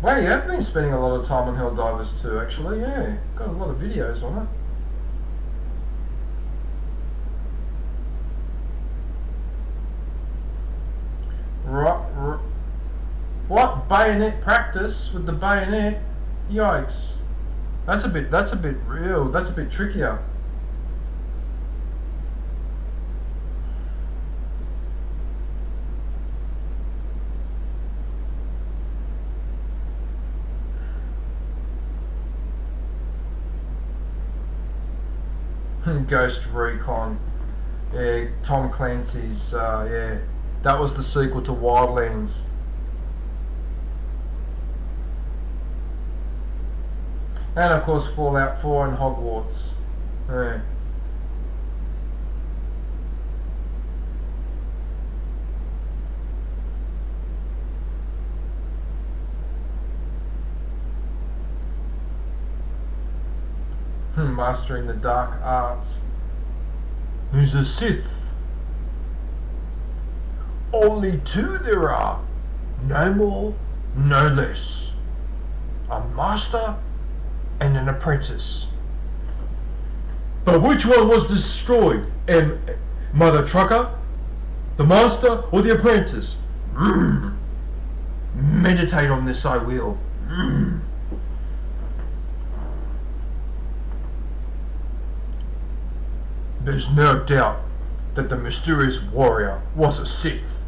Wow, you have been spending a lot of time on Helldivers 2 actually, yeah. Got a lot of videos on it. Right. What? Bayonet practice with the bayonet? Yikes. That's a bit real. That's a bit trickier. Ghost Recon. Yeah, Tom Clancy's, yeah. That was the sequel to Wildlands. And of course Fallout 4 and Hogwarts. Yeah. Mastering the dark arts. Who's a Sith? Only two there are. No more, no less. A master and an apprentice. But which one was destroyed? Mother Trucker? The master or the apprentice? Meditate on this I will. There's no doubt that the mysterious warrior was a Sith.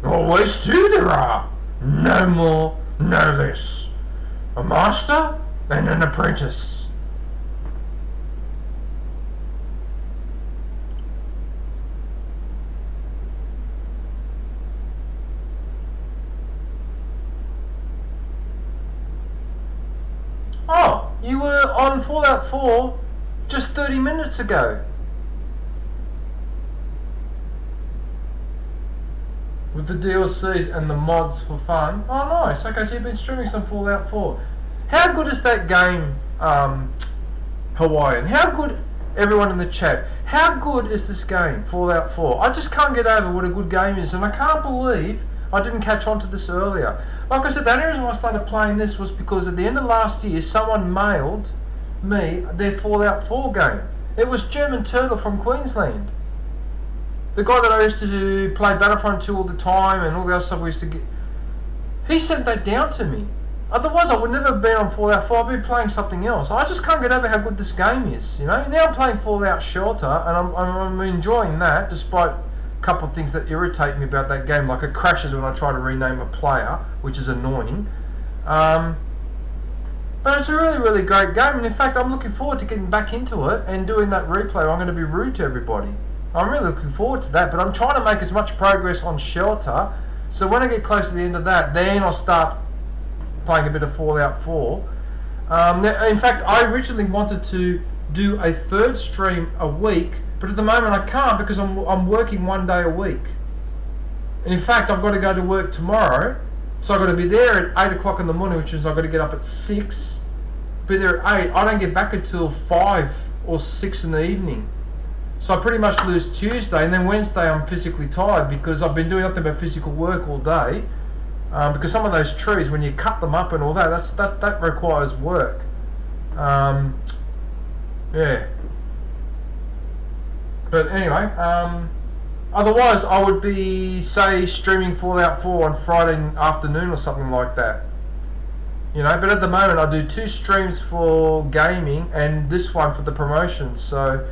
Always two there are. No more, no less. A master and an apprentice. Oh, you were on Fallout 4 just 30 minutes ago. With the DLCs and the mods for fun. Oh, nice. Okay, so you've been streaming some Fallout 4. How good is that game, Hawaiian? How good, everyone in the chat, how good is this game, Fallout 4? I just can't get over what a good game is, and I can't believe I didn't catch on to this earlier. Like I said, the only reason why I started playing this was because at the end of last year, someone mailed me their Fallout 4 game. It was German Turtle from Queensland. The guy that I used to play Battlefront 2 all the time and all the other stuff we used to get, he sent that down to me. Otherwise I would never have been on Fallout 4, I'd be playing something else. I just can't get over how good this game is, you know. Now I'm playing Fallout Shelter and I'm enjoying that, despite a couple of things that irritate me about that game, like it crashes when I try to rename a player, which is annoying. But it's a really, really great game, and in fact I'm looking forward to getting back into it and doing that replay where I'm going to be rude to everybody. I'm really looking forward to that, but I'm trying to make as much progress on Shelter, so when I get close to the end of that, then I'll start playing a bit of Fallout 4. In fact, I originally wanted to do a third stream a week, but at the moment I can't because I'm working 1 day a week. And in fact, I've got to go to work tomorrow, so I've got to be there at 8 o'clock in the morning, which means I've got to get up at 6, be there at 8. I don't get back until 5 or 6 in the evening. So I pretty much lose Tuesday, and then Wednesday I'm physically tired because I've been doing nothing but physical work all day. Because some of those trees, when you cut them up and all that, that requires work. Yeah. But anyway, otherwise I would be, say, streaming Fallout 4 on Friday afternoon or something like that. You know, but at the moment I do 2 streams for gaming and this one for the promotions. So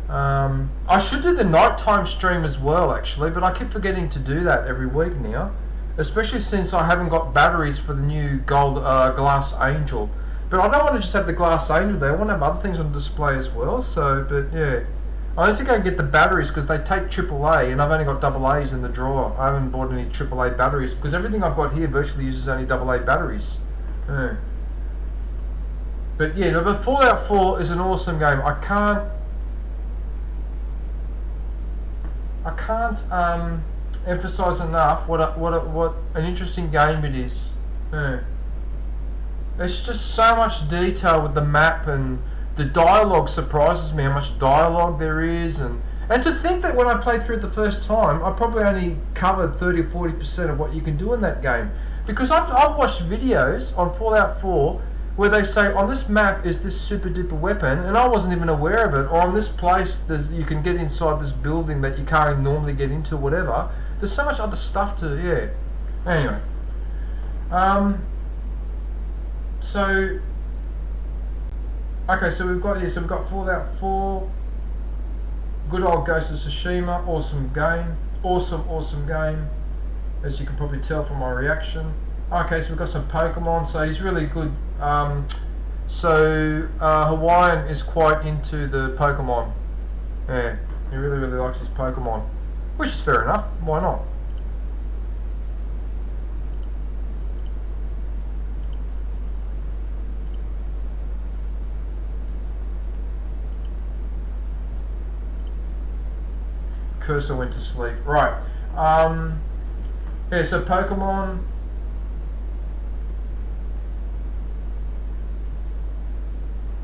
I should do the nighttime stream as well, actually, but I keep forgetting to do that every week now. especially since I haven't got batteries for the new gold Glass Angel. But I don't want to just have the Glass Angel there. I want to have other things on display as well. So, but yeah, I need to go and get the batteries because they take AAA, and I've only got AA's in the drawer. I haven't bought any AAA batteries because everything I've got here virtually uses only AA batteries. Yeah. But yeah, but Fallout 4 is an awesome game. I can't emphasize enough what an interesting game it is. Yeah. There's just so much detail with the map, and the dialogue surprises me how much dialogue there is, and to think that when I played through it the first time, I probably only covered 30 or 40% of what you can do in that game, because I've watched videos on Fallout 4 where they say on this map is this super duper weapon, and I wasn't even aware of it, or on this place you can get inside this building that you can't normally get into, whatever. There's so much other stuff to, yeah. Anyway, so okay, so we've got Fallout 4, good old Ghost of Tsushima, awesome game, as you can probably tell from my reaction. Okay, so we've got some Pokemon, so he's really good. Hawaiian is quite into the Pokemon. Yeah, he really likes his Pokemon, which is fair enough. Why not? Cursor went to sleep. Right. Yeah, so Pokemon.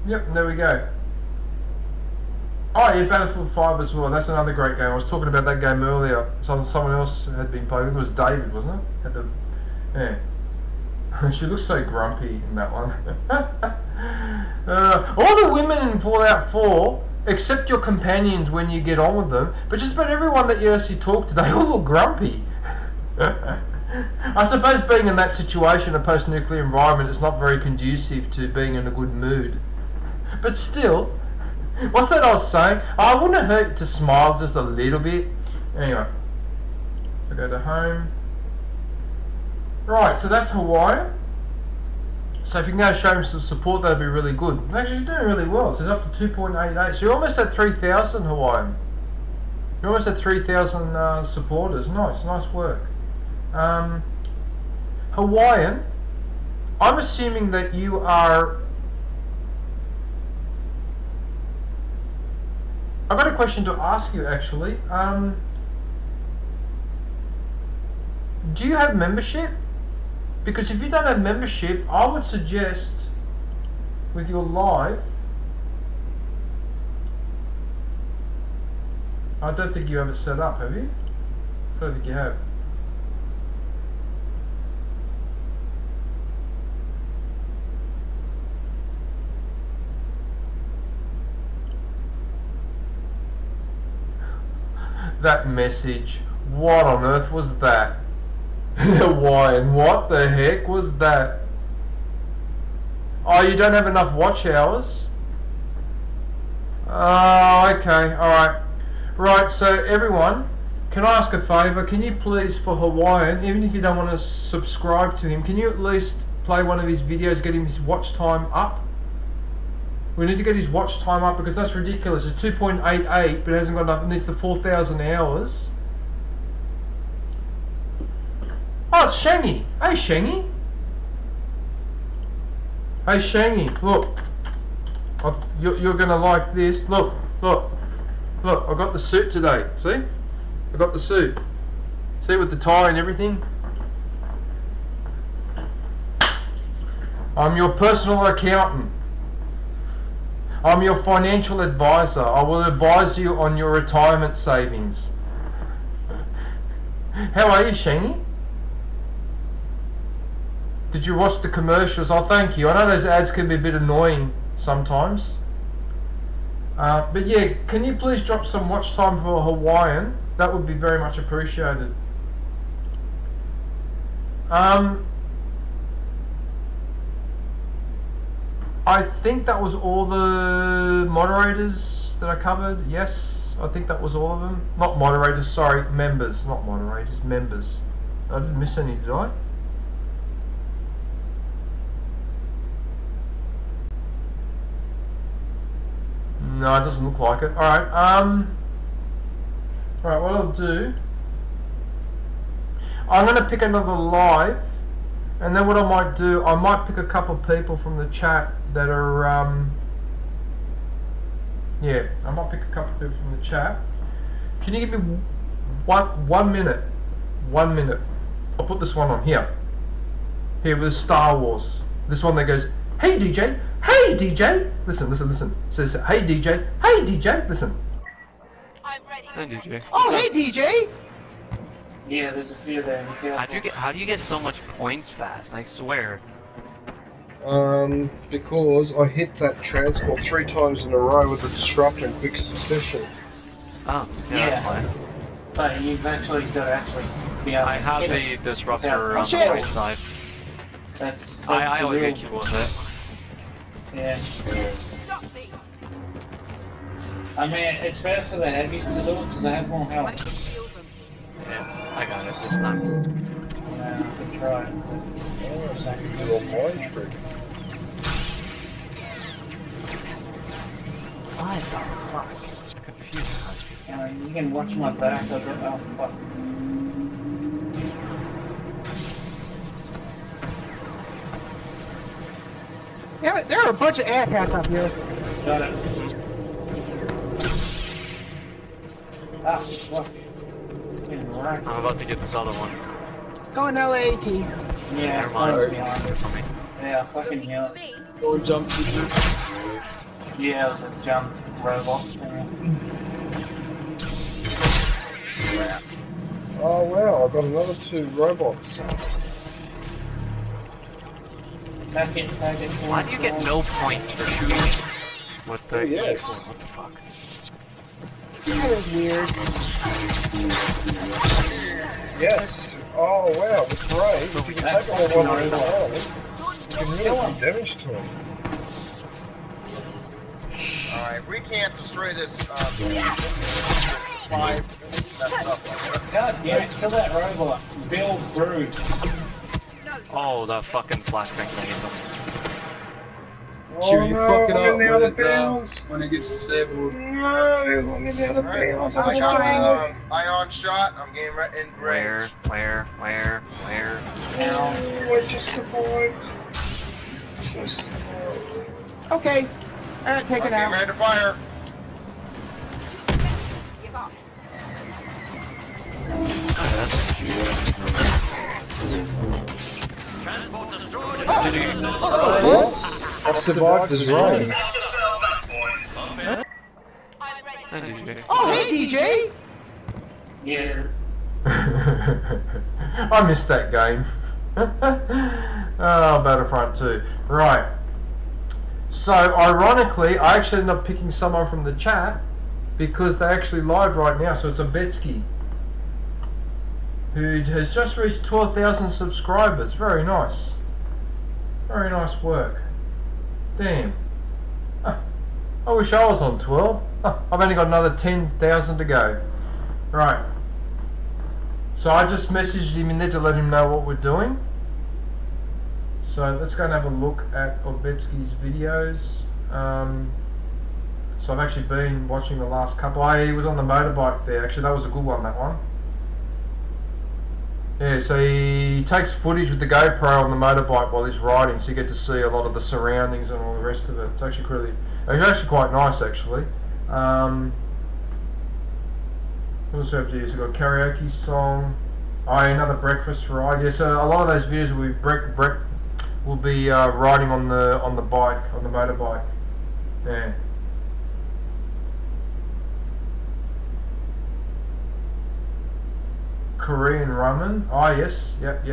Yep, there we go. Oh yeah, Battlefield 5 as well. That's another great game. I was talking about that game earlier. Someone else had been playing. It was David, wasn't it? Yeah. She looks so grumpy in that one. All the women in Fallout 4, except your companions when you get on with them, but just about everyone that you actually talk to, they all look grumpy. I suppose being in that situation, a post-nuclear environment, is not very conducive to being in a good mood. But still, what's that I was saying? I wouldn't hurt to smile just a little bit. Anyway, so go to home. Right, so that's Hawaii. So if you can go show him some support, that'd be really good. Actually, you're doing really well. So it's up to 2.88. So you're almost at 3,000 Hawaiian. You're almost at 3,000 supporters. Nice work. Hawaiian, I'm assuming that you are... I've got a question to ask you actually. Do you have membership? Because if you don't have membership, I would suggest with your live, I don't think you have it set up, have you? I don't think you have. That message, what on earth was that? Hawaiian, what the heck was that? Oh, you don't have enough watch hours? Oh, okay, alright. Right, so everyone, can I ask a favour? Can you please, for Hawaiian, even if you don't want to subscribe to him, can you at least play one of his videos, get him his watch time up? We need to get his watch time up because that's ridiculous. It's 2.88, but it hasn't got enough. It needs the 4,000 hours. Oh, it's Shangy. Hey, Shangy. Hey, Shangy. Look. You're going to like this. Look. I got the suit today. See? I got the suit. See, with the tie and everything? I'm your personal accountant. I'm your financial advisor. I will advise you on your retirement savings. How are you, Shangy? Did you watch the commercials? Oh, thank you. I know those ads can be a bit annoying sometimes. But yeah, can you please drop some watch time for Hawaiian? That would be very much appreciated. I think that was all the moderators that I covered. Yes, I think that was all of them. Not moderators, sorry, members. Not moderators, members. I didn't miss any, did I? No, it doesn't look like it. Alright, alright, what I'll do, I'm going to pick another live, and then what I might do, I might pick a couple of people from the chat that are, yeah, I might pick a couple of people from the chat. Can you give me one minute? 1 minute. I'll put this one on here. Here with Star Wars. This one that goes, hey DJ, hey DJ. Listen, listen, listen. It says, hey DJ, hey DJ. Listen. I'm ready. Hey, DJ. Oh, hey, DJ! Yeah, there's a few there. Be careful. How do you get so much points fast? I swear. Because I hit that transport 3 times in a row with a disruptor in quick succession. Oh, yeah, Yeah. that's fine. But you've actually got to actually be able to I have hit the it. disruptor Oh, on the shit. right side. That's I the always real- get killed with it. Yeah. Stop me. I mean, it's better for the heavies to do it because they have more I health. can feel them. Yeah, I got it this time. Yeah, good try. Little mind trick. What the fuck? It's confusing. You can watch my back. Oh, fuck. Yeah, there are a bunch of asshats up here. Got it. Ah, fuck. Getting wrecked. I'm about to get this other one. Going LAAT. Yeah, Never mind. someone's behind us. For me. Yeah, fucking Looking yeah. for me. Go jump shooter. Yeah, it was a jump robot thing. Oh wow, I've got another 2 robots. Take it. Why do you get no points for shooting with the yes. What the fuck? That is weird. Yes. Oh wow, with Ray, if you can take them all one at a time, you can really do damage to them. Alright, we can't destroy this, five, that's up. God damn it, kill that robot. Bill Brood. Oh, that fucking flashbang thing is Oh no, I'm in the other bounds. when it gets disabled. No, I'm in the other bounds. I I'm got trying. ion shot, I'm getting right in range. Where? Now, Oh, I just survived. Just survived. Okay. Take I'm it getting out. ready to fire. Give up. I survived as Ray. I'm ready. Hey, DJ. Oh, hey, DJ! yeah. I missed that game. Oh, Battlefront 2. Right. So, ironically, I actually ended up picking someone from the chat because they're actually live right now. So it's a Betsky who has just reached 12,000 subscribers. Very nice. Very nice work. Damn. I wish I was on 12. I've only got another 10,000 to go. Right. So I just messaged him in there to let him know what we're doing. So let's go and have a look at Obetsky's videos. So I've actually been watching the last couple. He was on the motorbike there. Actually, that was a good one, that one. Yeah, so he takes footage with the GoPro on the motorbike while he's riding, so you get to see a lot of the surroundings and all the rest of it. It's actually quite nice, actually. What else do we have to use? We've got a karaoke song. Oh, another breakfast ride. Yeah, so a lot of those videos will be riding on the bike, on the motorbike. Yeah. Korean ramen. Oh yes, yep.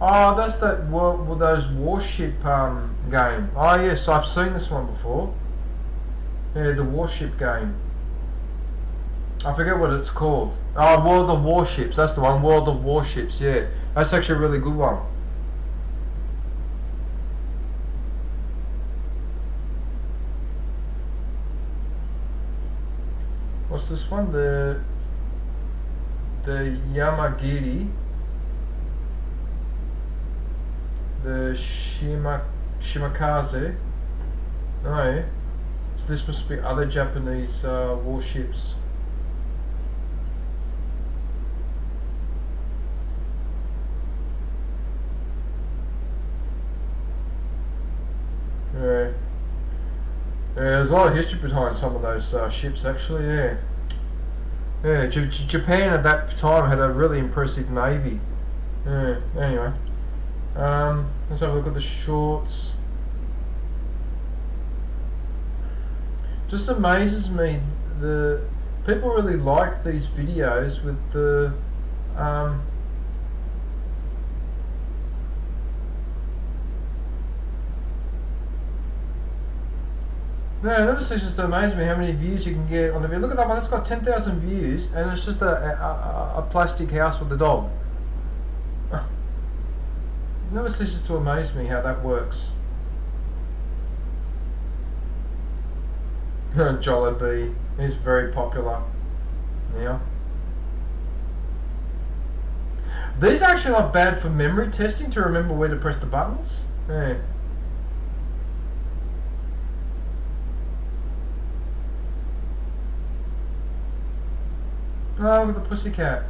Oh, that's that those warship game. Oh yes, I've seen this one before. Yeah, the warship game. I forget what it's called. Oh, World of Warships. That's the one. World of Warships. Yeah, that's actually a really good one. What's this one? The Yamagiri. The Shimakaze. No. So this must be other Japanese warships. Yeah. There's a lot of history behind some of those ships, actually. Yeah. Yeah. Japan at that time had a really impressive navy. Yeah. Anyway, let's have a look at the shorts. Just amazes me, the people really like these videos with the no, this just amazes me how many views you can get on the video. Look at that one, that's got 10,000 views, and it's just a plastic house with a dog. Never ceases to amaze me how that works. Jollibee is very popular now. These are actually not bad for memory testing to remember where to press the buttons. Yeah. Oh, look at the pussycat.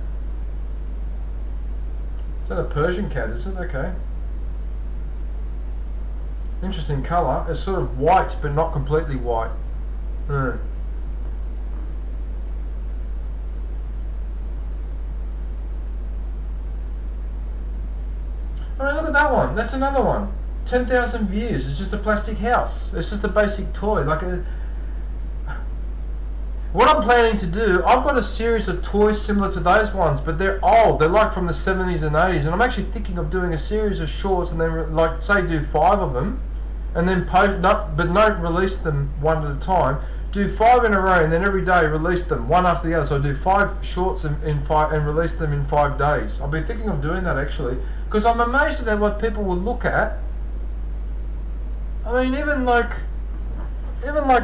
Is that a Persian cat, is it? Okay. Interesting colour. It's sort of white, but not completely white. Oh, look at that one. That's another one. 10,000 views. It's just a plastic house. It's just a basic toy. Like a... What I'm planning to do, I've got a series of toys similar to those ones, but they're old. They're like from the 70s and 80s, and I'm actually thinking of doing a series of shorts and then, like, say, do 5 of them, and then post, but don't release them one at a time. Do 5 in a row, and then every day release them one after the other. So I do 5 shorts in 5 and release them in 5 days. I've been thinking of doing that actually, because I'm amazed at what people will look at. I mean, even like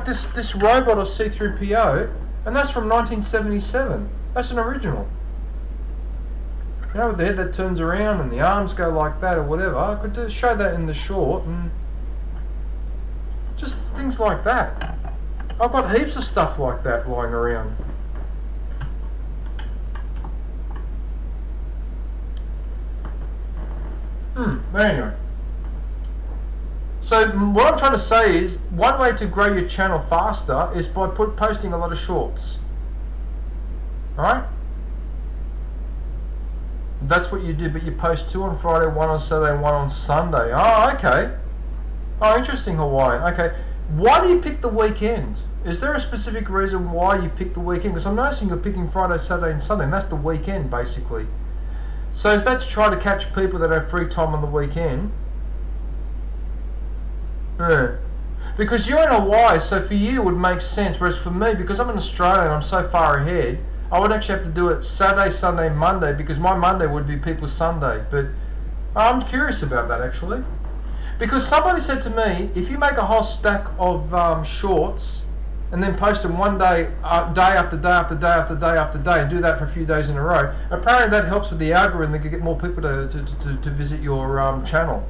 this robot of C-3PO, and that's from 1977. That's an original. You know, with the head that turns around and the arms go like that or whatever. I could show that in the short, and just things like that. I've got heaps of stuff like that lying around. Anyway. So what I'm trying to say is, one way to grow your channel faster is by posting a lot of shorts. Alright? That's what you do, but you post 2 on Friday, 1 on Saturday, and 1 on Sunday. Oh, okay. Oh, interesting, Hawaii. Okay. Why do you pick the weekend? Is there a specific reason why you pick the weekend? Because I'm noticing you're picking Friday, Saturday, and Sunday, and that's the weekend, basically. So is that to try to catch people that have free time on the weekend? Yeah. Because you're in Hawaii, so for you it would make sense, whereas for me, because I'm in Australia and I'm so far ahead, I would actually have to do it Saturday, Sunday, Monday, because my Monday would be people's Sunday. But I'm curious about that actually. Because somebody said to me, if you make a whole stack of shorts and then post them one day, day after day after day after day after day, and do that for a few days in a row, apparently that helps with the algorithm to get more people to visit your channel.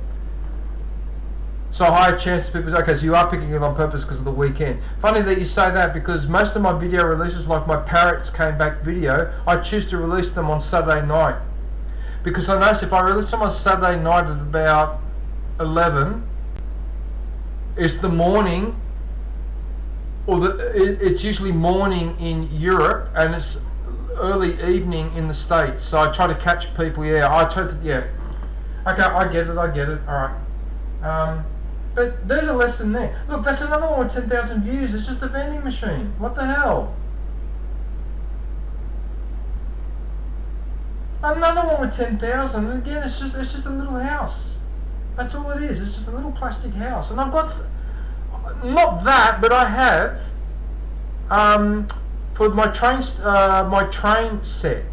So a higher chance of people, okay, so you are picking it on purpose because of the weekend. Funny that you say that, because most of my video releases, like my Parrots Came Back video, I choose to release them on Saturday night. Because I notice if I release them on Saturday night at about 11, it's the morning, or it's usually morning in Europe, and it's early evening in the States. So I try to catch people, yeah, Okay, I get it, alright. But there's a lesson there. Look, that's another one with 10,000 views. It's just a vending machine. What the hell? Another one with 10,000. And again, it's just a little house. That's all it is. It's just a little plastic house. And I've got, not that, but I have, for my train set,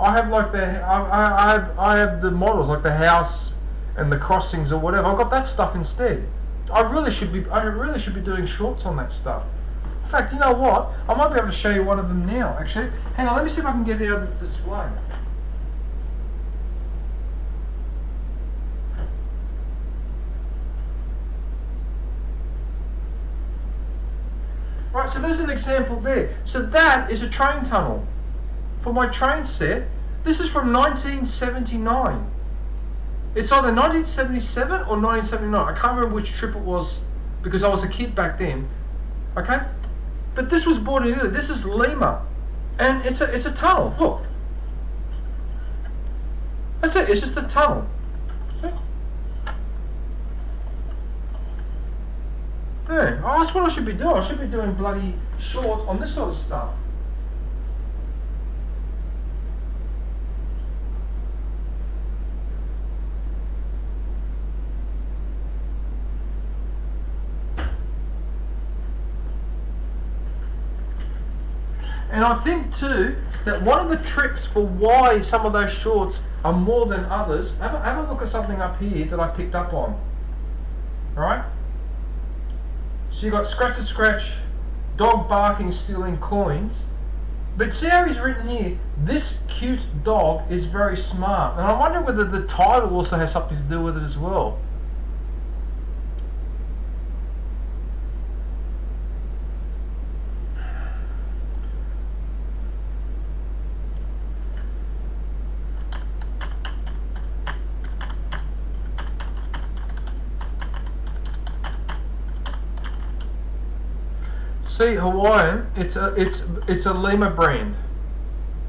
I have like I have the models, like the house and the crossings or whatever. I've got that stuff instead. I really should be doing shorts on that stuff. In fact, you know what? I might be able to show you one of them now, actually. Hang on, let me see if I can get it out of the display. Right, so there's an example there. So that is a train tunnel for my train set. This is from 1979. It's either 1977 or 1979. I can't remember which trip it was because I was a kid back then. Okay? But this was bought in Italy. This is Lima. And it's a tunnel. Look. That's it. It's just a tunnel. See? Yeah. Oh, that's what I should be doing. I should be doing bloody shorts on this sort of stuff. And I think too that one of the tricks for why some of those shorts are more than others, have a look at something up here that I picked up on. Alright? So you got scratch to scratch, dog barking, stealing coins. But see how he's written here, this cute dog is very smart. And I wonder whether the title also has something to do with it as well. See, Hawaiian, it's a Lima brand,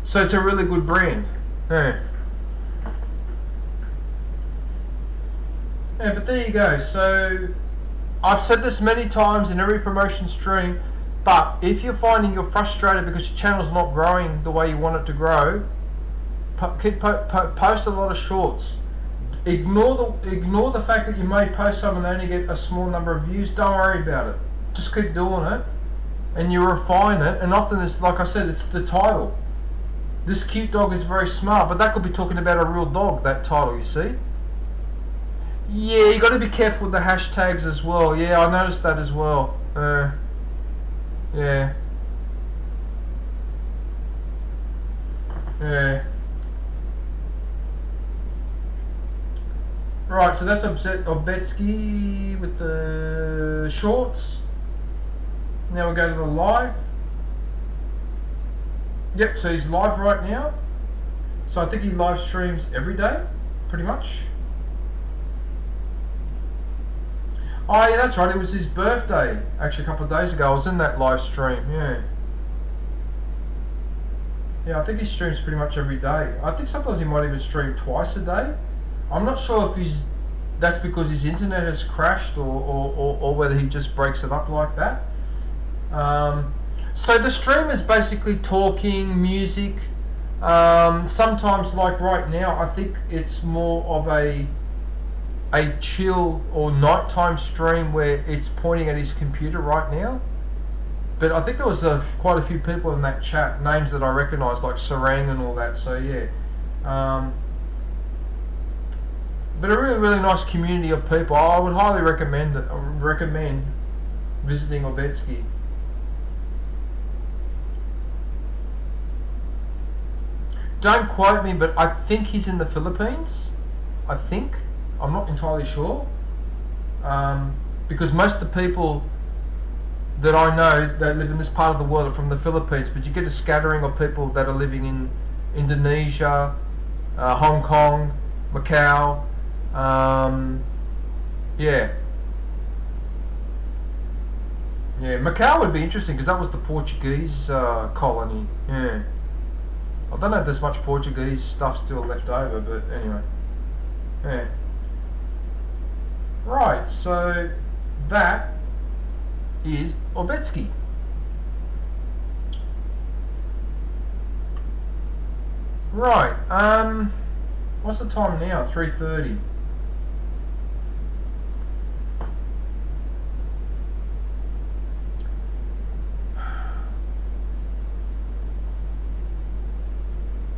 so it's a really good brand. Yeah. Yeah, but there you go. So I've said this many times in every promotion stream, but if you're finding you're frustrated because your channel's not growing the way you want it to grow, post a lot of shorts. Ignore the fact that you may post some and only get a small number of views. Don't worry about it. Just keep doing it. And you refine it, and often it's, like I said, it's the title. This cute dog is very smart, but that could be talking about a real dog, that title, you see? Yeah, you got to be careful with the hashtags as well. Yeah, I noticed that as well. Yeah. Yeah. Right, so that's Obetsky with the shorts. Now we go to the live. Yep, so he's live right now. So I think he live streams every day, pretty much. Oh yeah, that's right, it was his birthday, actually a couple of days ago. I was in that live stream, yeah. Yeah, I think he streams pretty much every day. I think sometimes he might even stream twice a day. I'm not sure if that's because his internet has crashed or whether he just breaks it up like that. So the stream is basically talking, music. Sometimes, like right now, I think it's more of a chill or nighttime stream where it's pointing at his computer right now. But I think there was quite a few people in that chat, names that I recognise, like Sarang and all that. So yeah, but a really nice community of people. I would highly recommend visiting Obetsky. Don't quote me, but I think he's in the Philippines. I think. I'm not entirely sure. Because most of the people that I know that live in this part of the world are from the Philippines, but you get a scattering of people that are living in Indonesia, Hong Kong, Macau. Yeah. Yeah, Macau would be interesting because that was the Portuguese colony. Yeah. I don't know if there's much Portuguese stuff still left over, but anyway. Yeah. Right, so that is Obetsky. Right, what's the time now? 3:30.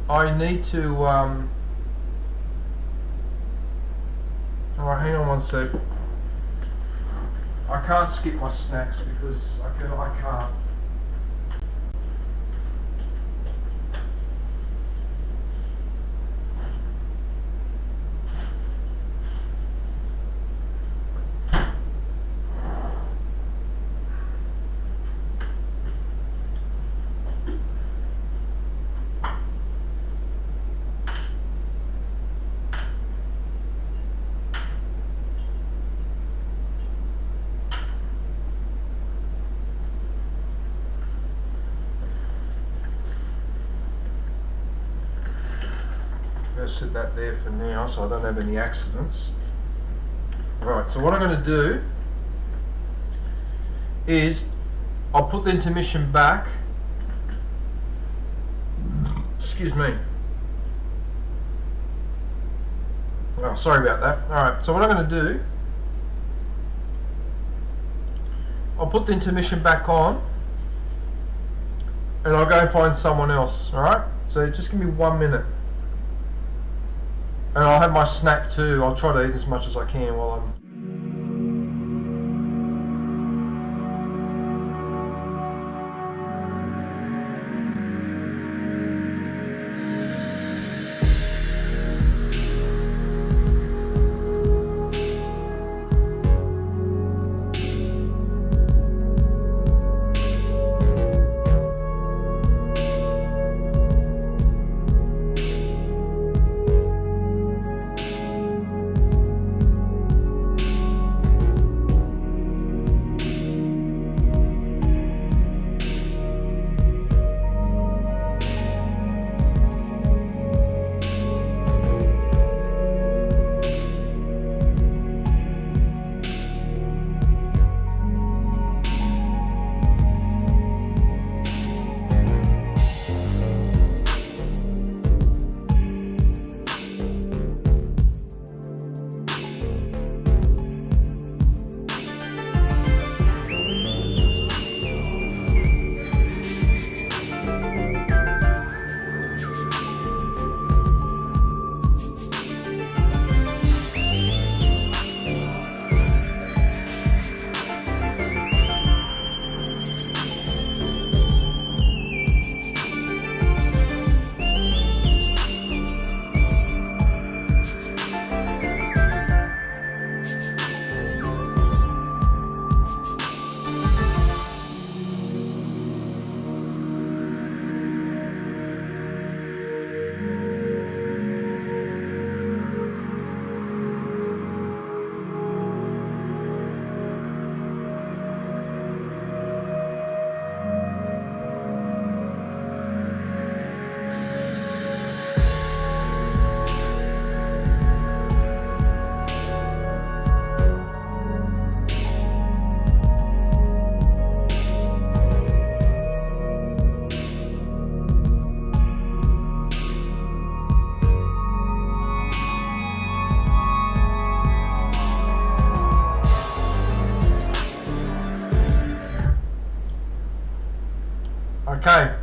I need to, alright, hang on one sec. I can't skip my snacks because I can't. just set that there for now so I don't have any accidents. Right, so what I'm going to do is I'll put the intermission back. Excuse me. Oh, sorry about that. Alright, so what I'm going to do, I'll put the intermission back on and I'll go and find someone else. Alright, so just give me 1 minute. And I'll have my snack too. I'll try to eat as much as I can while I'm... Okay,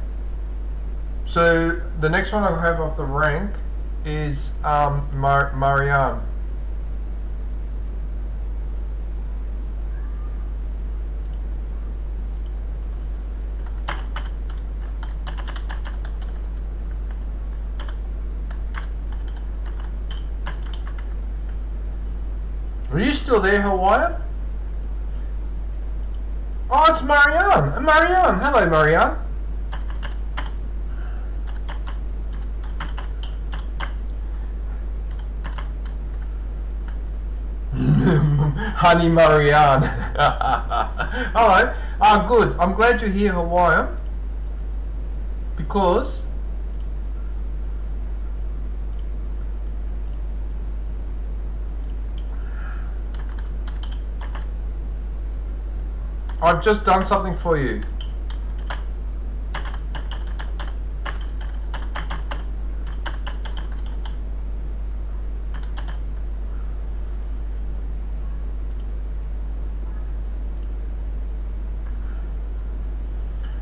so the next one I have off the rank is Marianne. Are you still there, Hawaiian? Oh, it's Marianne. Marianne. Hello, Marianne. Honey Marianne. Hello. Good. I'm glad you're here, Hawaiian. Because I've just done something for you.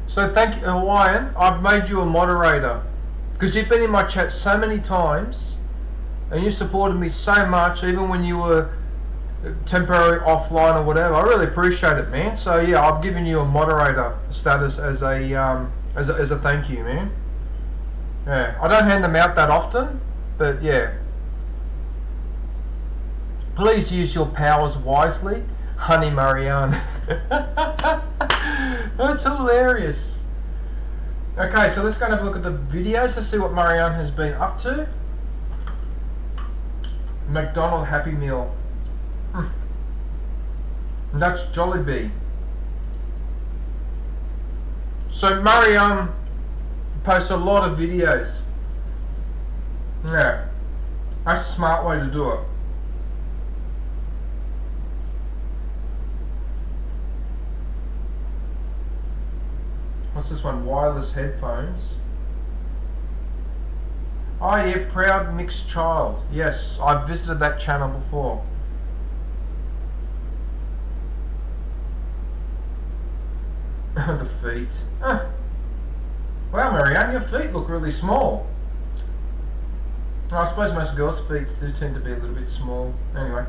So thank you, Hawaiian. I've made you a moderator because you've been in my chat so many times and you supported me so much, even when you were temporary offline or whatever. I really appreciate it, man. So yeah, I've given you a moderator status as a thank you, man. Yeah, I don't hand them out that often, but yeah. Please use your powers wisely, Honey Marianne. That's hilarious. Okay, so let's go and have a look at the videos to see what Marianne has been up to. McDonald Happy Meal. That's Jollibee. So Marianne posts a lot of videos. Yeah. That's the smart way to do it. What's this one? Wireless headphones. Oh yeah, Proud Mixed Child. Yes, I've visited that channel before. The feet. Wow, Marianne, your feet look really small. I suppose most girls' feet do tend to be a little bit small. Anyway.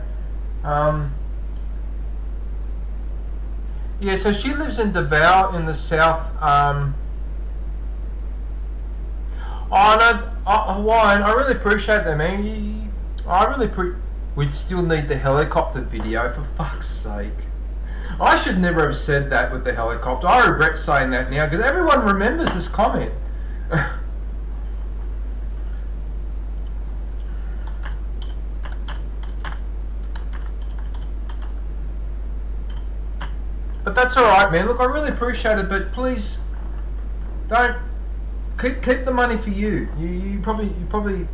Yeah, so she lives in Davao in the south. Hawaiian, I really appreciate that, man. We'd still need the helicopter video, for fuck's sake. I should never have said that with the helicopter. I regret saying that now, because everyone remembers this comment. But that's alright, man. Look, I really appreciate it, but please don't keep the money for you. You probably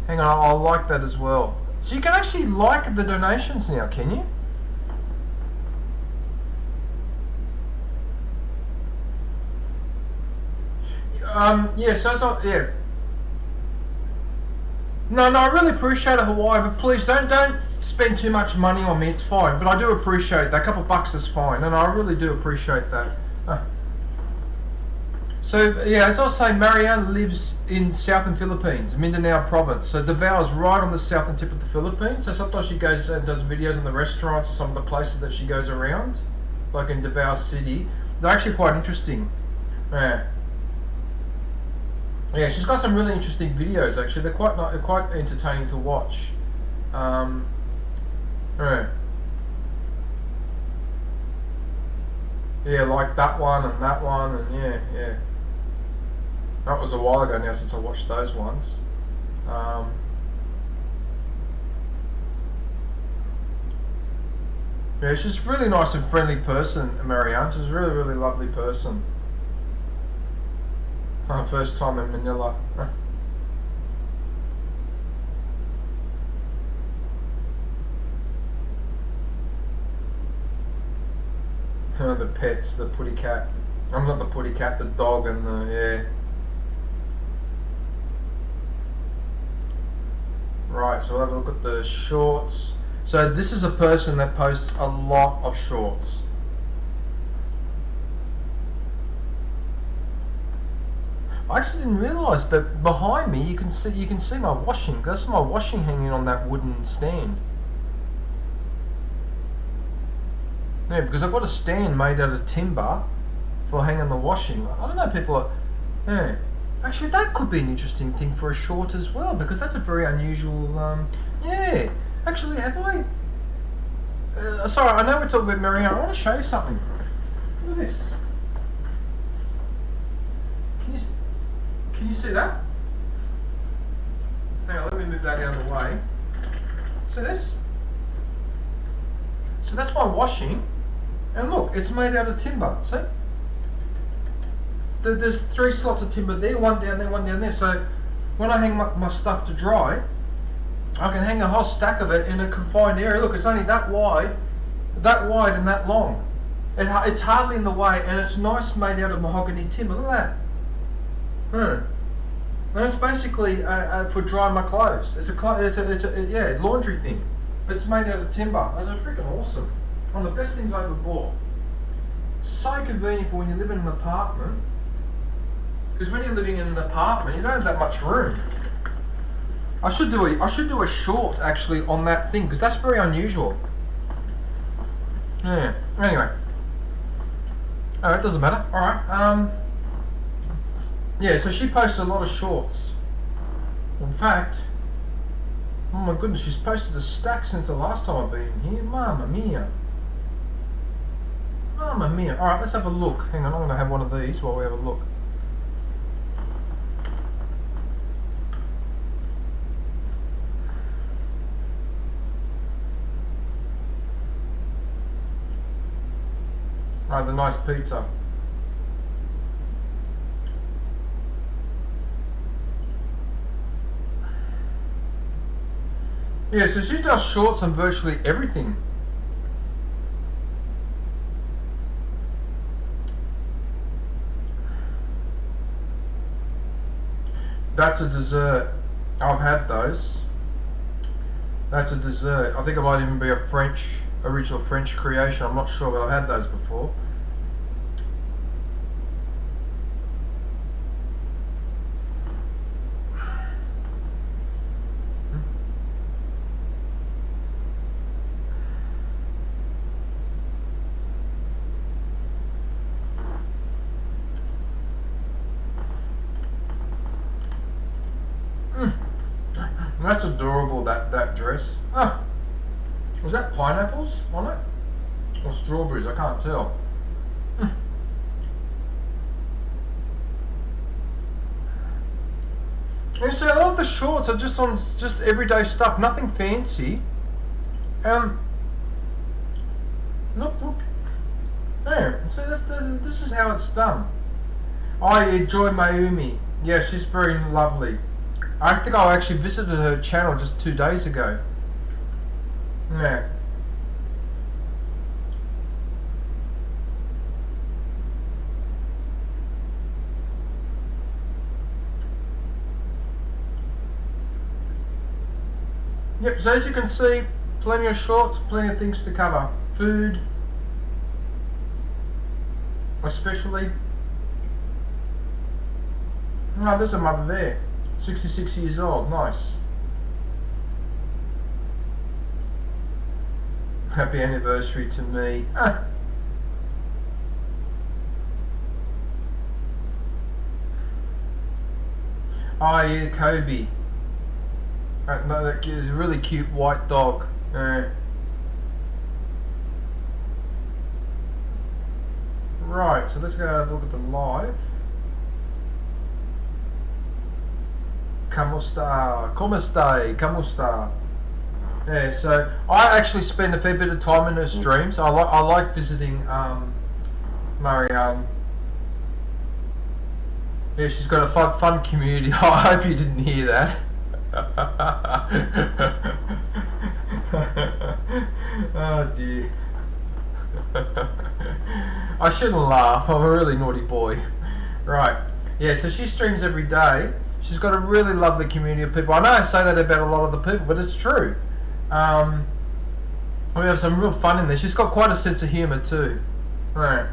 hang on, I'll like that as well. So you can actually like the donations now, can you? Yeah, so it's not, yeah. No, I really appreciate it, Hawaii, but please don't spend too much money on me, it's fine. But I do appreciate that. A couple of bucks is fine, and I really do appreciate that. So, yeah, as I was saying, Marianne lives in southern Philippines, Mindanao province. So Davao is right on the southern tip of the Philippines. So sometimes she goes and does videos in the restaurants or some of the places that she goes around, like in Davao City. They're actually quite interesting. Yeah. Yeah, she's got some really interesting videos. Actually, they're quite entertaining to watch. Yeah. Yeah, like that one, and yeah. That was a while ago now since I watched those ones. Yeah, she's a really nice and friendly person, Marianne. She's a really, really lovely person. First time in Manila. The pets, the putty cat. I'm not the putty cat, the dog and the, yeah. Right, so we'll have a look at the shorts. So this is a person that posts a lot of shorts. I actually didn't realise, but behind me you can see my washing. That's my washing hanging on that wooden stand. Yeah, because I've got a stand made out of timber for hanging the washing. I don't know, people are... Yeah. Actually, that could be an interesting thing for a short as well, because that's a very unusual... yeah. Actually, have I... sorry, I know we're talking about Marianne. I want to show you something. Look at this. Can you see that? Hang on, let me move that out of the way. See this? So that's my washing. And look, it's made out of timber. See? There's 3 slots of timber there, one down there, one down there. So when I hang my stuff to dry, I can hang a whole stack of it in a confined area. Look, it's only that wide and that long. It's hardly in the way, and it's nice, made out of mahogany timber. Look at that. And it's basically for drying my clothes. It's a laundry thing. It's made out of timber. It's freaking awesome. One of the best things I ever bought. So convenient for when you live in an apartment. Because when you're living in an apartment, you don't have that much room. I should do a short actually on that thing, because that's very unusual. Yeah. Anyway. Oh, it doesn't matter. All right. Yeah. So she posts a lot of shorts. In fact, oh my goodness, she's posted a stack since the last time I've been in here. Mamma mia. Mamma mia. All right. Let's have a look. Hang on. I'm going to have one of these while we have a look. Right, the nice pizza. Yeah, so she does shorts on virtually everything. That's a dessert. I've had those. That's a dessert. I think it might even be a original French creation. I'm not sure, but I've had those before. That's adorable, that dress. Ah, was that pineapples on it? Or strawberries? I can't tell. And so a lot of the shorts are just on just everyday stuff, nothing fancy. Look. Yeah, so this is how it's done. I enjoy Mayumi. Yeah, she's very lovely. I think I actually visited her channel just 2 days ago. Yeah. Yep, so as you can see, plenty of shorts, plenty of things to cover. Food, especially. Oh, there's a mother there. 66 years old, nice. Happy anniversary to me. Ah. Oh yeah, Kobe. No, that is a really cute white dog. Right, so let's go have a look at the live. Como stai? Yeah, so I actually spend a fair bit of time in her streams. I like visiting Marianne. Yeah, she's got a fun community. I hope you didn't hear that. Oh dear. I shouldn't laugh. I'm a really naughty boy. Right. Yeah, so she streams every day. She's got a really lovely community of people. I know I say that about a lot of the people, but it's true. We have some real fun in there. She's got quite a sense of humour too. Right.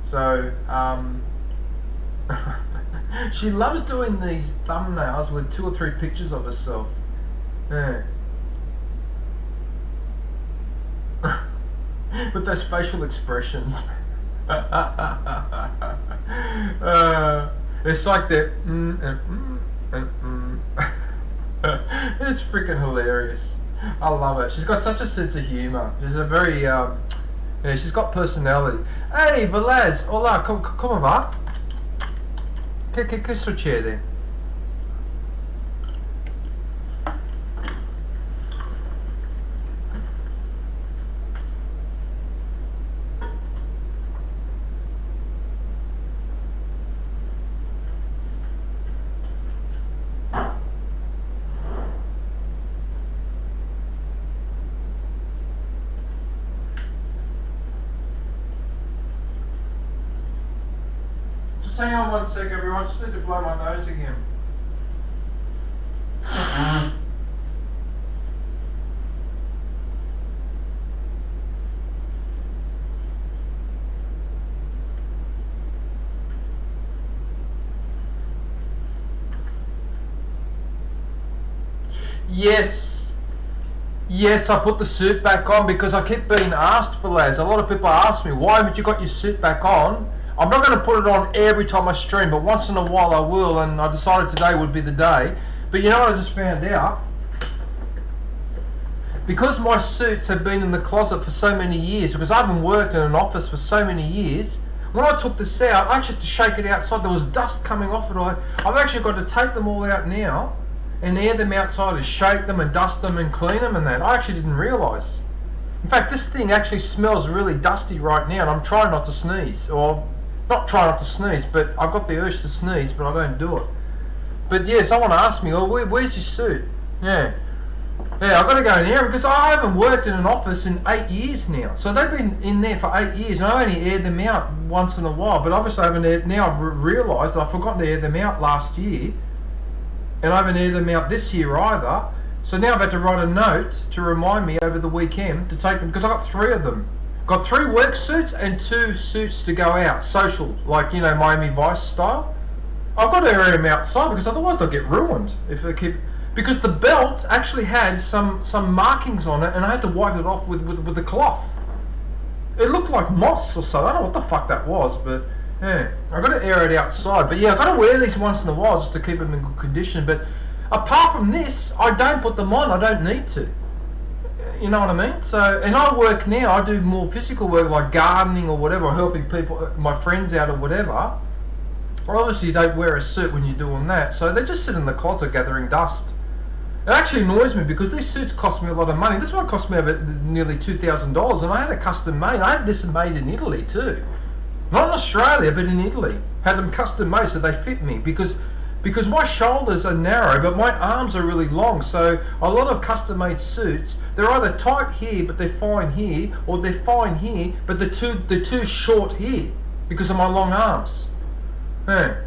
So, she loves doing these thumbnails with 2 or 3 pictures of herself. Yeah. With those facial expressions. It's like that. It's freaking hilarious. I love it. She's got such a sense of humour. She's a very, yeah, she's got personality. Hey, Velaz, olá, como va? Que succede? Just hang on 1 sec, everyone. I just need to blow my nose again. Yes, I put the suit back on because I keep being asked for that. A lot of people ask me, why haven't you got your suit back on? I'm not going to put it on every time I stream, but once in a while I will, and I decided today would be the day. But you know what I just found out? Because my suits have been in the closet for so many years, because I haven't worked in an office for so many years, when I took this out, I actually had to shake it outside. There was dust coming off it. I've actually got to take them all out now and air them outside and shake them and dust them and clean them and that. I actually didn't realise. In fact, this thing actually smells really dusty right now, and I'm trying not to sneeze. Or, not trying not to sneeze, but I've got the urge to sneeze, but I don't do it. But yeah, someone asked me, oh, where's your suit? Yeah. Yeah, I've got to go in here because I haven't worked in an office in 8 years now. So they've been in there for 8 years, and I only aired them out once in a while. But obviously, I haven't aired. Now I've realised that I've forgotten to air them out last year, and I haven't aired them out this year either. So now I've had to write a note to remind me over the weekend to take them because I got 3 of them. Got 3 work suits and 2 suits to go out, social, like Miami Vice style. I've got to air them outside because otherwise they'll get ruined if they keep. Because the belt actually had some markings on it, and I had to wipe it off with the cloth. It looked like moss or so. I don't know what the fuck that was, but yeah, I got to air it outside. But yeah, I got to wear these once in a while just to keep them in good condition. But apart from this, I don't put them on. I don't need to. You know what I mean? So, and I work now. I do more physical work like gardening or whatever, or helping people, my friends out or whatever. Well, obviously you don't wear a suit when you're doing that, so they just sit in the closet gathering dust. It actually annoys me because these suits cost me a lot of money. This one cost me over nearly $2,000, and I had a custom made. I had this made in Italy too, not in Australia, but in Italy. Had them custom made so they fit me because my shoulders are narrow, but my arms are really long. So a lot of custom made suits, they're either tight here, but they're fine here, or they're fine here, but they're too short here because of my long arms. Yeah.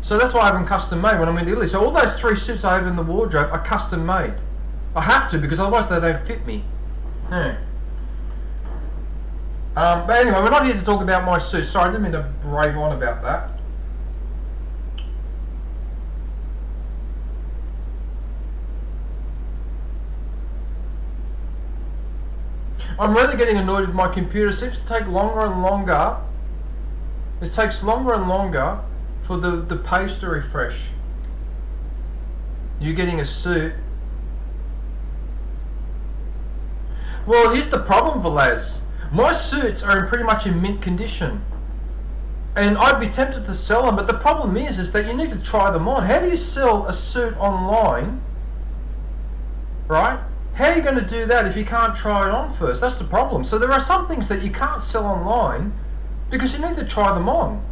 So that's why I have them custom made when I'm in Italy. So all those 3 suits I have in the wardrobe are custom made. I have to because otherwise they don't fit me. Yeah. But anyway, we're not here to talk about my suit. Sorry, I didn't mean to rave on about that. I'm really getting annoyed with my computer. It seems to take longer and longer. It takes longer and longer for the page to refresh. You getting a suit. Well, here's the problem, Velaz. My suits are in pretty much in mint condition. And I'd be tempted to sell them, but the problem is that you need to try them on. How do you sell a suit online? Right? How are you going to do that if you can't try it on first? That's the problem. So there are some things that you can't sell online because you need to try them on.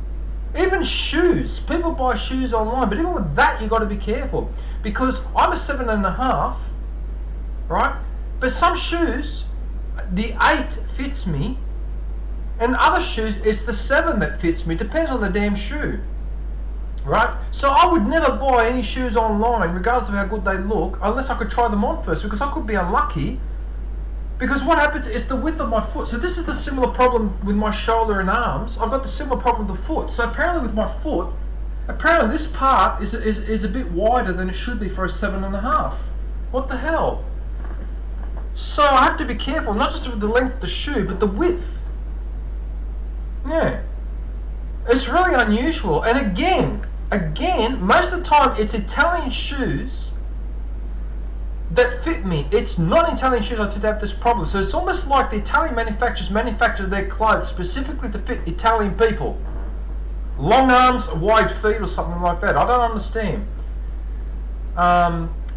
Even shoes. People buy shoes online, but even with that you've got to be careful. Because I'm a 7.5, right? But some shoes, the 8 fits me, and other shoes, it's the 7 that fits me. Depends on the damn shoe. Right? So I would never buy any shoes online, regardless of how good they look, unless I could try them on first, because I could be unlucky. Because what happens is the width of my foot. So this is the similar problem with my shoulder and arms. I've got the similar problem with the foot. So apparently with my foot, apparently this part is a bit wider than it should be for a 7.5. What the hell? So I have to be careful, not just with the length of the shoe, but the width. Yeah. It's really unusual. And again, most of the time it's Italian shoes that fit me. It's not Italian shoes I tend to have this problem. So it's almost like the Italian manufacturers manufacture their clothes specifically to fit Italian people. Long arms, wide feet or something like that. I don't understand.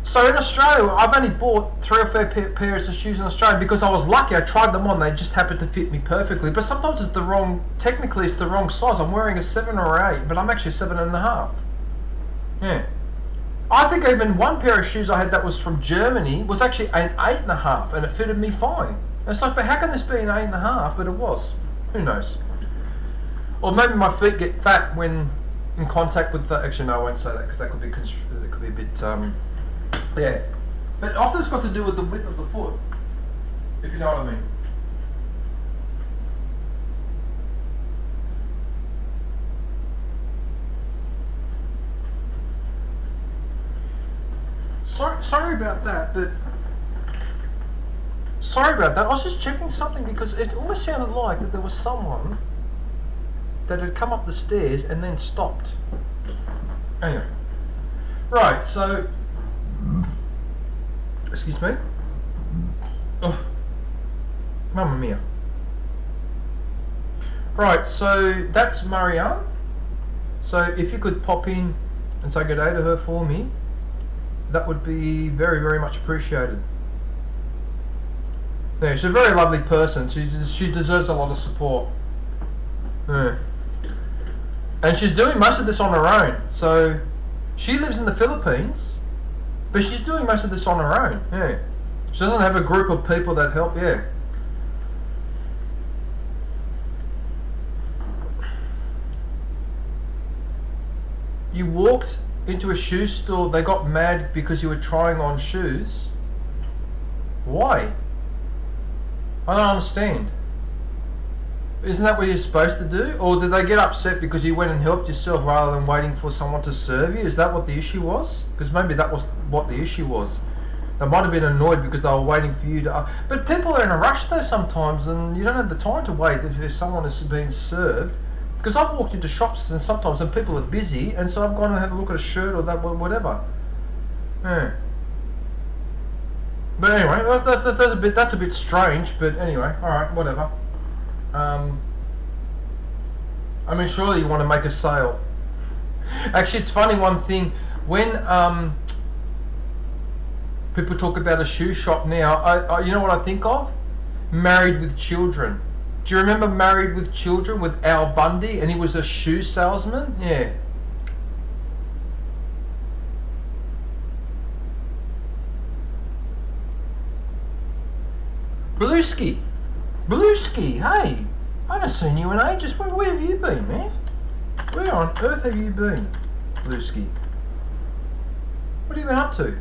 So in Australia, I've only bought 3 or 4 pairs of shoes in Australia because I was lucky. I tried them on. They just happened to fit me perfectly. But sometimes it's the wrong, technically it's the wrong size. I'm wearing a 7 or 8, but I'm actually 7.5. Yeah. I think even one pair of shoes I had that was from Germany was actually an 8.5 and it fitted me fine. And it's like, but how can this be an 8.5? But it was. Who knows? Or maybe my feet get fat when in contact with the... Actually, no, I won't say that because that could be a bit... yeah. But often it's got to do with the width of the foot, if you know what I mean. Sorry about that, but... Sorry about that. I was just checking something because it almost sounded like that there was someone that had come up the stairs and then stopped. Anyway. Right, so... Excuse me. Oh, Mamma mia. Right, so that's Marianne. So if you could pop in and say good day to her for me, that would be very, very much appreciated. Yeah, she's a very lovely person. She deserves a lot of support. Yeah. And she's doing most of this on her own. So she lives in the Philippines. But she's doing most of this on her own, yeah. She doesn't have a group of people that help, yeah. You walked into a shoe store, they got mad because you were trying on shoes? Why? I don't understand. Isn't that what you're supposed to do? Or did they get upset because you went and helped yourself rather than waiting for someone to serve you? Is that what the issue was? Because maybe that was what the issue was. They might have been annoyed because they were waiting for you to... But people are in a rush though sometimes, and you don't have the time to wait if someone is being served. Because I've walked into shops and sometimes and people are busy, and so I've gone and had a look at a shirt or that, whatever. Yeah. But anyway, that's a bit strange. But anyway, all right, whatever. I mean, surely you want to make a sale. Actually, it's funny one thing when people talk about a shoe shop now. I you know what I think of? Married with Children. Do you remember Married with Children with Al Bundy, and he was a shoe salesman? Yeah. Blueski, hey, I haven't seen you in ages. Where have you been, man? Where on earth have you been, Blueski? What have you been up to?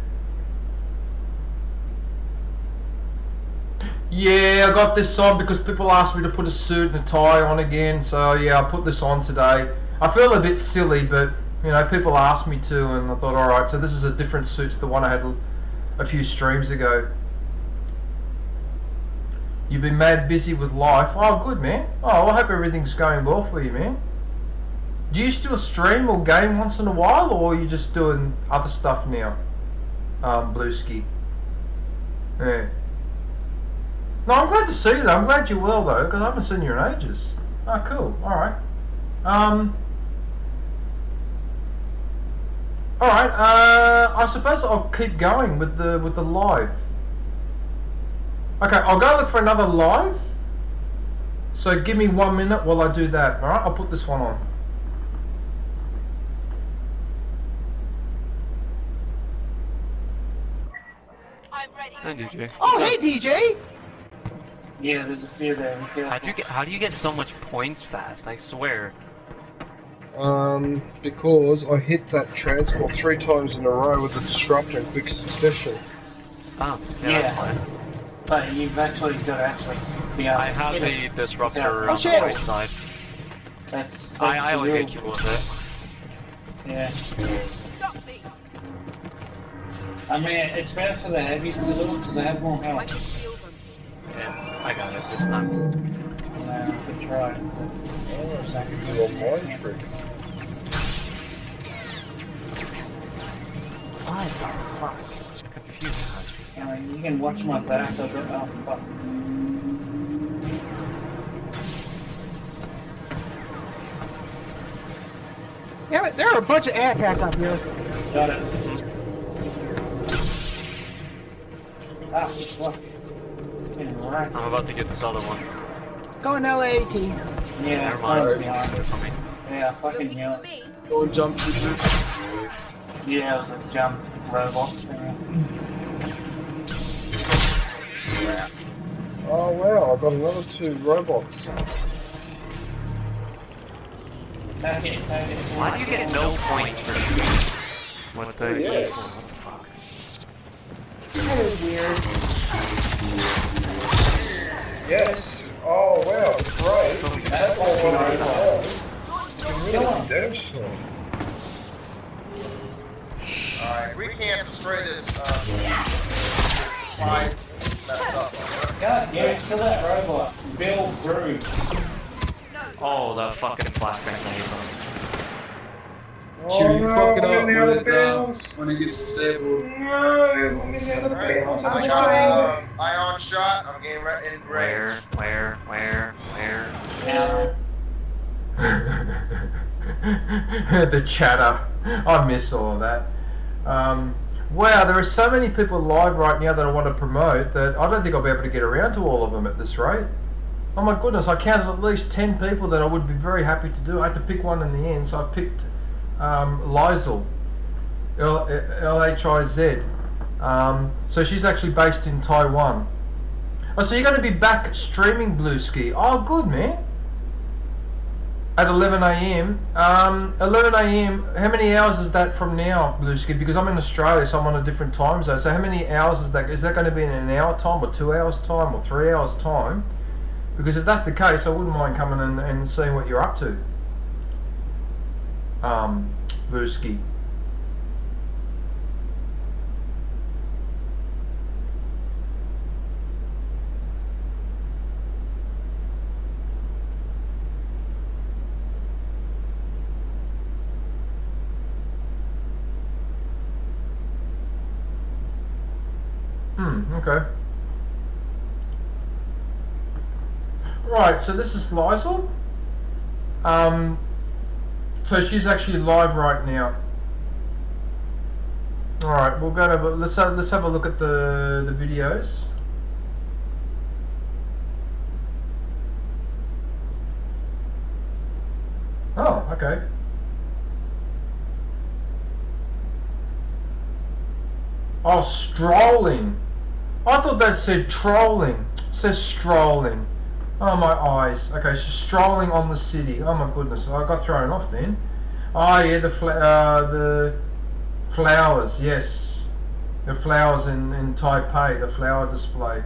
Yeah, I got this on because people asked me to put a suit and a tie on again, so yeah, I put this on today. I feel a bit silly, but you know, people asked me to, and I thought, alright, so this is a different suit to the one I had a few streams ago. You've been mad busy with life. Oh, good, man. Oh, well, I hope everything's going well for you, man. Do you still stream or game once in a while, or are you just doing other stuff now, Blueski? Yeah. No, I'm glad to see you, though. I'm glad you're well, though, because I haven't seen you in ages. Oh, cool. Alright. Alright, I suppose I'll keep going with the live. Okay, I'll go look for another live. So give me 1 minute while I do that. Alright, I'll put this one on. I'm ready. Hey, DJ. Oh, hey, DJ! Yeah, there's a few there. Be careful. How do you get so much points fast? I swear. Because I hit that transport 3 times in a row with the disruptor in quick succession. Oh, yeah, Yeah. that's fine. But you've actually got to be able I to have hit the it. disruptor Oh, on the shit. right side. That's I the always real- get killed with it. Yeah. Stop me. I mean, it's better for the heavies to do it because they have more I health. can feel them. Yeah, I got it this time. Good try. Oh, so you can do a mind trick. What the fuck? It's confusing. You can watch my back. I've got, oh, fuck. Damn it, there are a bunch of asshats out here. Got it. Ah, fuck. Getting wrecked. I'm about to get this other one. Going LAAT. Yeah, Never someone's mind. behind us. For me. Yeah, fucking Looking hell. for me. Go and jump trooper. Yeah, it was a jump robot thing. Oh wow, I got another 2 robots. Take it. Why do you get no points for shooting? What the? Yeah. What the fuck? That is weird. Yes. Oh wow, it's great. That's all one I want. Damn son. Alright, we can't destroy this, fine. Messed up. God damn it, kill that robot. Bill through. Oh, that fucking flash grenade. Oh no, fuck it I'm up in the other with, bounds. when it gets disabled. No, I'm in the other bounds. I I'm got trying. ion shot. I'm getting right in range. Where? Counter. The chatter. I miss all of that. Wow, there are so many people live right now that I want to promote that I don't think I'll be able to get around to all of them at this rate. Oh my goodness, I counted at least 10 people that I would be very happy to do. I had to pick one in the end, so I picked Lizel. L-H-I-Z. So she's actually based in Taiwan. Oh, so you're going to be back streaming Blueski. Oh, good, man. At 11 a.m. 11 a.m. How many hours is that from now, Blueski? Because I'm in Australia, so I'm on a different time zone. So how many hours is that? Is that going to be in an hour time, or 2 hours time, or 3 hours time? Because if that's the case, I wouldn't mind coming in and seeing what you're up to, Blueski. Okay. Right, so this is Lizel. So she's actually live right now. All right, we'll go to let's have a look at the videos. Oh, okay. Oh, strolling. I thought that said trolling. It says strolling. Oh, my eyes. Okay, she's strolling on the city. Oh my goodness, I got thrown off then. Oh yeah, the flowers. Yes, the flowers in Taipei. The flower display.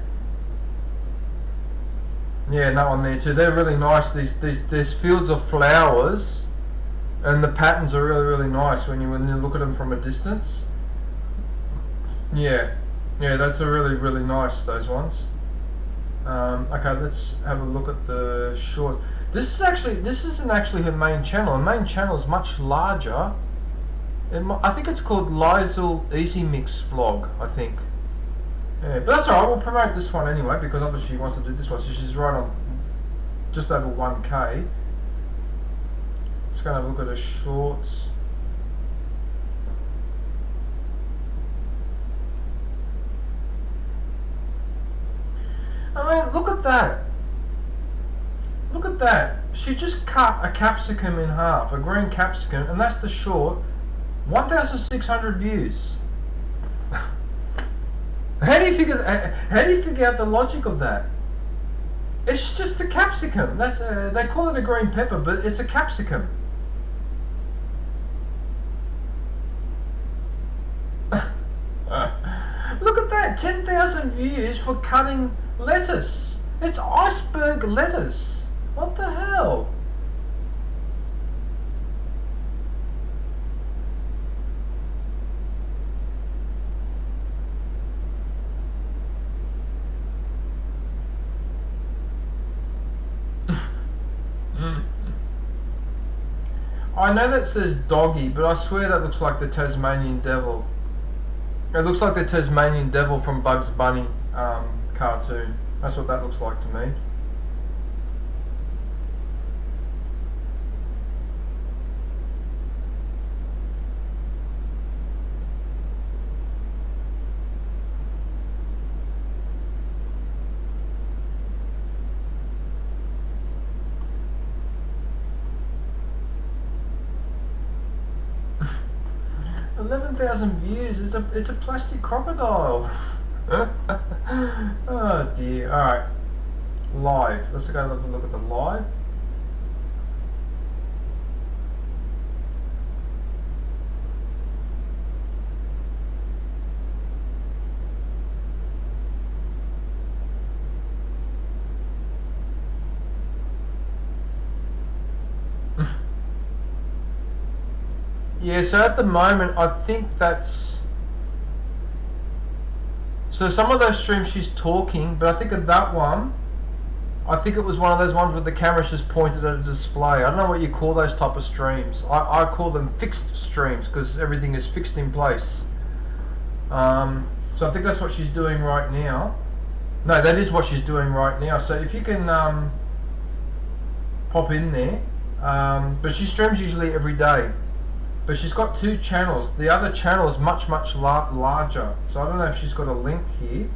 Yeah, and that one there too. They're really nice. These fields of flowers, and the patterns are really nice when you look at them from a distance. Yeah. Yeah, that's a really nice, those ones. Okay, let's have a look at the short. This isn't actually her main channel. Her main channel is much larger. I think it's called Lizel Easy Mix Vlog, I think. Yeah, but that's alright, we'll promote this one anyway, because obviously she wants to do this one, so she's right on just over 1K. Just gonna have a look at her shorts. I mean, look at that. Look at that. She just cut a capsicum in half, a green capsicum, and that's the short. 1,600 views. How do you figure out the logic of that? It's just a capsicum. That's they call it a green pepper, but it's a capsicum. Look at that, 10,000 views for cutting lettuce. It's iceberg lettuce. What the hell? I know that says doggy, but I swear that looks like the Tasmanian devil. It looks like the Tasmanian devil from Bugs Bunny cartoon. That's what that looks like to me. Views. It's a plastic crocodile. Oh dear. All right. Live. Let's go have a look at the live. Yeah, so at the moment, I think that's... So some of those streams she's talking, but I think of that one, I think it was one of those ones where the camera's just pointed at a display. I don't know what you call those type of streams. I call them fixed streams, because everything is fixed in place. So I think that's what she's doing right now. No, that is what she's doing right now. So if you can pop in there. But she streams usually every day. But she's got two channels. The other channel is much larger. So I don't know if she's got a link here.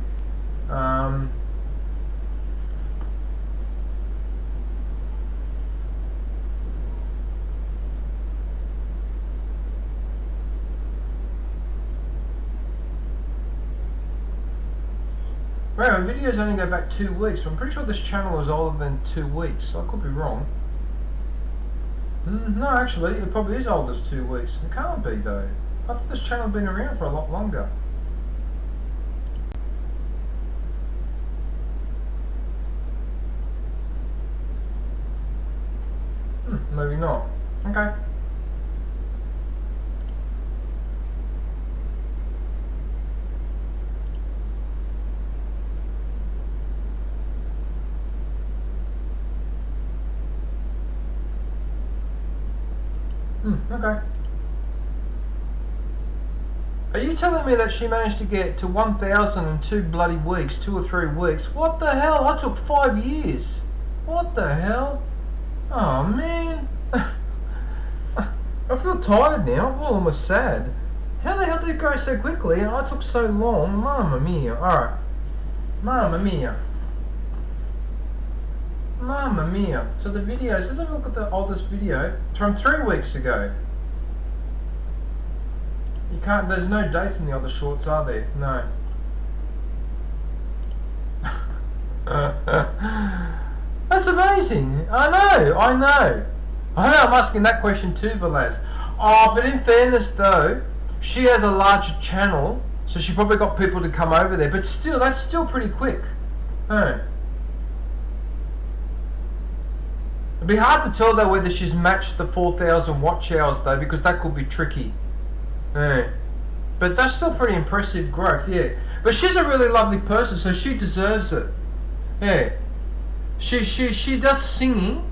Right, my videos only go back 2 weeks. So I'm pretty sure this channel is older than 2 weeks. So I could be wrong. No, actually, it probably is old as 2 weeks. It can't be though. I thought this channel had been around for a lot longer. Maybe not. Okay. Okay. Are you telling me that she managed to get to 1,000 in 2 bloody weeks, 2 or 3 weeks? What the hell? I took 5 years. What the hell? Oh man. I feel tired now. I feel almost sad. How the hell did it go so quickly? I took so long. Mamma mia. Alright. Mamma mia. Mamma mia. So the videos, let's have a look at the oldest video. It's from 3 weeks ago. You can't, there's no dates in the other shorts, are there? No. That's amazing. I know. I know I'm asking that question too, Velaz. Oh, but in fairness though, she has a larger channel, so she probably got people to come over there. But still, that's still pretty quick. No. It'd be hard to tell though whether she's matched the 4,000 watch hours though, because that could be tricky. Yeah. But that's still pretty impressive growth, yeah. But she's a really lovely person, so she deserves it. Yeah. She does singing.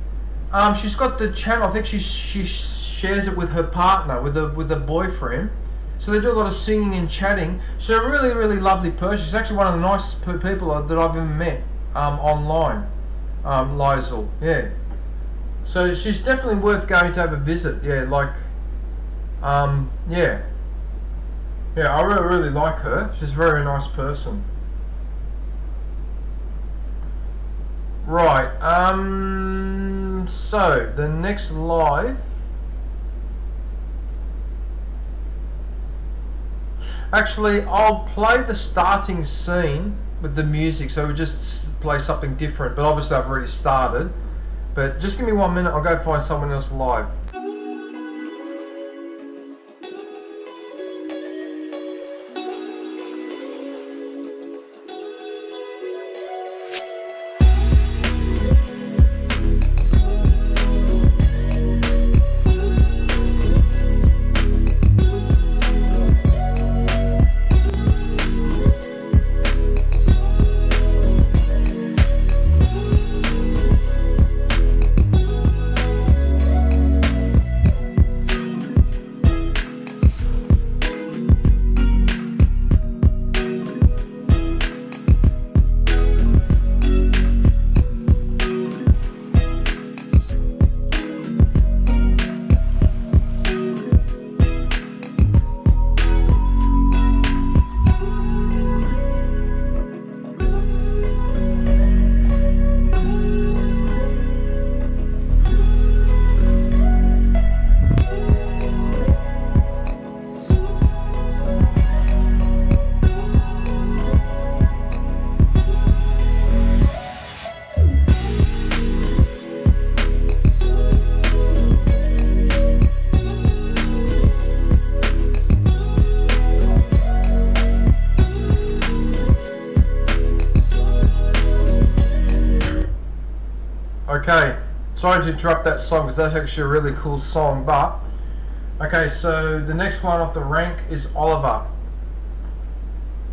She's got the channel. I think she shares it with her partner, with a boyfriend. So they do a lot of singing and chatting. She's a really, really lovely person. She's actually one of the nicest people that I've ever met online. Liesl, yeah. So she's definitely worth going to have a visit. Yeah, like, yeah. Yeah, I really, really like her. She's a very nice person. Right, so the next live. Actually, I'll play the starting scene with the music, so we just play something different, but obviously I've already started. But just give me 1 minute, I'll go find someone else live. Okay, sorry to interrupt that song because that's actually a really cool song, but okay, so the next one off the rank is Oliver.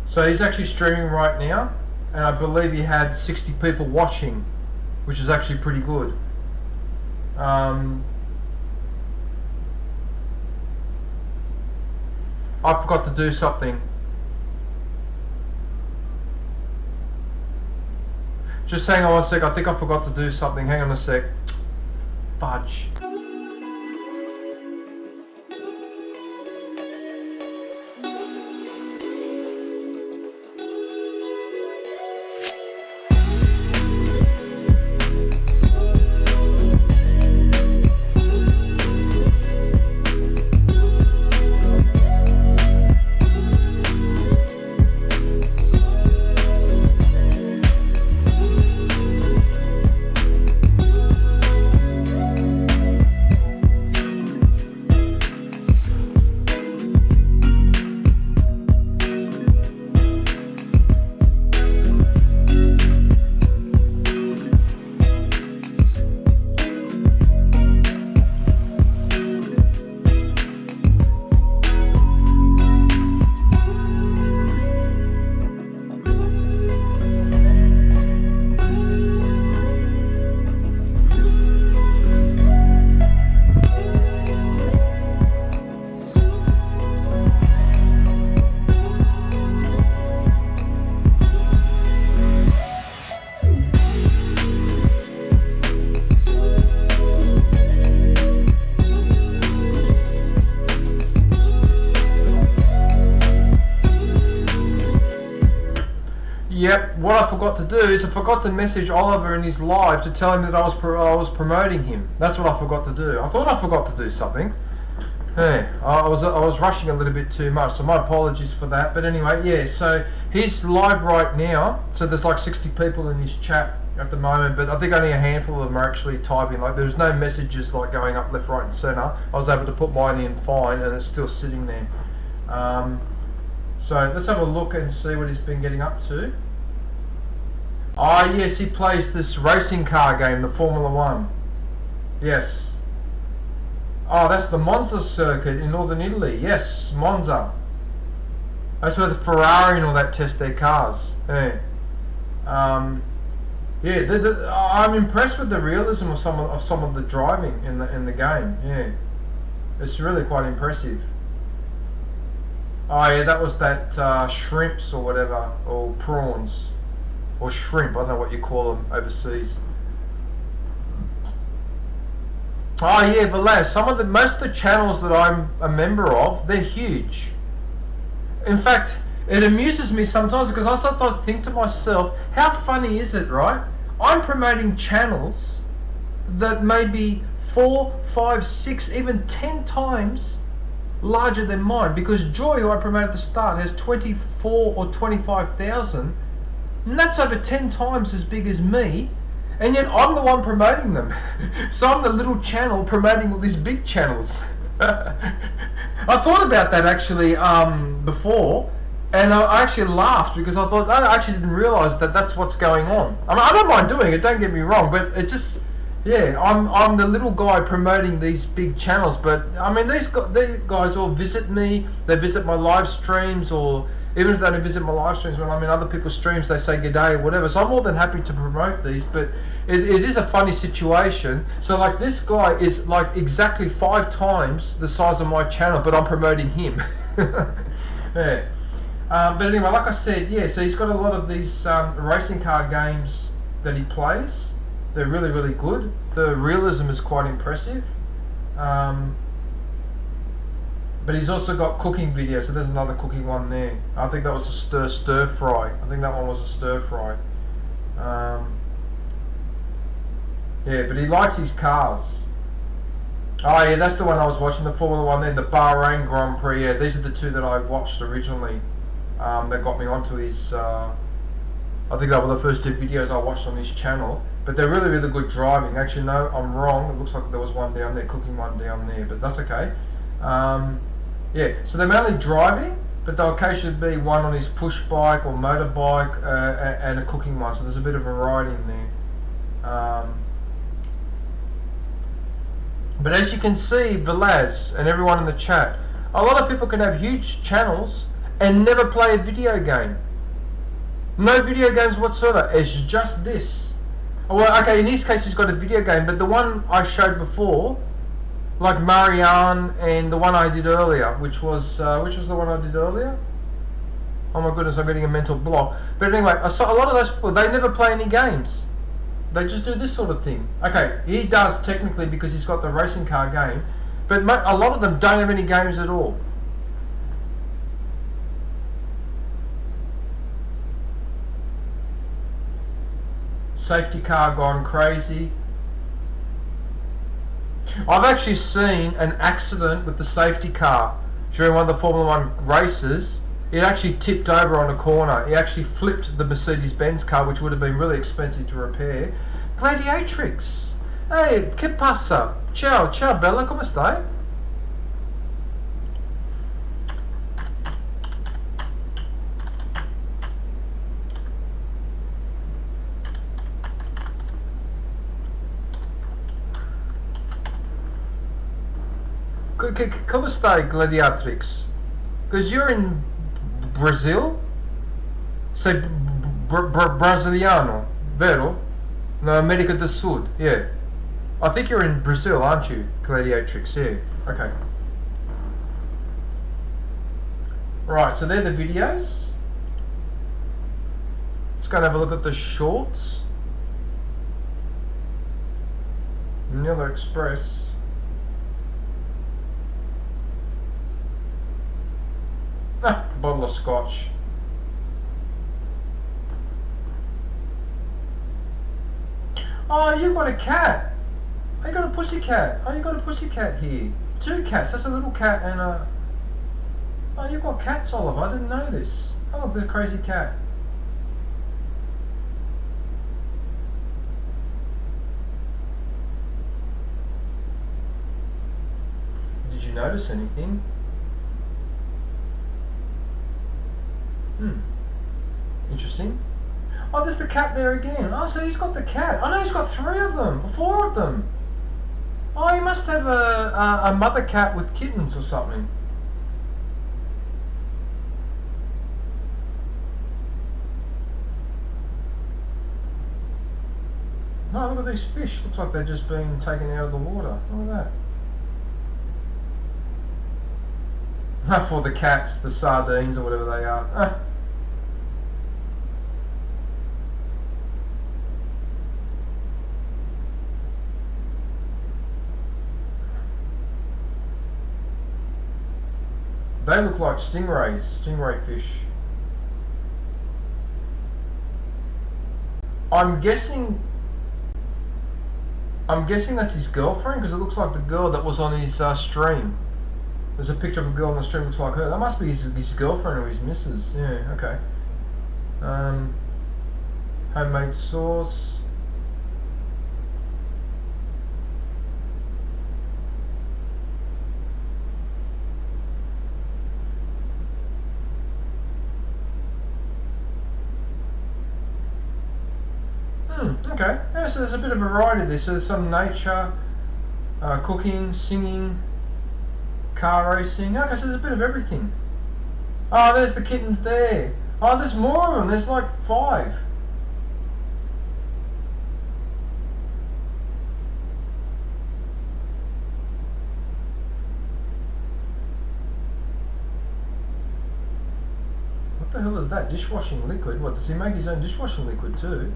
So he's actually streaming right now, and I believe he had 60 people watching, which is actually pretty good. I forgot to do something. Just hang on 1 sec, I think I forgot to do something. Hang on a sec. Fudge. Yep. What I forgot to do is I forgot to message Oliver in his live to tell him that I was promoting him. That's what I forgot to do. I thought I forgot to do something. Hey, I was rushing a little bit too much, so my apologies for that. But anyway, yeah. So he's live right now. So there's like 60 people in his chat at the moment, but I think only a handful of them are actually typing. Like there's no messages like going up left, right, and centre. I was able to put mine in fine, and it's still sitting there. So let's have a look and see what he's been getting up to. Ah, yes, he plays this racing car game, the Formula 1. Yes. Oh, that's the Monza circuit in northern Italy. Yes, Monza. That's where the Ferrari and all that test their cars. Yeah. Yeah, I'm impressed with the realism of some of the driving in the game. Yeah, it's really quite impressive. Oh yeah, that was that shrimps or whatever, or prawns, or shrimp. I don't know what you call them overseas. Oh yeah, Velaz. Most of the channels that I'm a member of, they're huge. In fact, it amuses me sometimes because I sometimes think to myself, how funny is it, right? I'm promoting channels that may be 4, 5, 6, even 10 times larger than mine, because Joy, who I promoted at the start, has 24 or 25,000, and that's over 10 times as big as me, and yet I'm the one promoting them. So I'm the little channel promoting all these big channels. I thought about that actually before, and I actually laughed because I thought I actually didn't realise that that's what's going on. I mean, I don't mind doing it, don't get me wrong, but it just, yeah, I'm the little guy promoting these big channels. But I mean, these guys all visit me, they visit my live streams, or even if they don't visit my live streams, when I'm in other people's streams, they say good day or whatever. So I'm more than happy to promote these, but it is a funny situation. So like this guy is like exactly 5 times the size of my channel, but I'm promoting him. Yeah. But anyway, like I said, yeah, so he's got a lot of these racing car games that he plays. They're really, really good. The realism is quite impressive. But he's also got cooking videos, so there's another cooking one there. I think that was a stir fry. I think that one was a stir fry. Yeah, but he likes his cars. Oh yeah, that's the one I was watching, the Formula 1 there, the Bahrain Grand Prix. Yeah, these are the two that I watched originally. That got me onto his, I think that were the first 2 videos I watched on his channel. But they're really, really good driving. Actually, no, I'm wrong. It looks like there was one down there, cooking one down there, but that's okay. Yeah, so they're mainly driving, but there'll occasionally be one on his push bike or motorbike and a cooking one. So there's a bit of variety in there. But as you can see, Velaz and everyone in the chat, a lot of people can have huge channels and never play a video game. No video games whatsoever. It's just this. Well, okay, in his case he's got a video game, but the one I showed before, like Marianne and the one I did earlier, which was the one I did earlier? Oh my goodness, I'm getting a mental block. But anyway, I saw a lot of those people, they never play any games. They just do this sort of thing. Okay, he does technically because he's got the racing car game, but a lot of them don't have any games at all. Safety car gone crazy. I've actually seen an accident with the safety car during one of the Formula 1 races. It actually tipped over on a corner. It actually flipped the Mercedes-Benz car, which would have been really expensive to repair. Gladiatrix! Hey, che passa? Ciao, ciao bella, come stai? Come stai, Gladiatrix? Because you're in Brazil? Sei Brasiliano, vero? No, America do Sul, yeah. I think you're in Brazil, aren't you, Gladiatrix? Yeah, okay. Right, so they're the videos. Let's go and have a look at the shorts. Manila Express. Ah, bottle of scotch. Oh, you got a cat. Oh, you got a pussycat. Oh, you got a pussycat here. 2 cats. That's a little cat and a... Oh, you've got cats, Oliver. I didn't know this. Oh, look, the crazy cat. Did you notice anything? Interesting. Oh, there's the cat there again. Oh, so he's got the cat. Oh no, he's got 3 of them, or 4 of them. Oh, he must have a mother cat with kittens or something. No, look at these fish. Looks like they're just being taken out of the water. Look at that. Not for the cats, the sardines or whatever they are. They look like stingrays, stingray fish. I'm guessing that's his girlfriend, because it looks like the girl that was on his stream. There's a picture of a girl on the stream, looks like her. That must be his girlfriend or his missus. Yeah, okay. Homemade sauce. Okay, yeah, so there's a bit of variety there. So there's some nature, cooking, singing, car racing. Okay, so there's a bit of everything. Oh, there's the kittens there. Oh, there's more of them. There's like 5. What the hell is that? Dishwashing liquid? What, does he make his own dishwashing liquid too?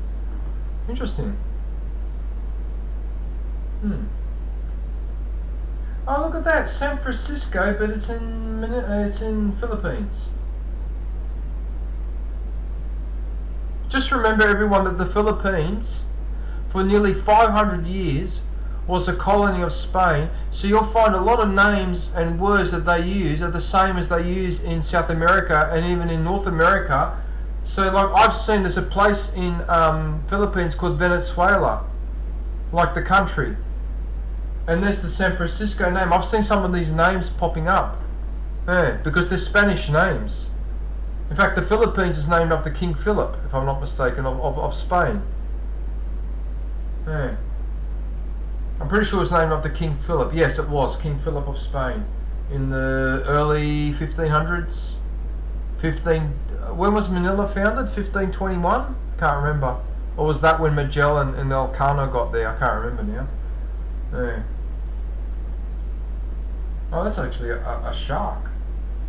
Interesting. Oh, look at that, San Francisco, but it's in Philippines. Just remember, everyone, that the Philippines, for nearly 500 years, was a colony of Spain. So you'll find a lot of names and words that they use are the same as they use in South America and even in North America. So, like, I've seen there's a place in Philippines called Venezuela, like the country, and there's the San Francisco name. I've seen some of these names popping up, yeah, because they're Spanish names. In fact, the Philippines is named after King Philip, if I'm not mistaken, of Spain. Yeah. I'm pretty sure it was named after King Philip. Yes, it was King Philip of Spain in the early 1500s. When was Manila founded? 1521? Can't remember. Or was that when Magellan and Elcano got there? I can't remember now. Yeah. Oh, that's actually a shark.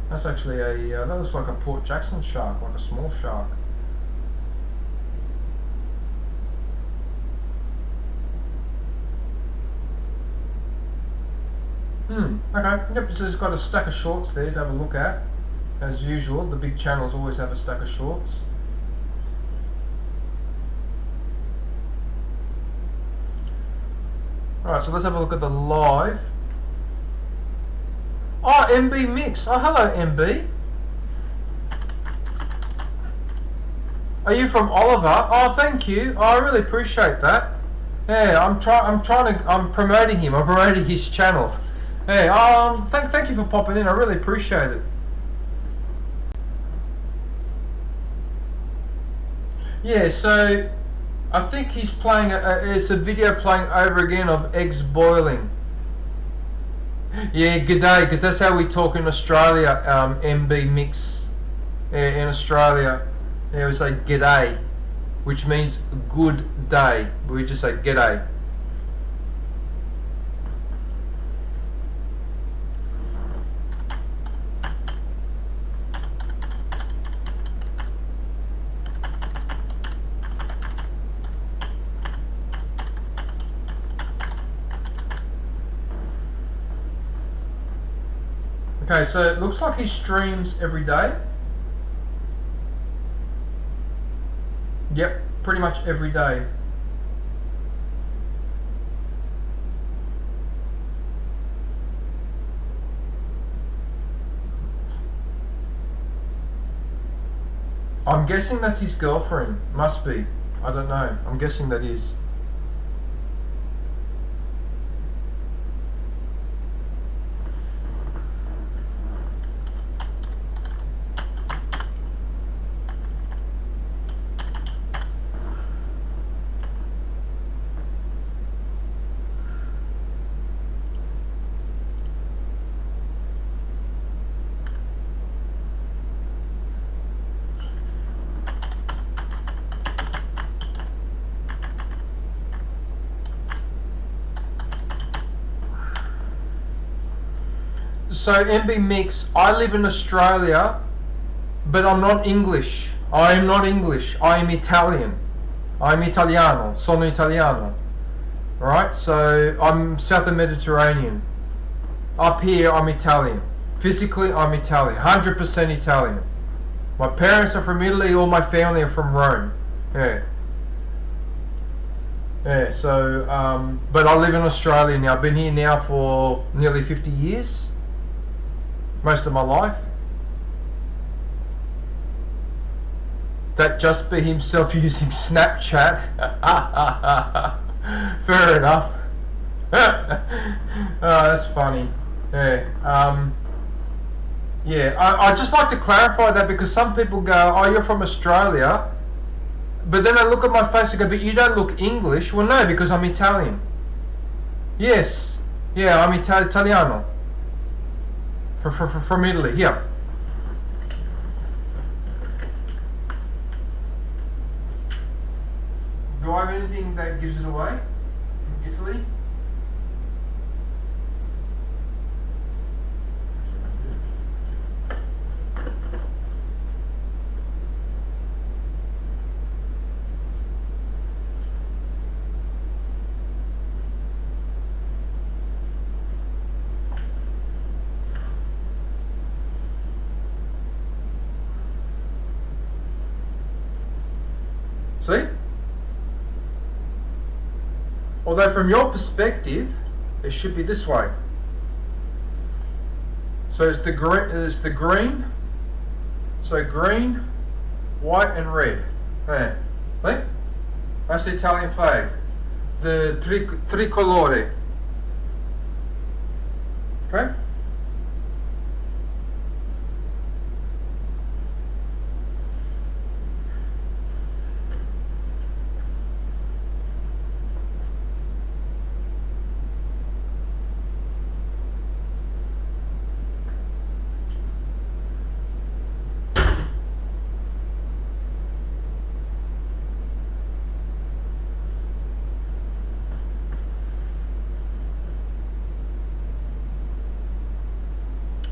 That's actually that looks like a Port Jackson shark, like a small shark. Okay. Yep, so it's got a stack of shorts there to have a look at. As usual, the big channels always have a stack of shorts. Alright, so let's have a look at the live. Oh, MB Mix. Oh, hello, MB. Are you from Oliver? Oh, thank you. Oh, I really appreciate that. Yeah, I'm promoting him. I'm promoting his channel. Hey, thank you for popping in. I really appreciate it. Yeah, so I think he's playing. It's a video playing over again of eggs boiling. Yeah, g'day, because that's how we talk in Australia. MB Mix. In Australia, yeah, we say g'day, which means good day. We just say g'day. Okay, so it looks like he streams every day. Yep, pretty much every day. I'm guessing that's his girlfriend. Must be. I don't know. I'm guessing that is. So MB Mix, I live in Australia, but I'm not English. I am not English. I am Italian. I'm Italiano. Sono Italiano. Right? So I'm South Mediterranean. Up here, I'm Italian. Physically, I'm Italian. 100% Italian. My parents are from Italy. All my family are from Rome. Yeah. Yeah. So, but I live in Australia now. I've been here now for nearly 50 years. Most of my life. That just be himself using Snapchat. Fair enough. Oh, that's funny. Yeah. Yeah. I just like to clarify that because some people go, "Oh, you're from Australia," but then I look at my face and go, "But you don't look English." Well, no, because I'm Italian. Yes. Yeah, I'm Italiano. From Italy, yeah. Do I have anything that gives it away from Italy? See? Although from your perspective, it should be this way. So it's the green. So green, white and red. There. See? That's the Italian flag. The tricolore. Okay?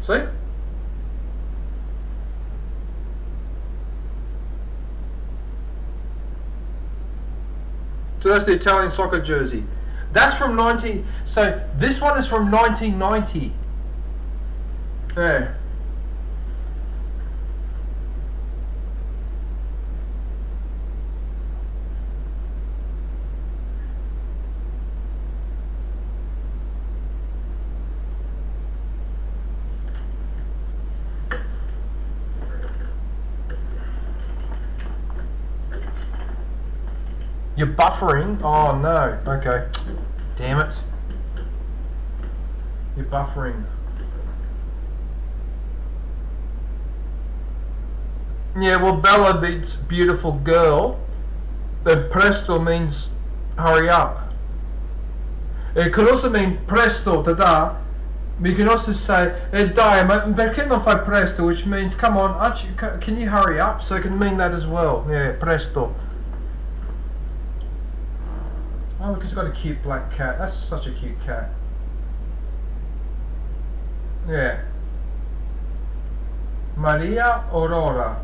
See? So that's the Italian soccer jersey. That's from 19... So this one is from 1990. There. You're buffering? Oh no. Okay. Damn it. You're buffering. Yeah, well, Bella means beautiful girl. Then presto means hurry up. It could also mean presto, tada. We can also say, dai, ma perché non fai presto? Which means, come on, can you hurry up? So it can mean that as well. Yeah, presto. Oh, look, it's got a cute black cat. That's such a cute cat. Yeah. Maria Aurora.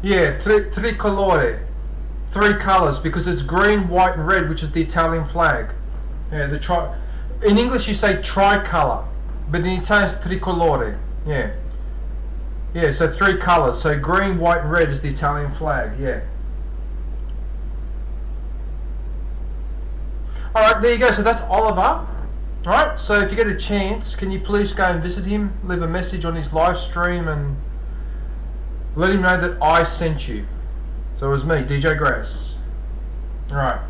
Yeah, tricolore. 3 colours because it's green, white and red, which is the Italian flag. Yeah, in English you say tricolour, but in Italian it's tricolore. Yeah. Yeah, so 3 colours. So green, white and red is the Italian flag, yeah. Alright, there you go. So that's Oliver. Alright, so if you get a chance, can you please go and visit him, leave a message on his live stream and let him know that I sent you. So it was me, DJ Grace. Alright.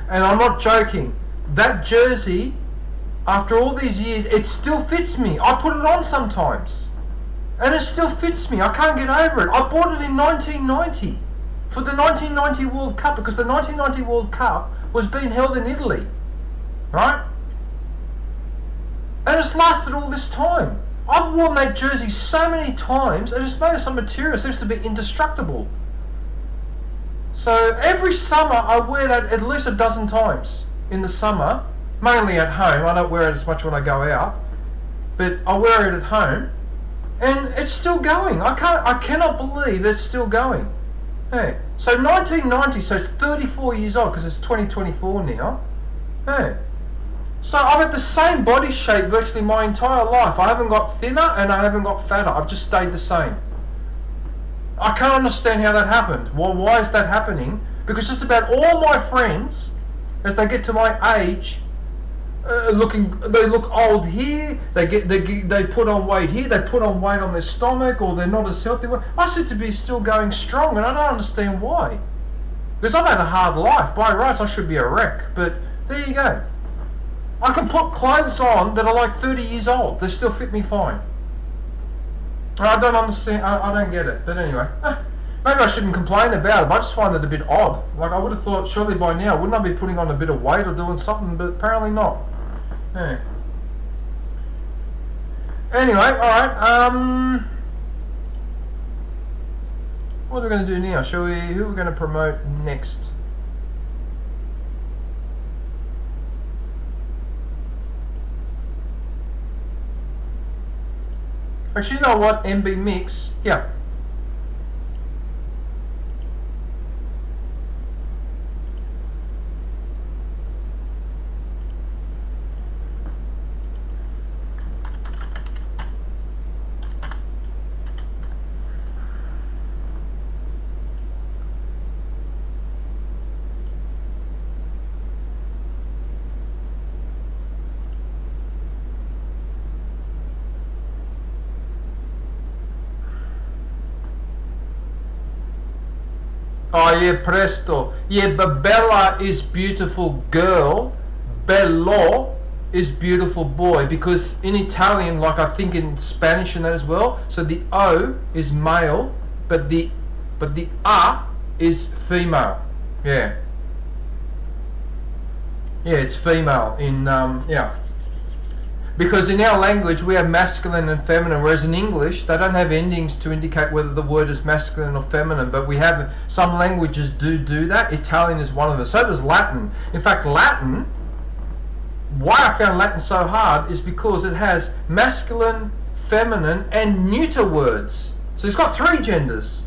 And I'm not joking. That jersey, after all these years, it still fits me. I put it on sometimes. And it still fits me. I can't get over it. I bought it in 1990 for the 1990 World Cup because the 1990 World Cup was being held in Italy. Right? And it's lasted all this time. I've worn that jersey so many times and it's made of some material. It seems to be indestructible. So every summer I wear that at least a dozen times in the summer, mainly at home. I don't wear it as much when I go out, but I wear it at home, and it's still going. I cannot believe it's still going. Hey, so 1990, so it's 34 years old because it's 2024 now. Hey, so I've had the same body shape virtually my entire life. I haven't got thinner and I haven't got fatter. I've just stayed the same. I can't understand how that happened. Well, why is that happening? Because just about all my friends, as they get to my age, they look old here. They put on weight here. They put on weight on their stomach, or they're not as healthy. I seem to be still going strong, and I don't understand why. Because I've had a hard life. By rights, I should be a wreck. But there you go. I can put clothes on that are like 30 years old. They still fit me fine. I don't understand, I don't get it, but anyway, maybe I shouldn't complain about it, but I just find it a bit odd. Like, I would have thought, surely by now, wouldn't I be putting on a bit of weight or doing something, but apparently not. Yeah. Anyway, alright, what are we going to do now? Who are we going to promote next? Actually, you know what? MB Mix. Yeah. Oh yeah, presto. Yeah, but Bella is beautiful girl. Bello is beautiful boy. Because in Italian, like I think in Spanish and that as well, so the O is male, but the A is female. Yeah. Yeah, it's female in yeah. Because in our language we have masculine and feminine, whereas in English they don't have endings to indicate whether the word is masculine or feminine, but we have, some languages do that. Italian is one of them. So does Latin. In fact, Latin, why I found Latin so hard is because it has masculine, feminine and neuter words. So it's got 3 genders,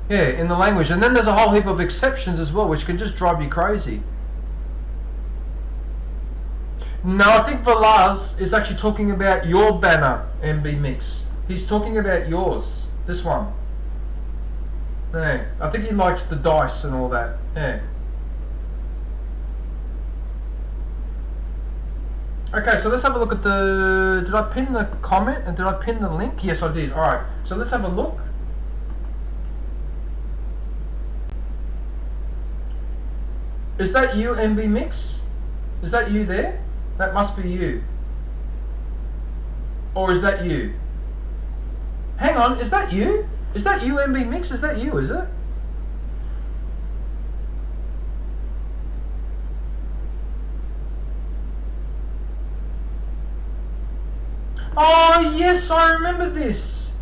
yeah, in the language. And then there's a whole heap of exceptions as well, which can just drive you crazy. No, I think Velaz is actually talking about your banner, MB Mix. He's talking about yours. This one. Yeah. I think he likes the dice and all that. Yeah. Okay, so let's have a look at the... Did I pin the comment and did I pin the link? Yes, I did. Alright, so let's have a look. Is that you, MB Mix? Is that you there? That must be you. Or is that you? Hang on, is that you? Is that you, MB Mix? Is that you, is it? Oh, yes, I remember this.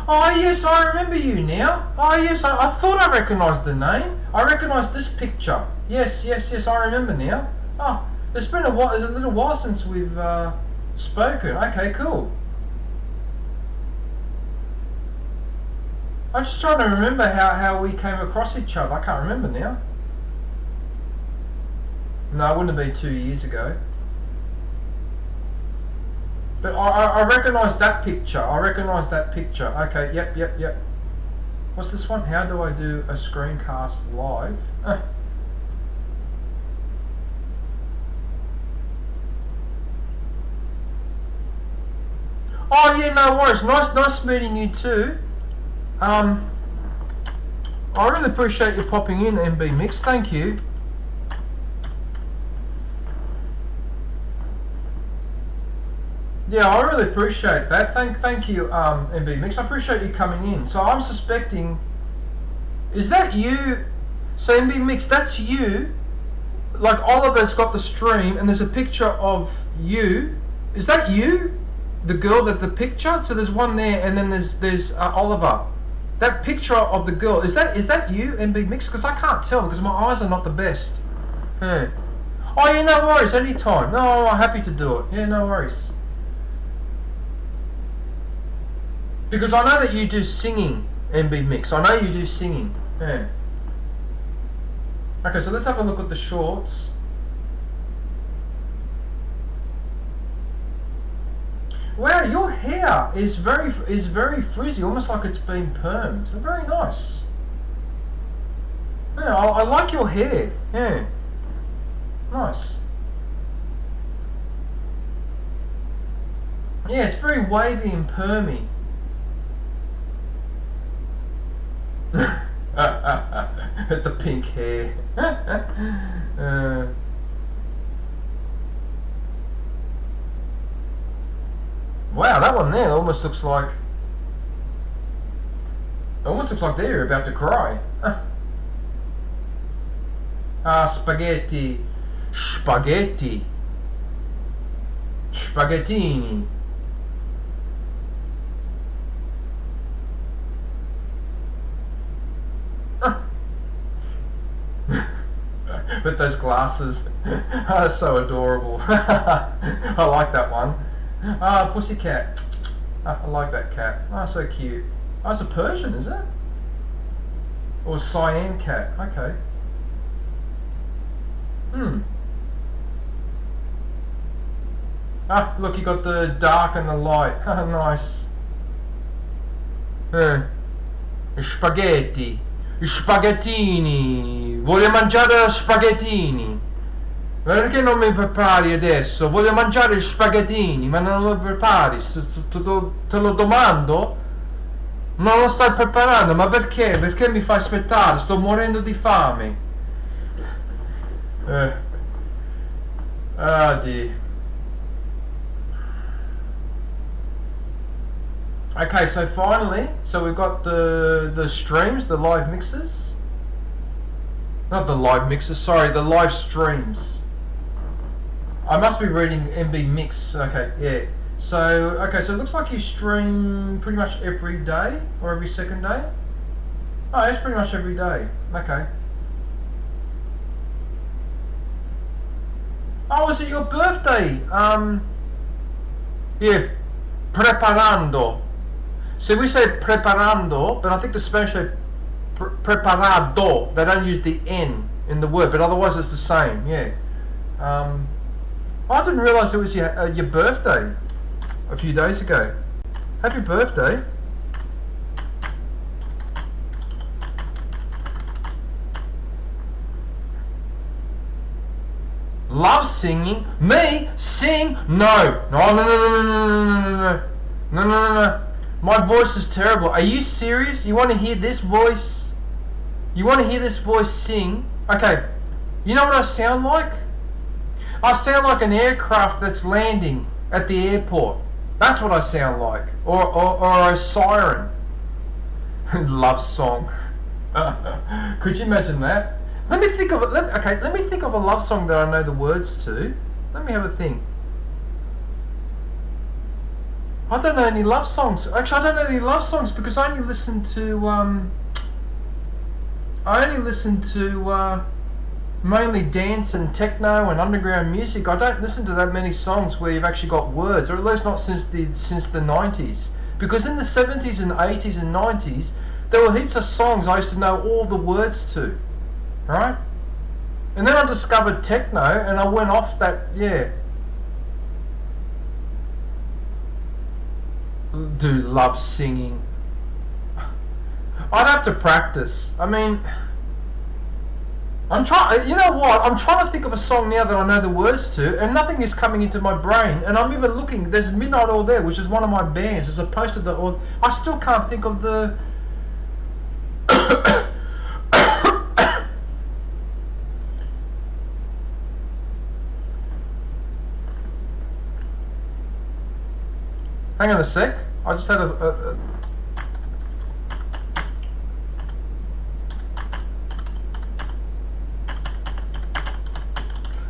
Oh, yes, I remember you now. Oh, yes, I thought I recognised the name. I recognised this picture. Yes, I remember now. Oh. It's been a while. It's a little while since we've Spoken. Okay, cool. I'm just trying to remember how we came across each other. I can't remember now. No, it wouldn't have been 2 years ago. But I recognise that picture. I recognise that picture. Okay, yep. What's this one? How do I do a screencast live? Oh yeah, no worries. Nice meeting you too. I really appreciate you popping in, MB Mix. Thank you. Yeah, I really appreciate that. Thank you, MB Mix. I appreciate you coming in. So I'm suspecting, is that you? So MB Mix, that's you. Like Oliver's got the stream, and there's a picture of you. Is that you? The girl that the picture? So there's one there, and then there's Oliver. That picture of the girl, is that you, MB Mix? Because I can't tell because my eyes are not the best. Yeah. Oh yeah, no worries. Anytime. No, I'm happy to do it. Yeah, no worries. Because I know that you do singing, MB Mix. I know you do singing. Yeah. Okay, so let's have a look at the shorts. Wow, your hair is very frizzy, almost like it's been permed. Very nice. Yeah, I like your hair. Yeah. Nice. Yeah, it's very wavy and permy. The pink hair. Wow, that one there almost looks like they're about to cry. Spaghetti. Spaghettini. With those glasses. That's so adorable. I like that one. Pussycat. I like that cat. So cute. It's a Persian, is it? Or a Siam cat. Okay. Look, you got the dark and the light. Nice. Spaghetti. Spaghettini. Voglio mangiare spaghettini. Perché non mi prepari adesso? Voglio mangiare gli spaghettini, ma non lo prepari? Te lo domando? Non lo stai preparando, ma perché? Perché mi fai aspettare? Sto morendo di fame. Dio. Okay, so finally, we've got the streams, the live mixes. Not the live mixes, sorry, the live streams. I must be reading MB Mix. Okay, yeah. So it looks like you stream pretty much every day or every second day. Oh, it's pretty much every day. Okay. Oh, is it your birthday? Yeah, preparando. So we say preparando, but I think the Spanish say preparado. They don't use the N in the word, but otherwise it's the same. Yeah. I didn't realise it was your birthday a few days ago. Happy birthday. Love singing? Me? Sing? No. No. My voice is terrible. Are you serious? You want to hear this voice? You want to hear this voice sing? Okay. You know what I sound like? I sound like an aircraft that's landing at the airport. That's what I sound like. Or a siren. Love song. Could you imagine that? Let me think of it. Let me think of a love song that I know the words to. Let me have a think. I don't know any love songs. Actually, I don't know any love songs because I only listen to mainly dance and techno and underground music. I don't listen to that many songs where you've actually got words, or at least not since the 90s. Because in the 70s and 80s and 90s, there were heaps of songs I used to know all the words to, right? And then I discovered techno, and I went off that. Yeah. Dude, love singing. I'd have to practice. I mean, I'm trying. You know what? I'm trying to think of a song now that I know the words to, and nothing is coming into my brain. And I'm even looking. There's Midnight Oil there, which is one of my bands. As opposed to the. I still can't think of the. Hang on a sec. I just had a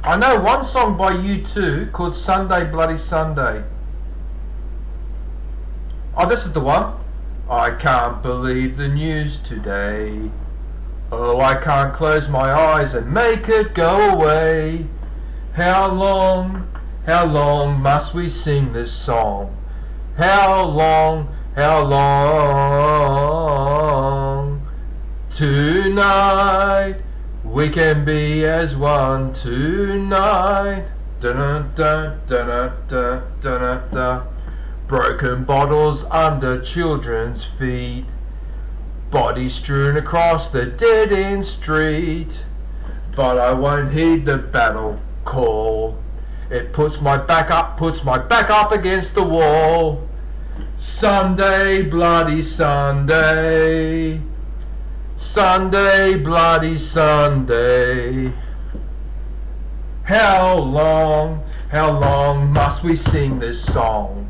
I know one song by U2 called Sunday Bloody Sunday. Oh, this is the one. I can't believe the news today. Oh, I can't close my eyes and make it go away. How long must we sing this song? How long tonight we can be as one tonight. Da-da-da-da-da-da-da-da. Broken bottles under children's feet, bodies strewn across the dead-end street. But I won't heed the battle call. It puts my back up against the wall. Sunday, bloody Sunday. Sunday, bloody Sunday. How long must we sing this song?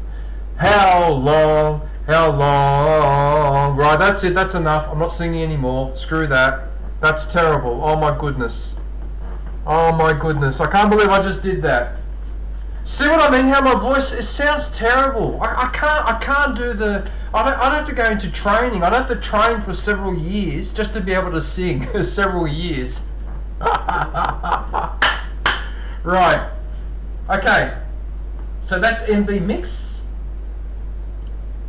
How long? Right, that's it, that's enough. I'm not singing anymore. Screw that. That's terrible. Oh my goodness. Oh my goodness. I can't believe I just did that. See what I mean? How my voice, it sounds terrible. I can't do the, I'd have to go into training. I'd have to train for several years just to be able to sing. Several years. Right. Okay. So that's MB Mix,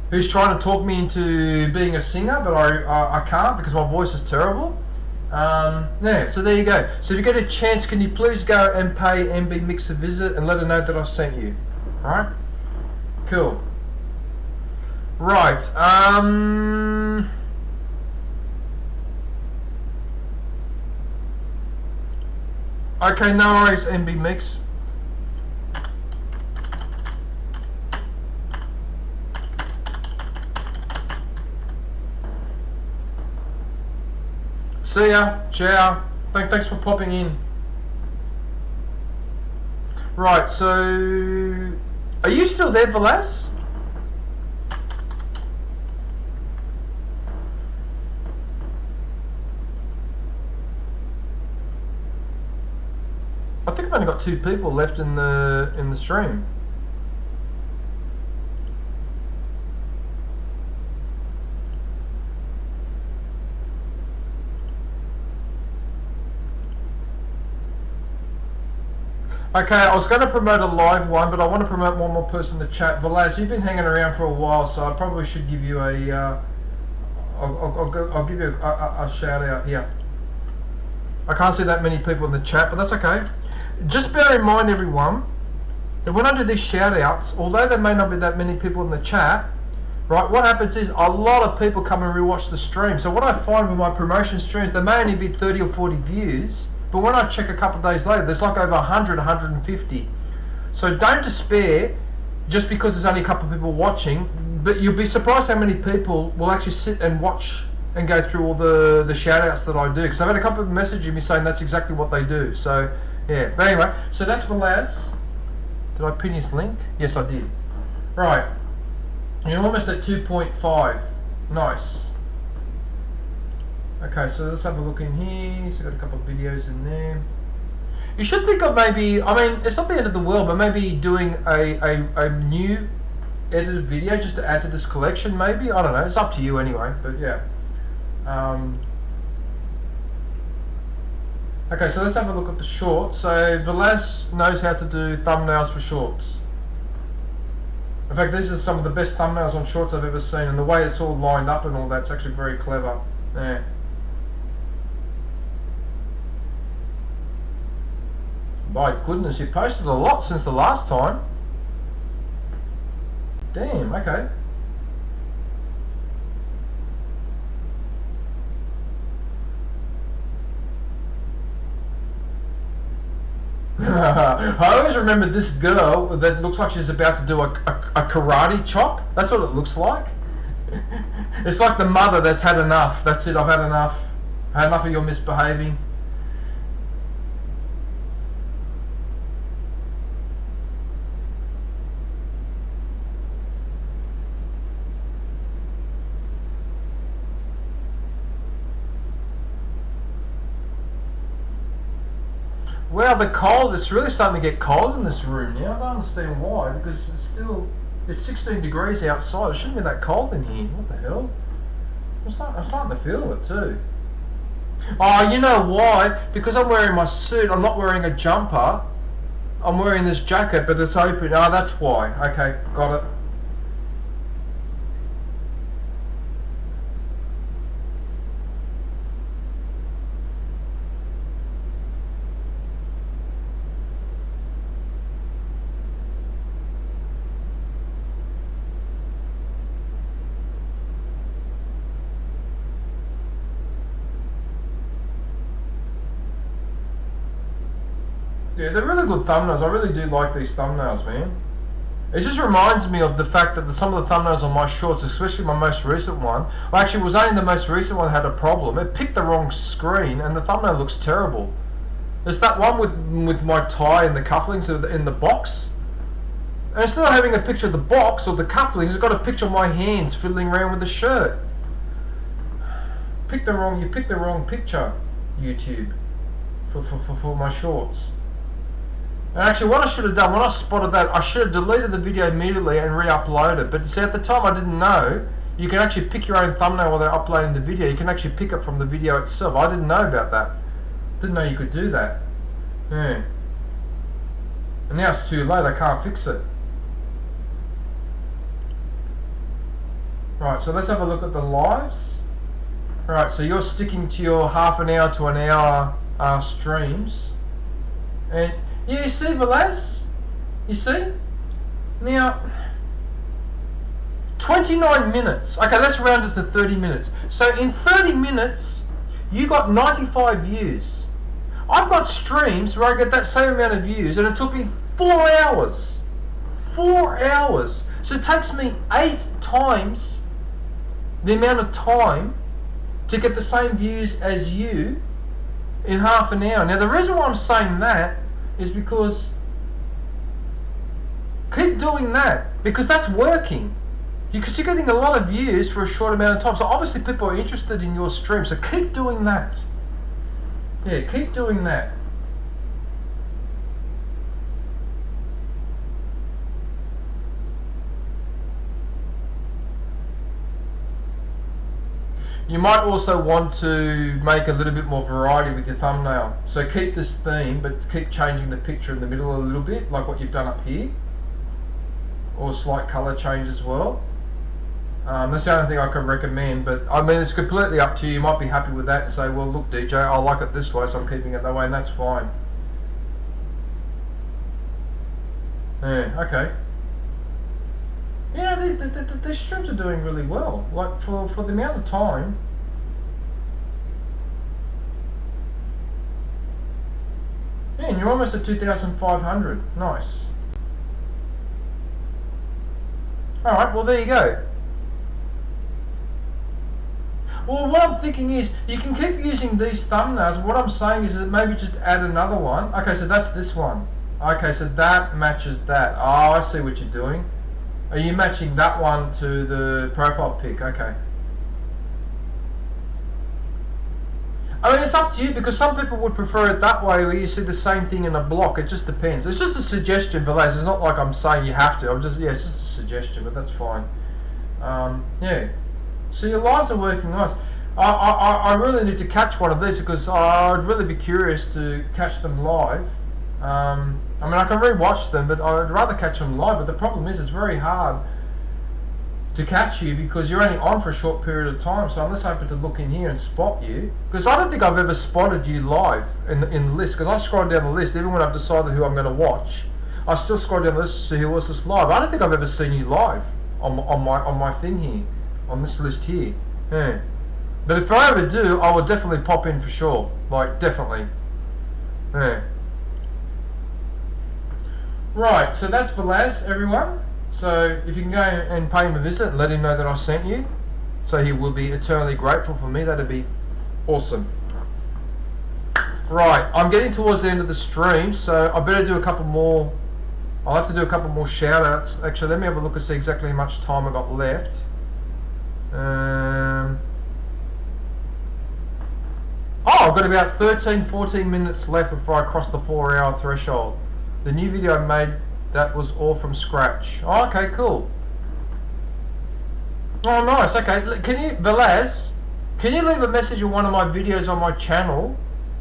who's trying to talk me into being a singer, but I can't because my voice is terrible. Yeah, so there you go. So if you get a chance, can you please go and pay MB Mix a visit and let her know that I sent you. Alright? Cool. Right, okay, no worries, MB Mix. See ya, ciao. Thanks for popping in. Right, so are you still there, Velas? I think I've only got 2 people left in the stream. Okay, I was going to promote a live one, but I want to promote one more person in the chat. Velaz, you've been hanging around for a while, so I probably should give you a, I'll give you a shout out here. I can't see that many people in the chat, but that's okay. Just bear in mind, everyone, that when I do these shout outs, although there may not be that many people in the chat, right, what happens is a lot of people come and rewatch the stream. So what I find with my promotion streams, there may only be 30 or 40 views, but when I check a couple of days later, there's like over 100, 150. So don't despair just because there's only a couple of people watching, but you'll be surprised how many people will actually sit and watch and go through all the shout outs that I do. Because I've had a couple of messaging me saying that's exactly what they do. So yeah, but anyway, so that's for Laz. Did I pin his link? Yes, I did. Right, you're almost at 2.5. Nice. Okay, so let's have a look in here. So got a couple of videos in there. You should think of maybe, I mean, it's not the end of the world, but maybe doing a new edited video just to add to this collection, maybe. I don't know. It's up to you anyway. But yeah. Okay, so let's have a look at the shorts. So Velez knows how to do thumbnails for shorts. In fact, these are some of the best thumbnails on shorts I've ever seen, and the way it's all lined up and all that's actually very clever. Yeah. My goodness, you posted a lot since the last time. Damn, okay. I always remember this girl that looks like she's about to do a karate chop. That's what it looks like. It's like the mother that's had enough. That's it, I've had enough. I had enough of your misbehaving. Well, the cold, it's really starting to get cold in this room now. I don't understand why, because it's 16 degrees outside. It shouldn't be that cold in here. What the hell? I'm starting to feel it too. Oh, you know why? Because I'm wearing my suit. I'm not wearing a jumper. I'm wearing this jacket, but it's open. Oh, that's why. Okay, got it. Yeah, they're really good thumbnails. I really do like these thumbnails, man. It just reminds me of the fact that some of the thumbnails on my shorts, especially my most recent one, well, actually it was only the most recent one that had a problem. It picked the wrong screen and the thumbnail looks terrible. There's that one with my tie and the cufflinks in the box. And instead of having a picture of the box or the cufflinks, it's got a picture of my hands fiddling around with the shirt. You picked the wrong picture, YouTube, for my shorts. And actually what I should have done, when I spotted that, I should have deleted the video immediately and re-uploaded it. But see, at the time I didn't know, you can actually pick your own thumbnail while they're uploading the video. You can actually pick it from the video itself. I didn't know about that. Didn't know you could do that. Yeah. And now it's too late, I can't fix it. Right, so let's have a look at the lives. Alright, so you're sticking to your half an hour to an hour streams. And yeah, you see, Velez? You see? Now, 29 minutes. Okay, let's round it to 30 minutes. So in 30 minutes, you got 95 views. I've got streams where I get that same amount of views, and it took me 4 hours. 4 hours. So it takes me 8 times the amount of time to get the same views as you in half an hour. Now, the reason why I'm saying that is because keep doing that, because that's working. Because you're getting a lot of views for a short amount of time. So obviously people are interested in your stream. So keep doing that. Yeah, keep doing that. You might also want to make a little bit more variety with your thumbnail. So keep this theme, but keep changing the picture in the middle a little bit, like what you've done up here. Or a slight colour change as well. That's the only thing I can recommend, but I mean, it's completely up to you. You might be happy with that and say, well, look, DJ, I like it this way, so I'm keeping it that way, and that's fine. Yeah, okay. Yeah, these streams are doing really well. Like, for the amount of time. Yeah, and you're almost at 2,500. Nice. Alright, well, there you go. Well, what I'm thinking is, you can keep using these thumbnails. What I'm saying is that maybe just add another one. Okay, so that's this one. Okay, so that matches that. Oh, I see what you're doing. Are you matching that one to the profile pic? Okay. I mean, it's up to you, because some people would prefer it that way, where you see the same thing in a block. It just depends. It's just a suggestion, Velez. It's not like I'm saying you have to. It's just a suggestion, but that's fine. Yeah. So your lives are working nice. I really need to catch one of these because I'd really be curious to catch them live. I mean, I can re-watch them, but I'd rather catch them live. But the problem is, it's very hard to catch you because you're only on for a short period of time. So unless I happen to look in here and spot you, because I don't think I've ever spotted you live in the list. Because I scroll down the list, even when I've decided who I'm going to watch, I still scroll down the list to see who else is live. I don't think I've ever seen you live on my thing here, on this list here. Yeah. But if I ever do, I will definitely pop in for sure. Like, definitely. Yeah. Right, so that's Velaz, everyone. So if you can go and pay him a visit and let him know that I sent you, so he will be eternally grateful for me, that'd be awesome. Right, I'm getting towards the end of the stream, so I better do a couple more. I'll have to do a couple more shout outs. Actually, let me have a look and see exactly how much time I got left. I've got about 13-14 minutes left before I cross the 4-hour threshold. The new video I made, that was all from scratch. Oh, okay, cool. Oh, nice. Okay, can you, Velaz, can you leave a message in one of my videos on my channel?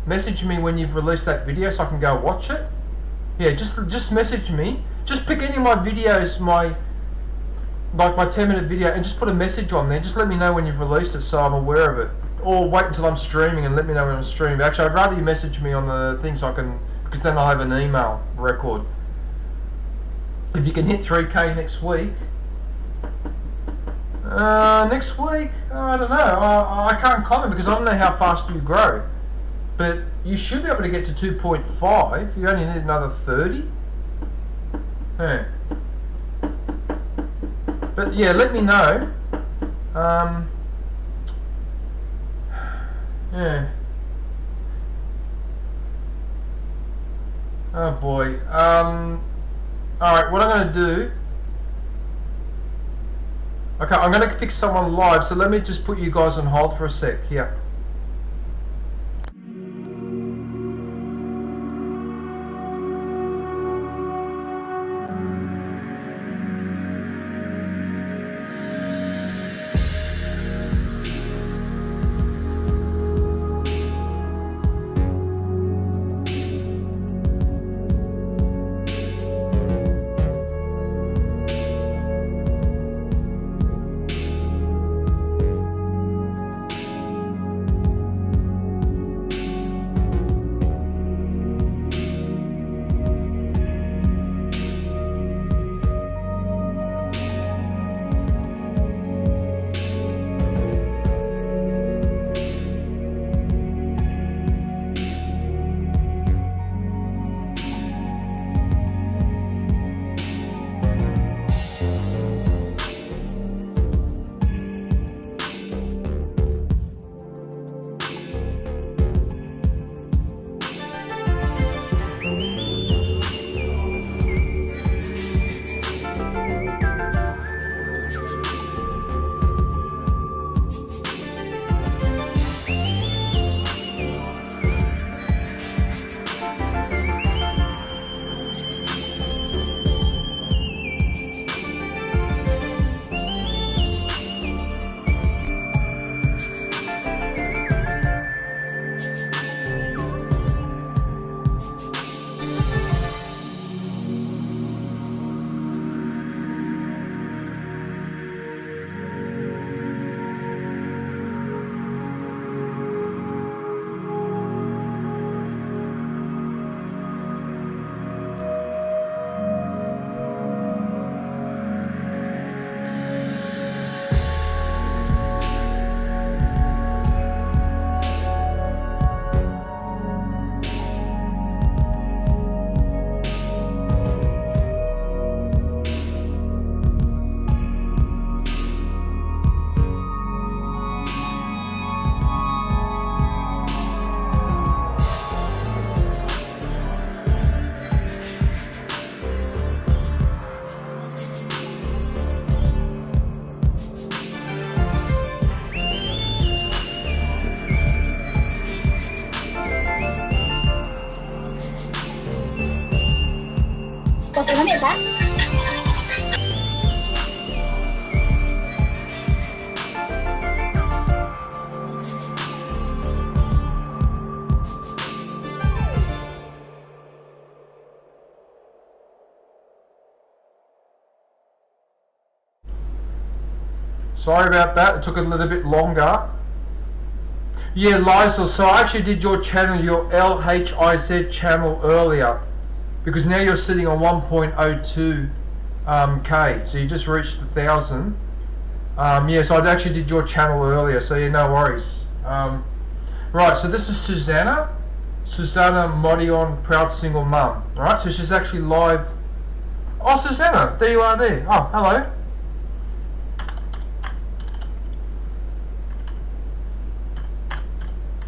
Message me when you've released that video so I can go watch it. Yeah, just message me. Just pick any of my videos, my 10-minute video, and just put a message on there. Just let me know when you've released it so I'm aware of it. Or wait until I'm streaming and let me know when I'm streaming. Actually, I'd rather you message me on the thing so I can, because then I'll have an email record. If you can hit 3K next week. Next week? I don't know. I can't comment because I don't know how fast you grow. But you should be able to get to 2.5. You only need another 30. Yeah. But yeah, let me know. Yeah. Oh boy. Alright, what I'm going to do... Okay, I'm going to pick someone live, so let me just put you guys on hold for a sec. Here. Sorry about that. It took a little bit longer. Yeah, Lysel. So I actually did your channel, your LHIZ channel earlier, because now you're sitting on 1.02 K. So you just reached the 1,000. Yeah, so I actually did your channel earlier. So yeah, no worries. Right. So this is Susanna Modion, proud single mum. All right. So she's actually live. Oh, Susanna, there you are there. Oh, hello.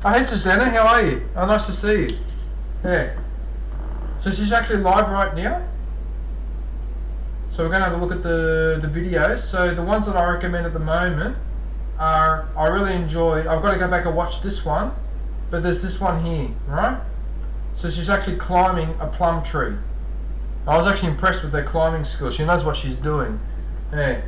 Oh, hey Susanna, how are you? Oh, nice to see you. Yeah. So she's actually live right now. So we're going to have a look at the videos. So the ones that I recommend at the moment are, I really enjoyed, I've got to go back and watch this one, but there's this one here, right? So she's actually climbing a plum tree. I was actually impressed with her climbing skills. She knows what she's doing. Yeah.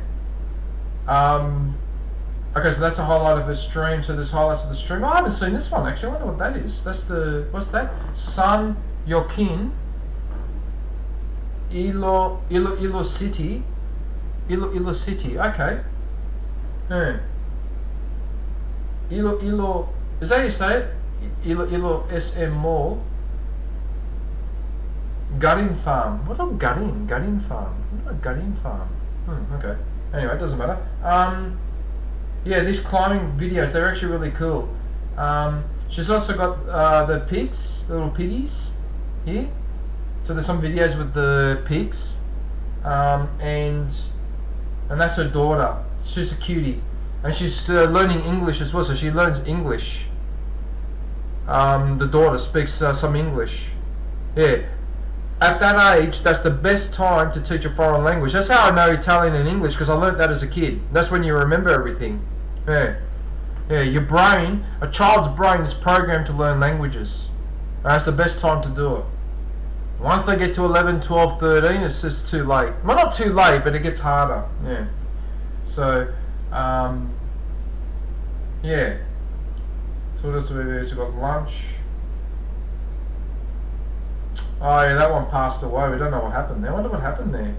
Okay, so that's a highlight of her stream. So there's highlights of the stream. Oh, I haven't seen this one actually. I wonder what that is. That's the, what's that? Sun Yokin. Ilo City. Ilo City. Okay. Yeah. Ilo. Is that how you say it? Ilo SM Mall. Garin Farm. What's a Garin? Garin Farm. What a Garin Farm? Okay. Anyway, it doesn't matter. Yeah, these climbing videos, they're actually really cool. She's also got the pigs, the little piggies here. So there's some videos with the pigs. And that's her daughter. She's a cutie. And she's learning English as well, so she learns English. The daughter speaks some English. Yeah. At that age, that's the best time to teach a foreign language. That's how I know Italian and English, because I learnt that as a kid. That's when you remember everything. Yeah. Yeah, your brain, a child's brain is programmed to learn languages. That's the best time to do it. Once they get to 11, 12, 13, it's just too late. Well, not too late, but it gets harder. Yeah. So, yeah. So what else do we do? So we've got lunch. Oh yeah, that one passed away. We don't know what happened there. I wonder what happened there.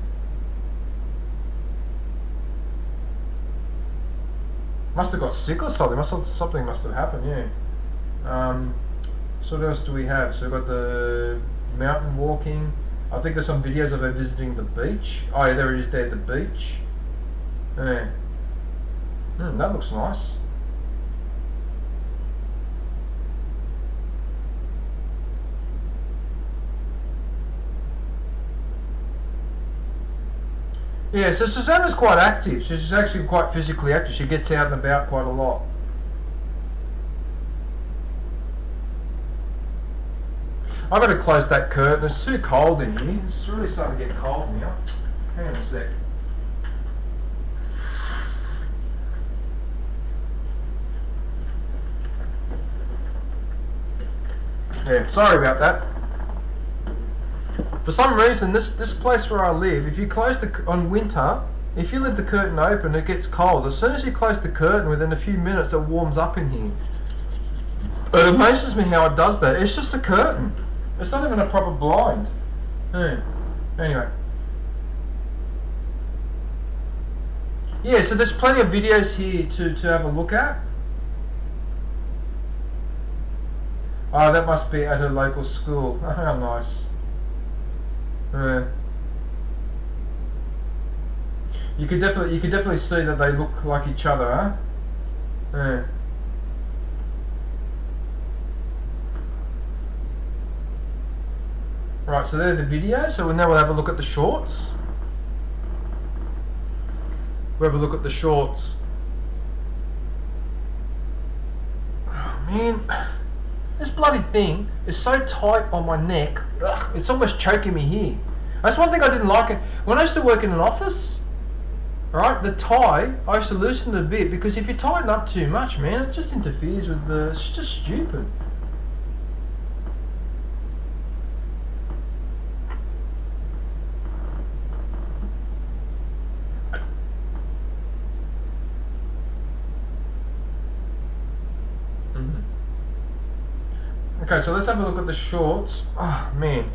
Must have got sick or something. Something must have happened, yeah. So what else do we have? So we've got the mountain walking. I think there's some videos of her visiting the beach. Oh yeah, there it is there, the beach. Yeah. That looks nice. Yeah, so Susanna's quite active. She's actually quite physically active. She gets out and about quite a lot. I've got to close that curtain. It's too cold in here. It's really starting to get cold now. Hang on a sec. Yeah, sorry about that. For some reason, this place where I live, if you close on winter, if you leave the curtain open, it gets cold. As soon as you close the curtain, within a few minutes, it warms up in here. It amazes me how it does that. It's just a curtain. It's not even a proper blind. Yeah. Anyway. Yeah, so there's plenty of videos here to have a look at. Oh, that must be at her local school. Oh, how nice. You could definitely see that they look like each other, huh? Yeah. Right, so they're the videos. So now we'll have a look at the shorts. We'll have a look at the shorts. Oh man, this bloody thing is so tight on my neck. Ugh, it's almost choking me here. That's one thing I didn't like. When I used to work in an office, right, the tie, I used to loosen it a bit, because if you tighten up too much, man, it just interferes with the, it's just stupid. Okay, so let's have a look at the shorts. Oh, man.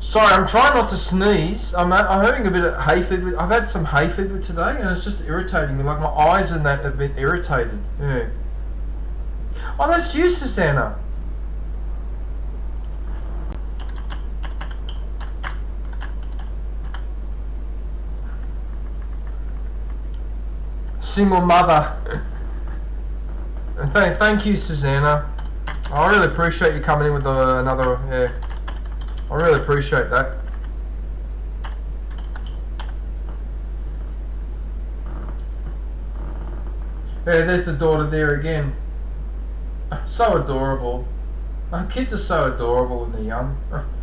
Sorry, I'm trying not to sneeze. I'm having a bit of hay fever. I've had some hay fever today, and it's just irritating me. Like my eyes and that have been irritated. Yeah. Oh, that's you, Susanna. Single mother. And thank you, Susanna. I really appreciate you coming in with another. Yeah. I really appreciate that. Yeah, there's the daughter there again. So adorable. Kids are so adorable when they're young.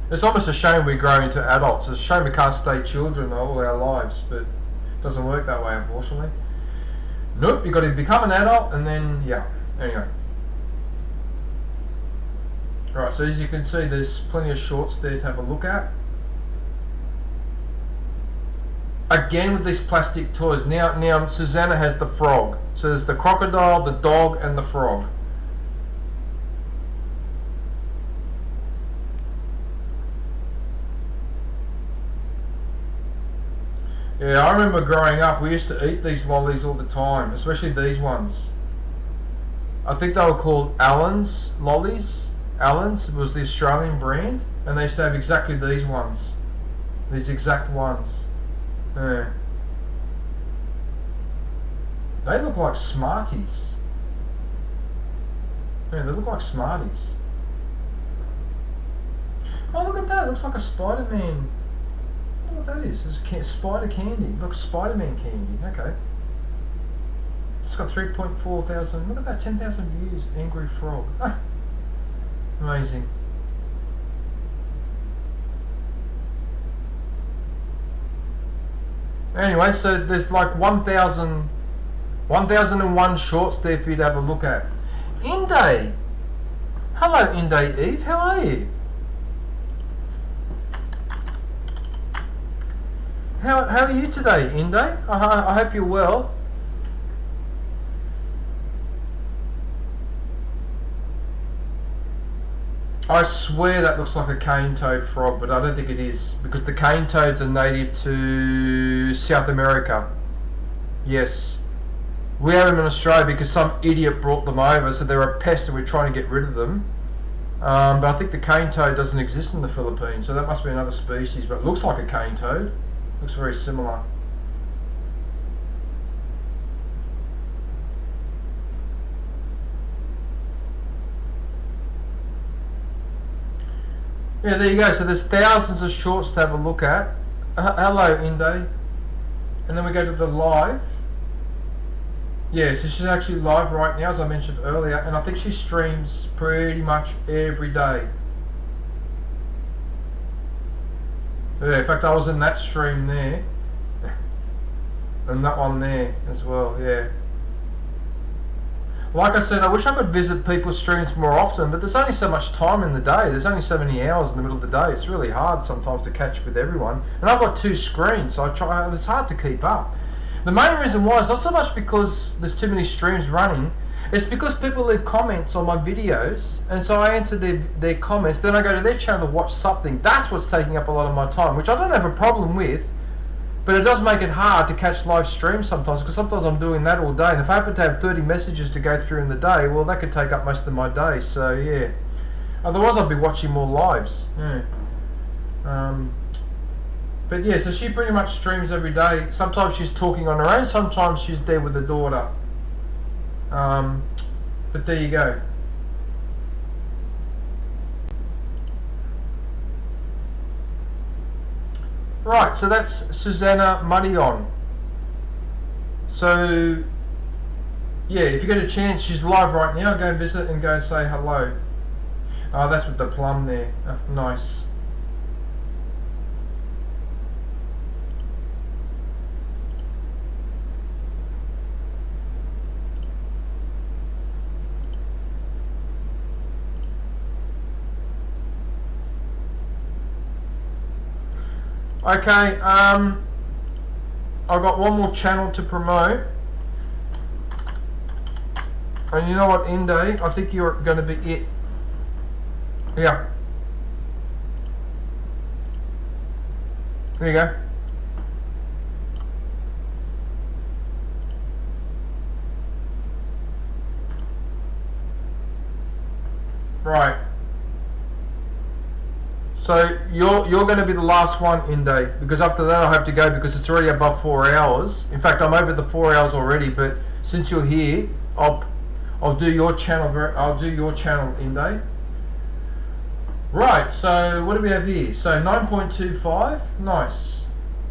It's almost a shame we grow into adults. It's a shame we can't stay children all our lives, but it doesn't work that way, unfortunately. Nope, you've got to become an adult and then, yeah. Anyway. Right, so as you can see, there's plenty of shorts there to have a look at. Again with these plastic toys. Now Susanna has the frog. So there's the crocodile, the dog, and the frog. Yeah, I remember growing up, we used to eat these lollies all the time, especially these ones. I think they were called Allen's lollies. Allen's was the Australian brand, and they used to have exactly these ones. These exact ones. Yeah. They look like Smarties. Yeah, they look like Smarties. Oh, look at that. It looks like a Spider-Man. I don't know what that is. It's spider candy. It looks Spider-Man candy. Okay. It's got 3.4 thousand. Look at that. 10,000 views. Angry Frog. Ah. Amazing. Anyway, so there's like 1,001 shorts there for you to have a look at. Inde! Hello, Inde Eve. How are you? How are you today, Inde? I hope you're well. I swear that looks like a cane toad frog, but I don't think it is, because the cane toads are native to South America. Yes. We have them in Australia because some idiot brought them over, so they're a pest and we're trying to get rid of them. But I think the cane toad doesn't exist in the Philippines, so that must be another species, but it looks like a cane toad. Looks very similar. Yeah, there you go. So there's thousands of shorts to have a look at. Hello, Inde. And then we go to the live. Yeah, so she's actually live right now, as I mentioned earlier, and I think she streams pretty much every day. Yeah, in fact, I was in that stream there, and that one there as well. Yeah. Like I said, I wish I could visit people's streams more often, but there's only so much time in the day. There's only so many hours in the middle of the day. It's really hard sometimes to catch with everyone. And I've got 2 screens, so it's hard to keep up. The main reason why is not so much because there's too many streams running. It's because people leave comments on my videos, and so I answer their comments. Then I go to their channel to watch something. That's what's taking up a lot of my time, which I don't have a problem with. But it does make it hard to catch live streams sometimes, because sometimes I'm doing that all day, and if I happen to have 30 messages to go through in the day, well, that could take up most of my day. So yeah, otherwise I'd be watching more lives. Yeah. But yeah, so she pretty much streams every day. Sometimes she's talking on her own, sometimes she's there with the daughter. But there you go. Right, so that's Susanna Madion. So, yeah, if you get a chance, she's live right now. Go and visit and go and say hello. Oh, that's with the plum there. Oh, nice. Okay, I've got one more channel to promote. And you know what, Inde? I think you're going to be it. Yeah. There you go. Right. So you're going to be the last one, Inde, because after that I have to go because it's already above 4 hours. In fact, I'm over the 4 hours already. But since you're here, I'll do your channel. I'll do your channel, Inde. Right. So what do we have here? So 9.25. Nice.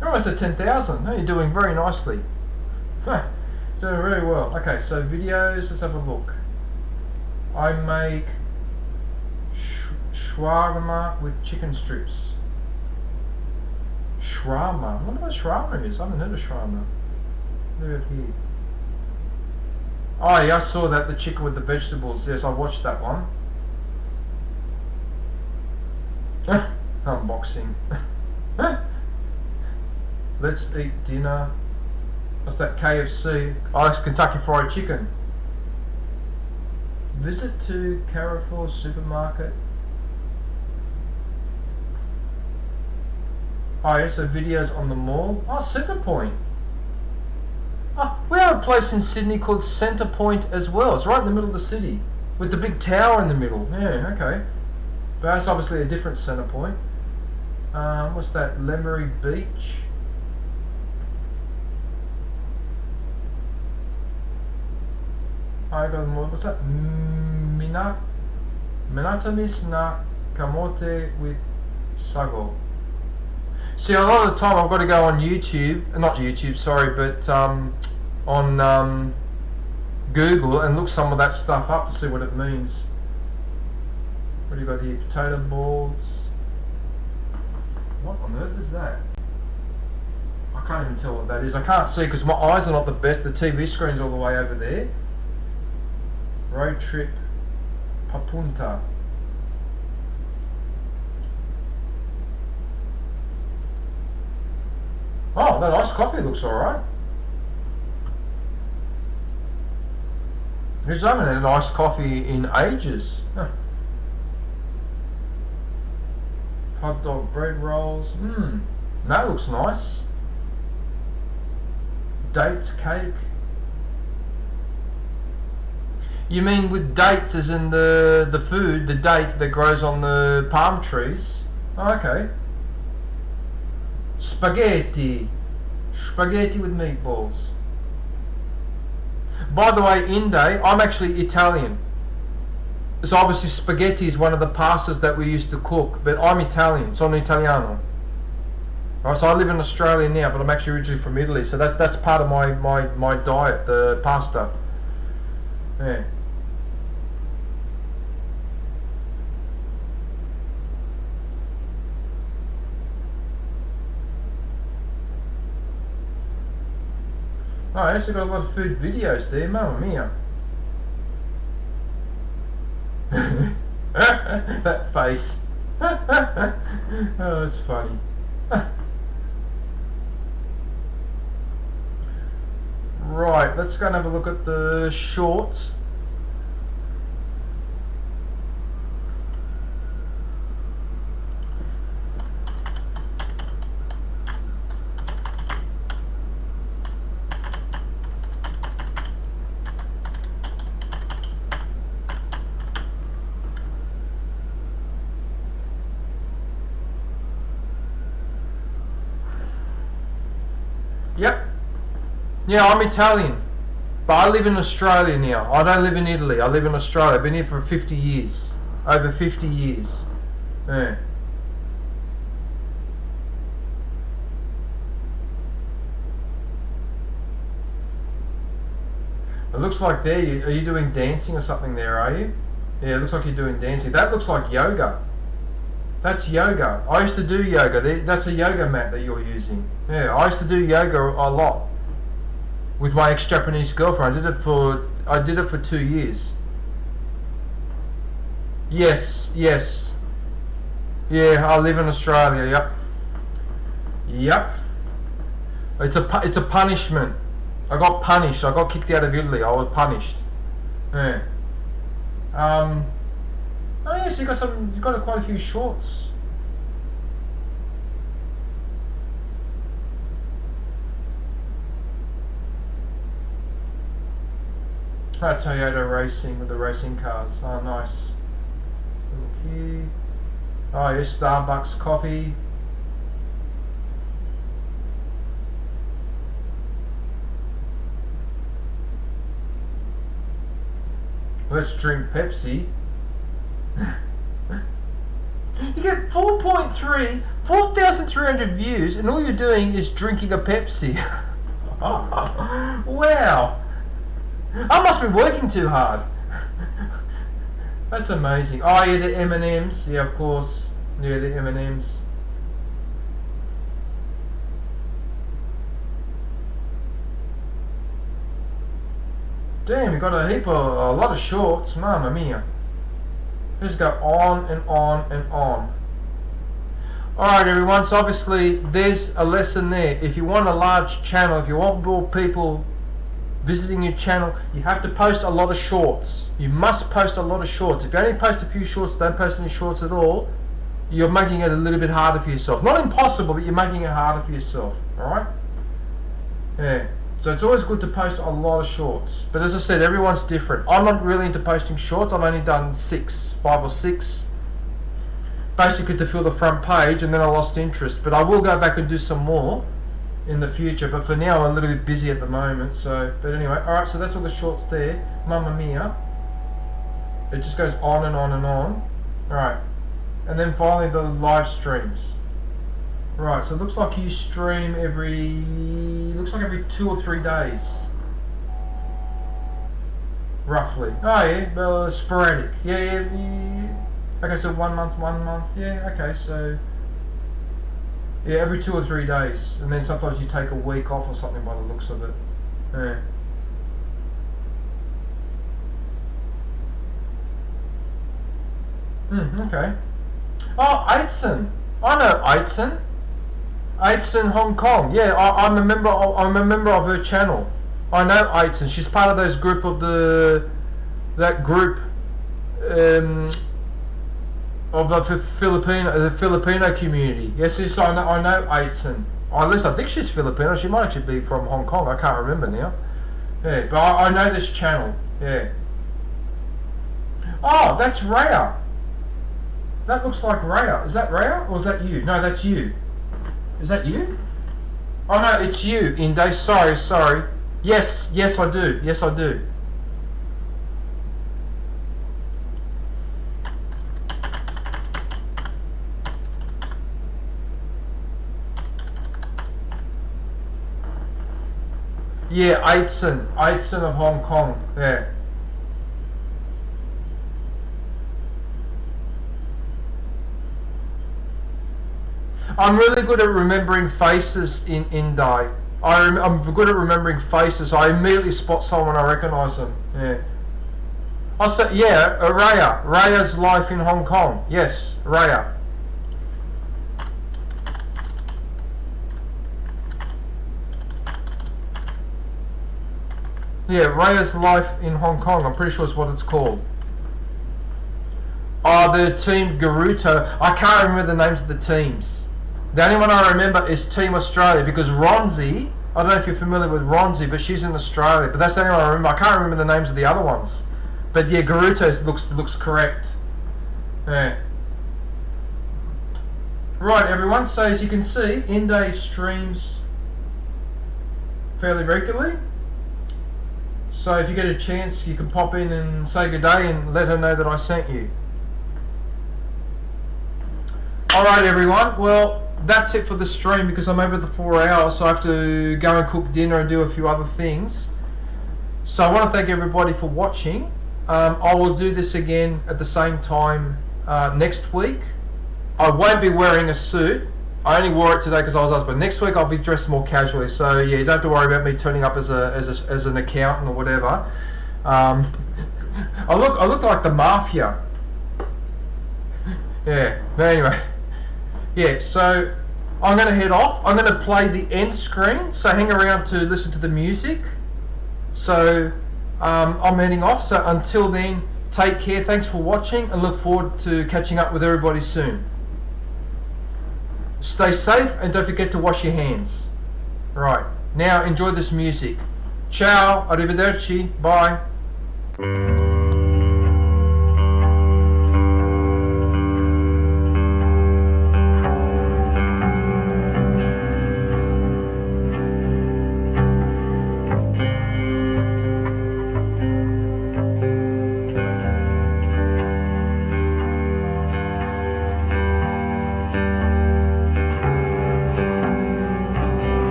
You're almost at 10,000. You're doing very nicely. Doing very well. Okay. So videos. Let's have a look. I make shawarma with chicken strips. Shawarma. I wonder what shawarma is. I haven't heard of shawarma. What do we have here? Oh yeah, I saw that, the chicken with the vegetables. Yes, I watched that one. Unboxing. Let's eat dinner. What's that? KFC. Oh, it's Kentucky Fried Chicken. Visit to Carrefour supermarket. Oh yeah, so videos on the mall. Oh, Centrepoint. Oh, we have a place in Sydney called Centrepoint as well. It's right in the middle of the city with the big tower in the middle. Yeah, okay. But that's obviously a different Centrepoint. What's that? Lemery Beach. I got more. What's that? Minatamis na kamote with sago. See, a lot of the time I've got to go on YouTube, not YouTube, sorry, but on Google and look some of that stuff up to see what it means. What do you got here? Potato balls. What on earth is that? I can't even tell what that is. I can't see because my eyes are not the best. The TV screen's all the way over there. Road trip Papunta. Oh, that iced coffee looks alright. I haven't had an iced coffee in ages. Huh. Hot dog bread rolls. That looks nice. Dates cake. You mean with dates as in the food, the date that grows on the palm trees? Oh, okay. Spaghetti. Spaghetti with meatballs. By the way, Inde, I'm actually Italian. So obviously spaghetti is one of the pastas that we used to cook, but I'm Italian, sono italiano. Right, so I live in Australia now, but I'm actually originally from Italy, so that's part of my diet, the pasta. Yeah. Oh, I actually got a lot of food videos there, mamma mia. That face. Oh, that's funny. Right, let's go and have a look at the shorts. Yep. Yeah, I'm Italian, but I live in Australia now. I don't live in Italy. I live in Australia. I've been here for 50 years. Over 50 years. Yeah. It looks like there, are you doing dancing or something there, are you? Yeah, it looks like you're doing dancing. That looks like yoga. That's yoga. I used to do yoga. That's a yoga mat that you're using. Yeah, I used to do yoga a lot with my ex-Japanese girlfriend. I did it for 2 years. Yes. Yeah, I live in Australia. Yep. It's a punishment. I got punished. I got kicked out of Italy. I was punished. Yeah. Oh yes, you got quite a few shorts. Smart Toyota Racing with the racing cars. Oh, nice. Look here. Oh, yes, Starbucks coffee. Let's drink Pepsi. You get 4,300 views, and all you're doing is drinking a Pepsi. Wow. I must be working too hard. That's amazing. Oh yeah, the M&Ms. Yeah, of course. Yeah, the M&Ms. Damn, we got a lot of shorts. Mamma mia. Just go on and on and on. Alright everyone, so obviously there's a lesson there. If you want a large channel, if you want more people visiting your channel, you have to post a lot of shorts. You must post a lot of shorts. If you only post a few shorts, don't post any shorts at all, you're making it a little bit harder for yourself. Not impossible, but you're making it harder for yourself. Alright? Yeah. So it's always good to post a lot of shorts. But as I said, everyone's different. I'm not really into posting shorts. I've only done 5 or 6. Basically to fill the front page, and then I lost interest. But I will go back and do some more in the future. But for now, I'm a little bit busy at the moment. So, but anyway, alright, so that's all the shorts there. Mamma mia. It just goes on and on and on. Alright. And then finally the live streams. Right, so it looks like you stream every 2 or 3 days. Roughly. Oh yeah, well, sporadic. Yeah. Okay, so 1 month. Yeah, okay, so... Yeah, every 2 or 3 days. And then sometimes you take a week off or something by the looks of it. Yeah. Okay. Oh, Aitsen. I know Aitsen. Aitsen Hong Kong. Yeah, I'm a member of her channel. I know Aitsen. She's part of those group of that group of the Filipino community. Yes, I know Aitsen. Or at least I think she's Filipino. She might actually be from Hong Kong. I can't remember now. Yeah, but I know this channel. Yeah. Oh, that's Raya. That looks like Raya. Is that Raya or is that you? No, that's you. Is that you? Oh no, it's you, Inde. Sorry. Yes, I do. Yes, I do. Yeah, Aitsen of Hong Kong. Yeah. I'm really good at remembering faces in Indie. I'm good at remembering faces. I immediately spot someone, I recognise them. Yeah. I said, yeah, Raya. Raya's life in Hong Kong. Yes, Raya. Yeah, Raya's life in Hong Kong. I'm pretty sure it's what it's called. Oh, the team Garuto. I can't remember the names of the teams. The only one I remember is Team Australia, because Ronzi, I don't know if you're familiar with Ronzi, but she's in Australia. But that's the only one I remember. I can't remember the names of the other ones. But yeah, Garuto looks correct. Yeah. Right, everyone. So as you can see, Inde streams fairly regularly. So if you get a chance, you can pop in and say good day and let her know that I sent you. Alright everyone, well that's it for the stream because I'm over the 4 hours, so I have to go and cook dinner and do a few other things. So I want to thank everybody for watching. I will do this again at the same time next week. I won't be wearing a suit. I only wore it today because I was asked, but next week I'll be dressed more casually. So yeah, you don't have to worry about me turning up as an accountant or whatever. I look like the mafia. Yeah, but anyway. Yeah, so I'm going to head off. I'm going to play the end screen, so hang around to listen to the music. So I'm heading off, so until then, take care, thanks for watching, and look forward to catching up with everybody soon. Stay safe, and don't forget to wash your hands. Right, now enjoy this music. Ciao, arrivederci, bye. Bye.